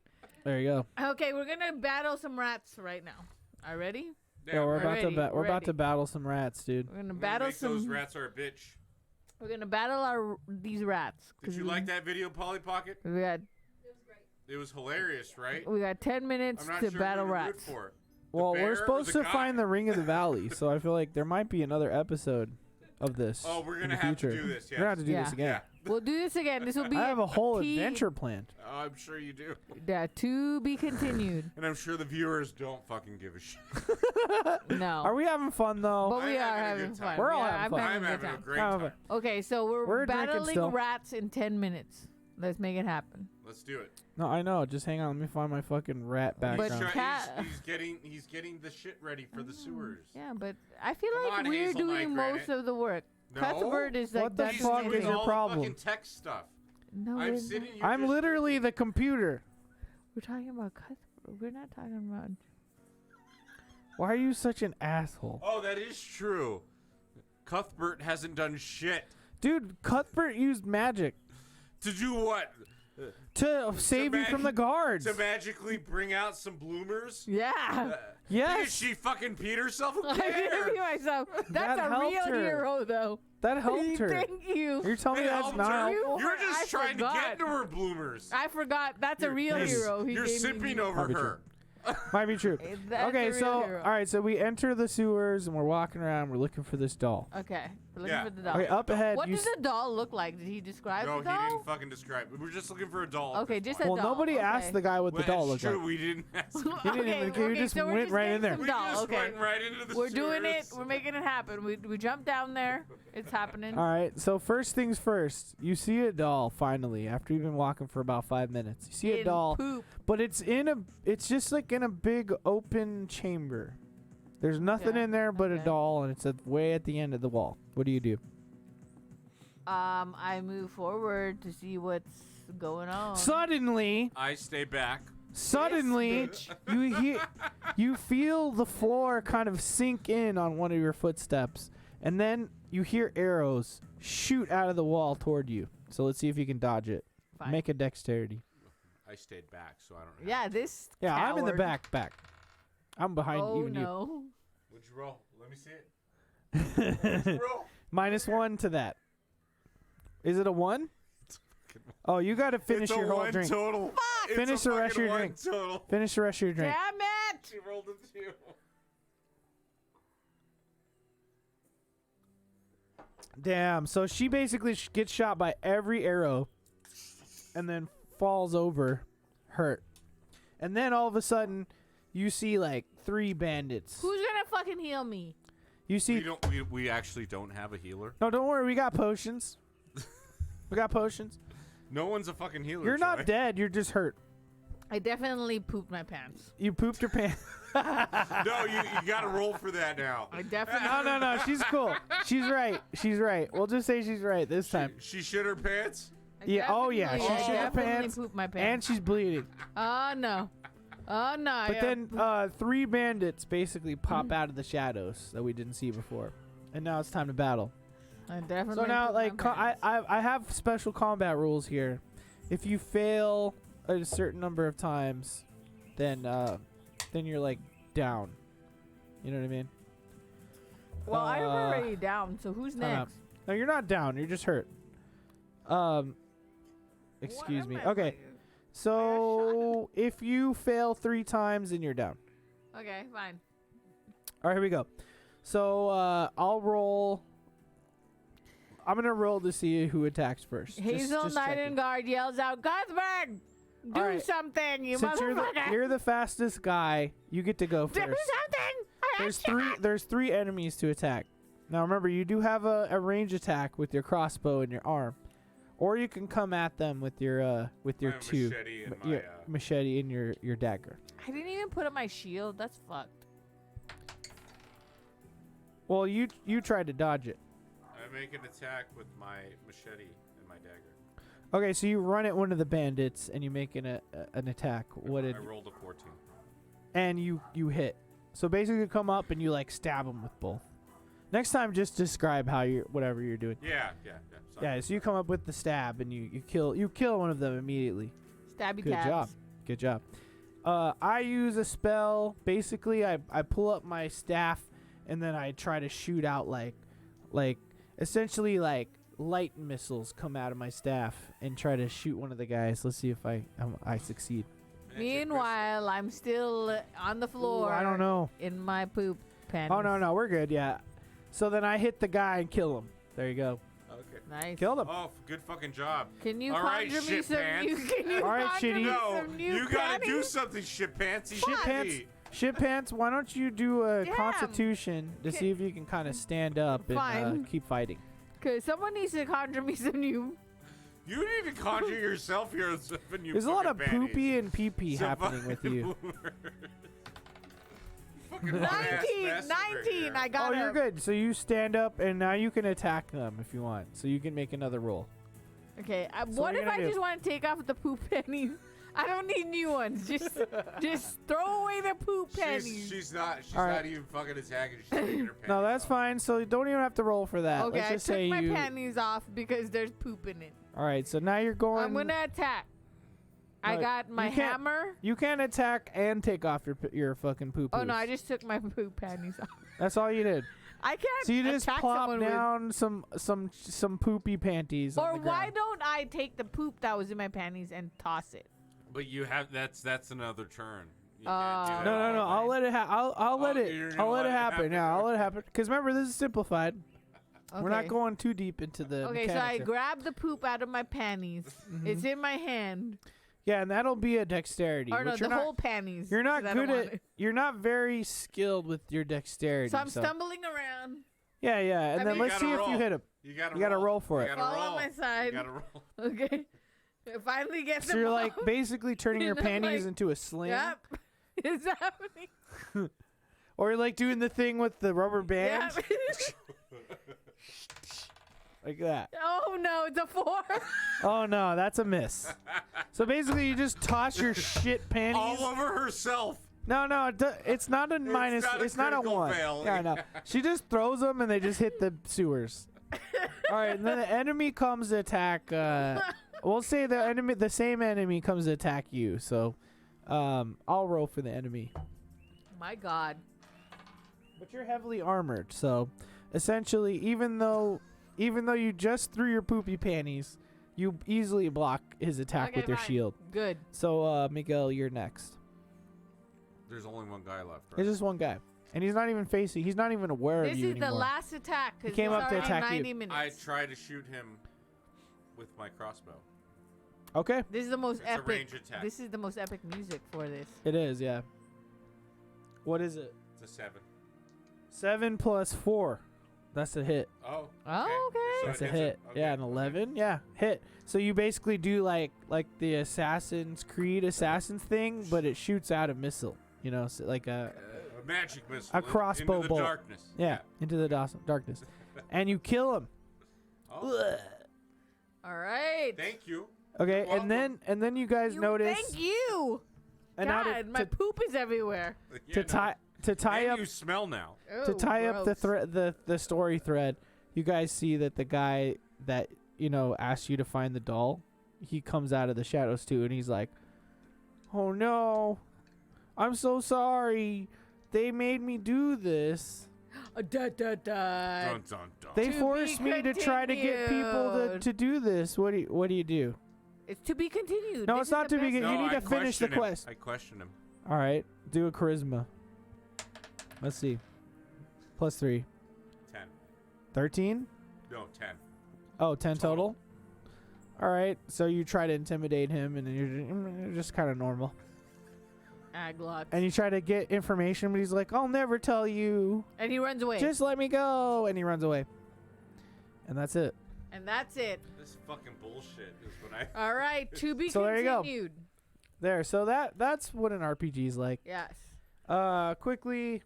There you go. Okay, we're gonna battle some rats right now. Are you ready? Yeah, we're about ready, to we're about ready. to battle some rats, dude. We're gonna I'm gonna battle make those some. rats are a bitch. We're gonna battle these rats. Did you like that video, Polly Pocket? We got It was hilarious, right? 10 minutes I'm not to sure battle who to root rats. for. The Well, bear we're or supposed the to guy? find the Ring of the Valley, so I feel like there might be another episode of this. Oh, we're in gonna the have to future. do this, We're gonna have to do yes. this again. Yeah. We'll do this again. This will be I have a whole T- adventure planned. Oh, I'm sure you do. To be continued. And I'm sure the viewers don't fucking give a shit. No. Are we having fun though? But we I'm are having a having good fun. time. We're all Yeah, having I'm fun. I'm having a having good a time. great Have time. a- Okay, so We're we're drinking battling still. rats in 10 minutes. Let's make it happen. Let's do it. No, I know. Just hang on. Let me find my fucking rat But background. Cat- He's getting the shit ready for the sewers. Yeah, but I feel Come like on, we're Hazel doing Night most Granite. of the work. No. Cuthbert is like What the He's fuck doing is your all problem? the fucking tech stuff. No, I'm we're, sitting here. I'm just literally the computer. we're talking about Cuthbert. We're not talking about. Why are you such an asshole? Oh, that is true. Cuthbert hasn't done shit. Dude, Cuthbert used magic To do what? to save you from the guards. To magically bring out some bloomers? Yeah. Yes. She fucking peed herself. Who I didn't cares? pee myself. That's That a helped real her. hero, though. That helped her. Thank you. You're telling me It that's helped not her. helpful? You're just I trying to forgot. get into her bloomers. I forgot. That's a real hero. You're gave me simping the- over Probably her. Might be true. That's Okay, a real so hero. all right, so we enter the sewers and we're walking around. We're looking for this doll. Okay, we're looking Yeah. for the doll. Okay, up ahead. What you does the doll look like? Did he describe No, the he doll? didn't fucking describe it. We're just looking for a doll. at Okay, this just point. a well, doll. nobody okay. asked the guy what the Well, doll it's looked true. like. We didn't ask. He didn't even. Okay, We just so we're went just right getting in there. some We doll. just Okay. went right into the We're doing it. sewers. We're making it happen. We jump down there. It's happening. All right, so first things first, you see a doll finally after you've been walking for about 5 minutes. You see a In doll, poop. but it's just like in a big open chamber. There's nothing Okay, in there but a okay. doll, and it's way at the end of the wall. What do you do? I move forward to see what's going on. Suddenly, I stay back. bitch. you feel the floor kind of sink in on one of your footsteps, and then you hear arrows shoot out of the wall toward you. So let's see if you can dodge it. Fine. Make a dexterity. I stayed back, so I don't know. Yeah, this. Yeah, I'm in the coward. back. I'm behind Oh even no. What'd you roll? Let me see it. What'd you. you roll? -1 to that. Is it a 1? Oh, you got to finish it's your a whole one drink. total. It's Finish a the rest of fucking your one drink. Total. Finish the rest of your drink. Damn it! She rolled a 2. Damn. So she basically gets shot by every arrow and then falls over hurt. And then all of a sudden, you see like 3 bandits. Who's gonna fucking heal me? You see. We actually don't have a healer. No, don't worry. We got potions. We got potions. No one's a fucking healer. You're Troy. not dead. You're just hurt. I definitely pooped my pants. You pooped your pants. No, you gotta roll for that now. I definitely. No. She's cool. She's right. She's right. We'll just say she's right this time. She shit her pants. I Yeah, oh, yeah, definitely- she I shit her definitely pants, pooped my And pants. she's bleeding. Oh no. Oh no. But yeah. then 3 bandits basically pop out of the shadows that we didn't see before. And now it's time to battle. I definitely. So now, pooped my like, pants. I have special combat rules here. If you fail a certain number of times, then you're like down. You know what I mean? Well, I'm uh, already down. So who's time out. next? No, you're not down. You're just hurt. Excuse me. What am I Okay. like? So if you fail 3 times, then you're down. Okay, fine. All right, here we go. So I'll roll. I'm gonna roll to see who attacks first. Hazel just checking. Nightingale yells out, Cuthbert! Do All right. something, you Since motherfucker! you're the fastest guy, you get to go Do first. something! There's three enemies to attack. Now remember, you do have a range attack with your crossbow and your arm, or you can come at them with your My 2 machete and your my, machete and your dagger. I didn't even put up my shield. That's fucked. Well, you tried to dodge it. I make an attack with my machete and my dagger. Okay, so you run at one of the bandits and you make an attack. What did I rolled a 14. and you hit. So basically, you come up and you like stab them with both. Next time, just describe how whatever you're doing. Yeah. Sorry. Yeah, so you come up with the stab and you kill one of them immediately. Stabby Good cabs. job. Good job. I use a spell. Basically, I pull up my staff and then I try to shoot out like essentially like light missiles come out of my staff and try to shoot one of the guys. Let's see if I succeed. Meanwhile, I'm still on the Ooh, floor. I don't know. In my poop panties. Oh no, we're good. Yeah. So then I hit the guy and kill him. There you go. Okay. Nice. Killed him. Oh, good fucking job. Can you All right, conjure me shit some pants. new? Can you All right, conjure shitty. me No, some new you gotta do panties? something, shit pantsy. Shit pants. Shit pants. Why don't you do a Damn. constitution to see if you can kind of stand up and Fine. keep fighting? Okay, someone needs to conjure me some new. You didn't even conjure yourself here. There's a lot of poopy and pee pee happening with you. 19, 19. I got Oh, you're him. good. So you stand up and now you can attack them if you want. So you can make another roll. Okay, So what what are if you I gonna do? just want to take off the poop pennies? I don't need new ones. Just throw away the poop pennies. She's not All right. even fucking attacking. She's taking her panties No, that's off. fine. So you don't even have to roll for that. Okay, Let's I just took say my panties off because there's poop in it. All right. So now you're going. I'm gonna attack. I got my hammer. You can't attack and take off your fucking poop. Oh no, I just took my poop panties off. That's all you did. I can't. So you just attack plop down some poopy panties. Or on the ground. why don't I take the poop that was in my panties and toss it? But you have that's another turn. You Oh. can't do that No. all I'll night. let it. I'll let it. you're I'll gonna let it happen. Yeah, I'll let it happen. Because remember, this is simplified. Okay. We're not going too deep into the. Okay, so mechanics I here. grab the poop out of my panties. It's in my hand. Yeah, and that'll be a dexterity. Or no, which the you're not, whole panties. You're not 'cause I don't good want at. it. You're not very skilled with your dexterity. So I'm stumbling around. Yeah, and I then mean- let's see You if gotta you roll. hit him. You gotta You gotta roll for it. You gotta Fall roll. on my side. You gotta roll. Okay. I finally get So them you're like off. basically turning your And I'm panties like, into a sling, Yep. It's happening. or you're like doing the thing with the rubber band, Yep. like that. Oh no, it's a 4. Oh no, that's a miss. So basically, you just toss your shit panties. All over herself. No, it's not a minus. not a It's not a critical 1. fail. Yeah, no. She just throws them and they just hit the sewers. All right, and then the enemy comes to attack. We'll say the same enemy comes to attack you. So, I'll roll for the enemy. My God. But you're heavily armored, so essentially, even though you just threw your poopy panties, you easily block his attack Okay, with your fine. shield. Good. So, Miguel, you're next. There's only one guy left, right? There's just one guy, and he's not even facing. He's not even aware This of you is the anymore. last attack. He came up to attack you. 90 minutes. I try to shoot him with my crossbow. Okay, This is the most It's a epic. range attack. This is the most epic music for this. it is. Yeah. What is it? It's a 7. 7 plus 4. That's a hit. Oh. Oh, okay. So That's a it's hit. okay, Yeah, an okay. 11. Yeah, hit. So you basically do like the Assassin's Creed Assassin's thing, but it shoots out a missile. You know, so like a A magic missile. A crossbow into the bolt. darkness. yeah into the darkness, and you kill him. Oh, All right. thank you. Okay, You're and then you guys notice. Thank you. And now God, my to poop is everywhere. Yeah, to no. tie And up you smell now. Oh, to tie up the gross. the story thread. You guys see that the guy that asked you to find the doll, he comes out of the shadows too, and he's like, "Oh no, I'm so sorry. They made me do this. Dun, dun, dun. Dun, dun, dun. They To forced be me to try to get people continued. to do this. What do you do? It's to be continued. No, This it's is not the to be best- con- you No, need I to finish the question him. quest. I question him. All right, do a charisma. Let's see. Plus 3. 10. 13? No, 10. Oh, 10 total? All right, so you try to intimidate him, and you're just kind of normal. Aglots. And you try to get information, but he's like, "I'll never tell you. And he runs away. Just let me go." And he runs away. And that's it. And that's it. This fucking bullshit is what I. All right, to be So there you go. continued. There. So that's what an RPG is like. Yes. Quickly,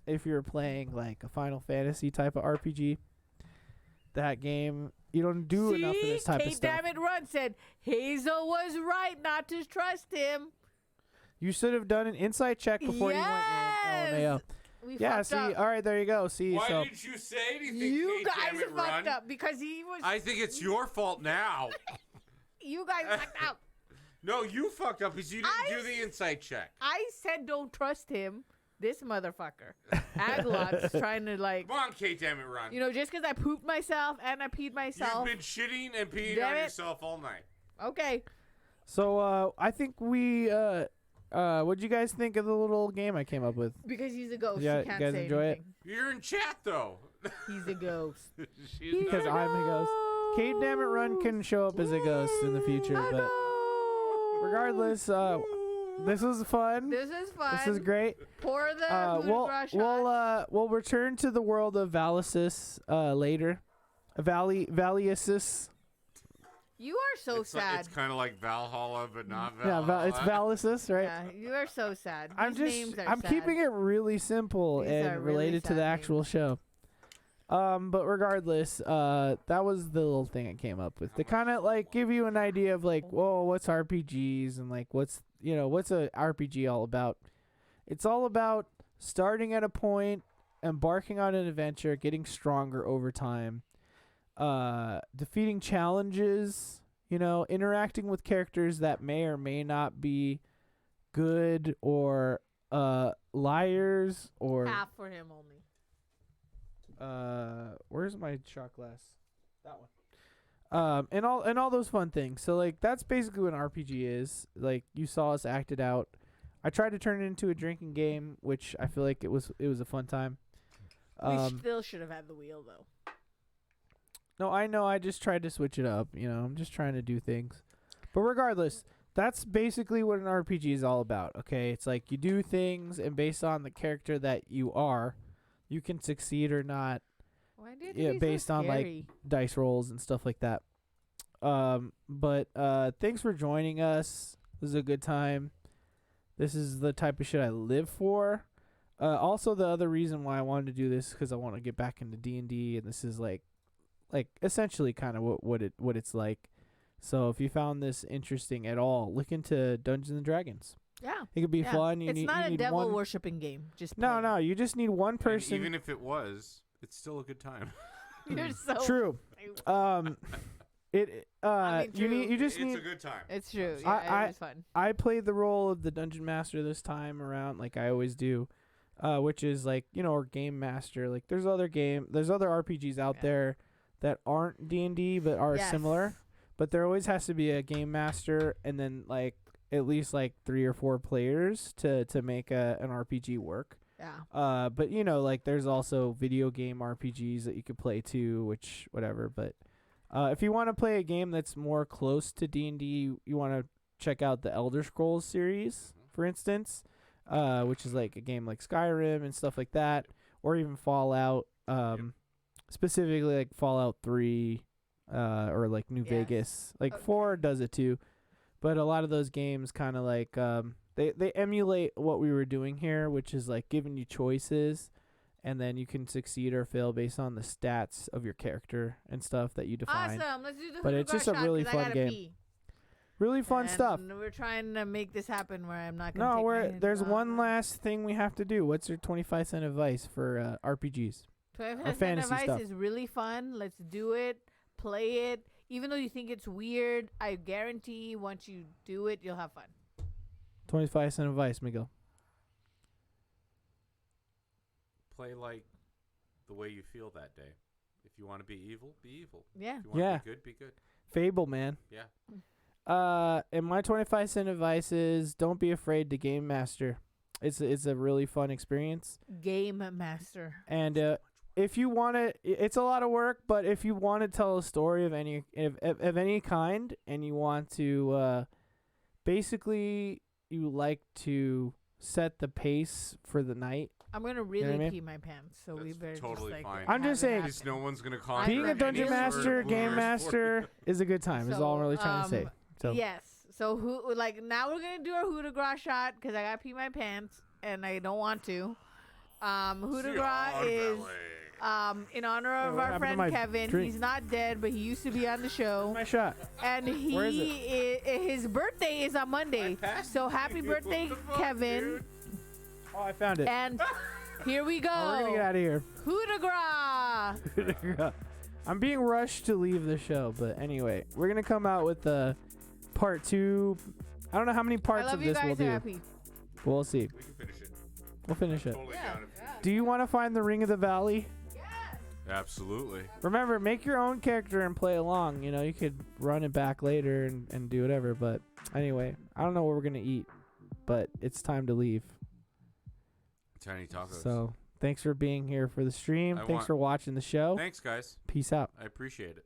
if you're playing like a Final Fantasy type of RPG, that game, you don't do enough of this type of stuff. Damn it, Run said Hazel was right not to trust him. You should have done an insight check before you went in. LMAO. We Yeah, fucked see, up. all right, there you go. See, Why so didn't you say anything? You Kate, guys damn it, fucked Ron? up because he was. I think it's your fault now. You guys fucked up. No, you fucked up because you didn't do the insight check. I said don't trust him. This motherfucker. Aglot's trying to like. Come on, Kate, damn it, Ron. You know, just because I pooped myself and I peed myself. You've been shitting and peeing Damn on it. yourself all night. Okay. So I think we what'd you guys think of the little game I came up with? Because he's a ghost. Yeah, he can't you guys say enjoy it? anything. You're in chat though. He's a ghost. She's Because not- I'm a ghost. Kate Damn It Run can show up as a ghost in the future, but regardless, this was fun. This is fun. This is great. Pour the We'll return to the world of Vallesus later. Vallesus. You are so it's like- sad. it's kind of like Valhalla, but not Yeah, Valhalla. it's Vallesus, right? Yeah, you are so sad. I'm These names are I'm sad. keeping it really simple These are and really related to the sad actual names. show. But regardless, that was the little thing I came up with to kind of like give you an idea of like, whoa, what's RPGs and like what's a RPG all about? It's all about starting at a point, embarking on an adventure, getting stronger over time, defeating challenges, interacting with characters that may or may not be good or liars or half for him only. Where's my shot glass? That one. And all those fun things. So like that's basically what an RPG is. Like you saw us act it out. I tried to turn it into a drinking game, which I feel like it was a fun time. We still should have had the wheel though. No, I know. I just tried to switch it up. I'm just trying to do things. But regardless, that's basically what an RPG is all about. Okay, it's like you do things, and based on the character that you are, you can succeed or not. Why did it be based so on like scary? dice rolls and stuff like that. But thanks for joining us. This is a good time. This is the type of shit I live for. Also, the other reason why I wanted to do this is because I want to get back into D&D, and this is like essentially kind of what it's like. So if you found this interesting at all, look into Dungeons and Dragons. Yeah, it could be fun. It's not a devil worshipping game. Just no. You just need one person. And even if it was, it's still a good time. You're so true. You just need. It's a good time. It's true. Yeah, it was fun. I played the role of the dungeon master this time around, like I always do, which is like or game master. Like there's other RPGs out there that aren't D&D but are similar, but there always has to be a game master and then like at least like 3 or 4 players to make an RPG work. Yeah. But like there's also video game RPGs that you could play too, which whatever. But if you want to play a game that's more close to D&D, you want to check out the Elder Scrolls series, for instance, which is like a game like Skyrim and stuff like that, or even Fallout. Specifically like Fallout 3 or like New Vegas. Like 4 does it too. But a lot of those games kind of like they emulate what we were doing here, which is like giving you choices, and then you can succeed or fail based on the stats of your character and stuff that you define. Awesome. Let's do the But it's just a really fun game. Pee. Really fun stuff. We're trying to make this happen where I'm not going to there's one last thing we have to do. What's your 25-cent advice for RPGs? 25 fantasy advice stuff. is really fun. Let's do it. Play it. Even though you think it's weird, I guarantee once you do it, you'll have fun. 25-cent advice, Miguel. Play like the way you feel that day. If you want to be evil, be evil. Yeah. If you want to be good, be good. Fable, man. Yeah. And my 25-cent advice is don't be afraid to game master. It's a really fun experience. Game master. And if you want to, it's a lot of work, but if you want to tell a story of any kind, and you want to, basically, you like to set the pace for the night. I'm gonna really pee my pants, so we better totally just fine. I'm just saying, no one's gonna call. Being a dungeon master, game master is a good time. Is all I'm really trying to say. So yes. So now we're gonna do our coup de grace shot because I gotta pee my pants and I don't want to. Coup de grace is in honor of our friend Kevin. Drink? He's not dead, but he used to be on the show. My shot. And Where is it? His birthday is on Monday. So happy birthday, Kevin. Dude. Oh, I found it. And here we go. Oh, we're gonna get out of here. Coup de grace. I'm being rushed to leave the show, but anyway, we're gonna come out with the part 2. I don't know how many parts of this we'll do. Happy. We'll see. We can finish it. We'll finish it. Totally down if Do you want to find the Ring of the Valley? Absolutely. Remember, make your own character and play along. You could run it back later and do whatever. But anyway, I don't know what we're gonna eat, but it's time to leave. Tiny tacos. So thanks for being here for the stream. Thanks for watching the show. Thanks, guys. Peace out. I appreciate it.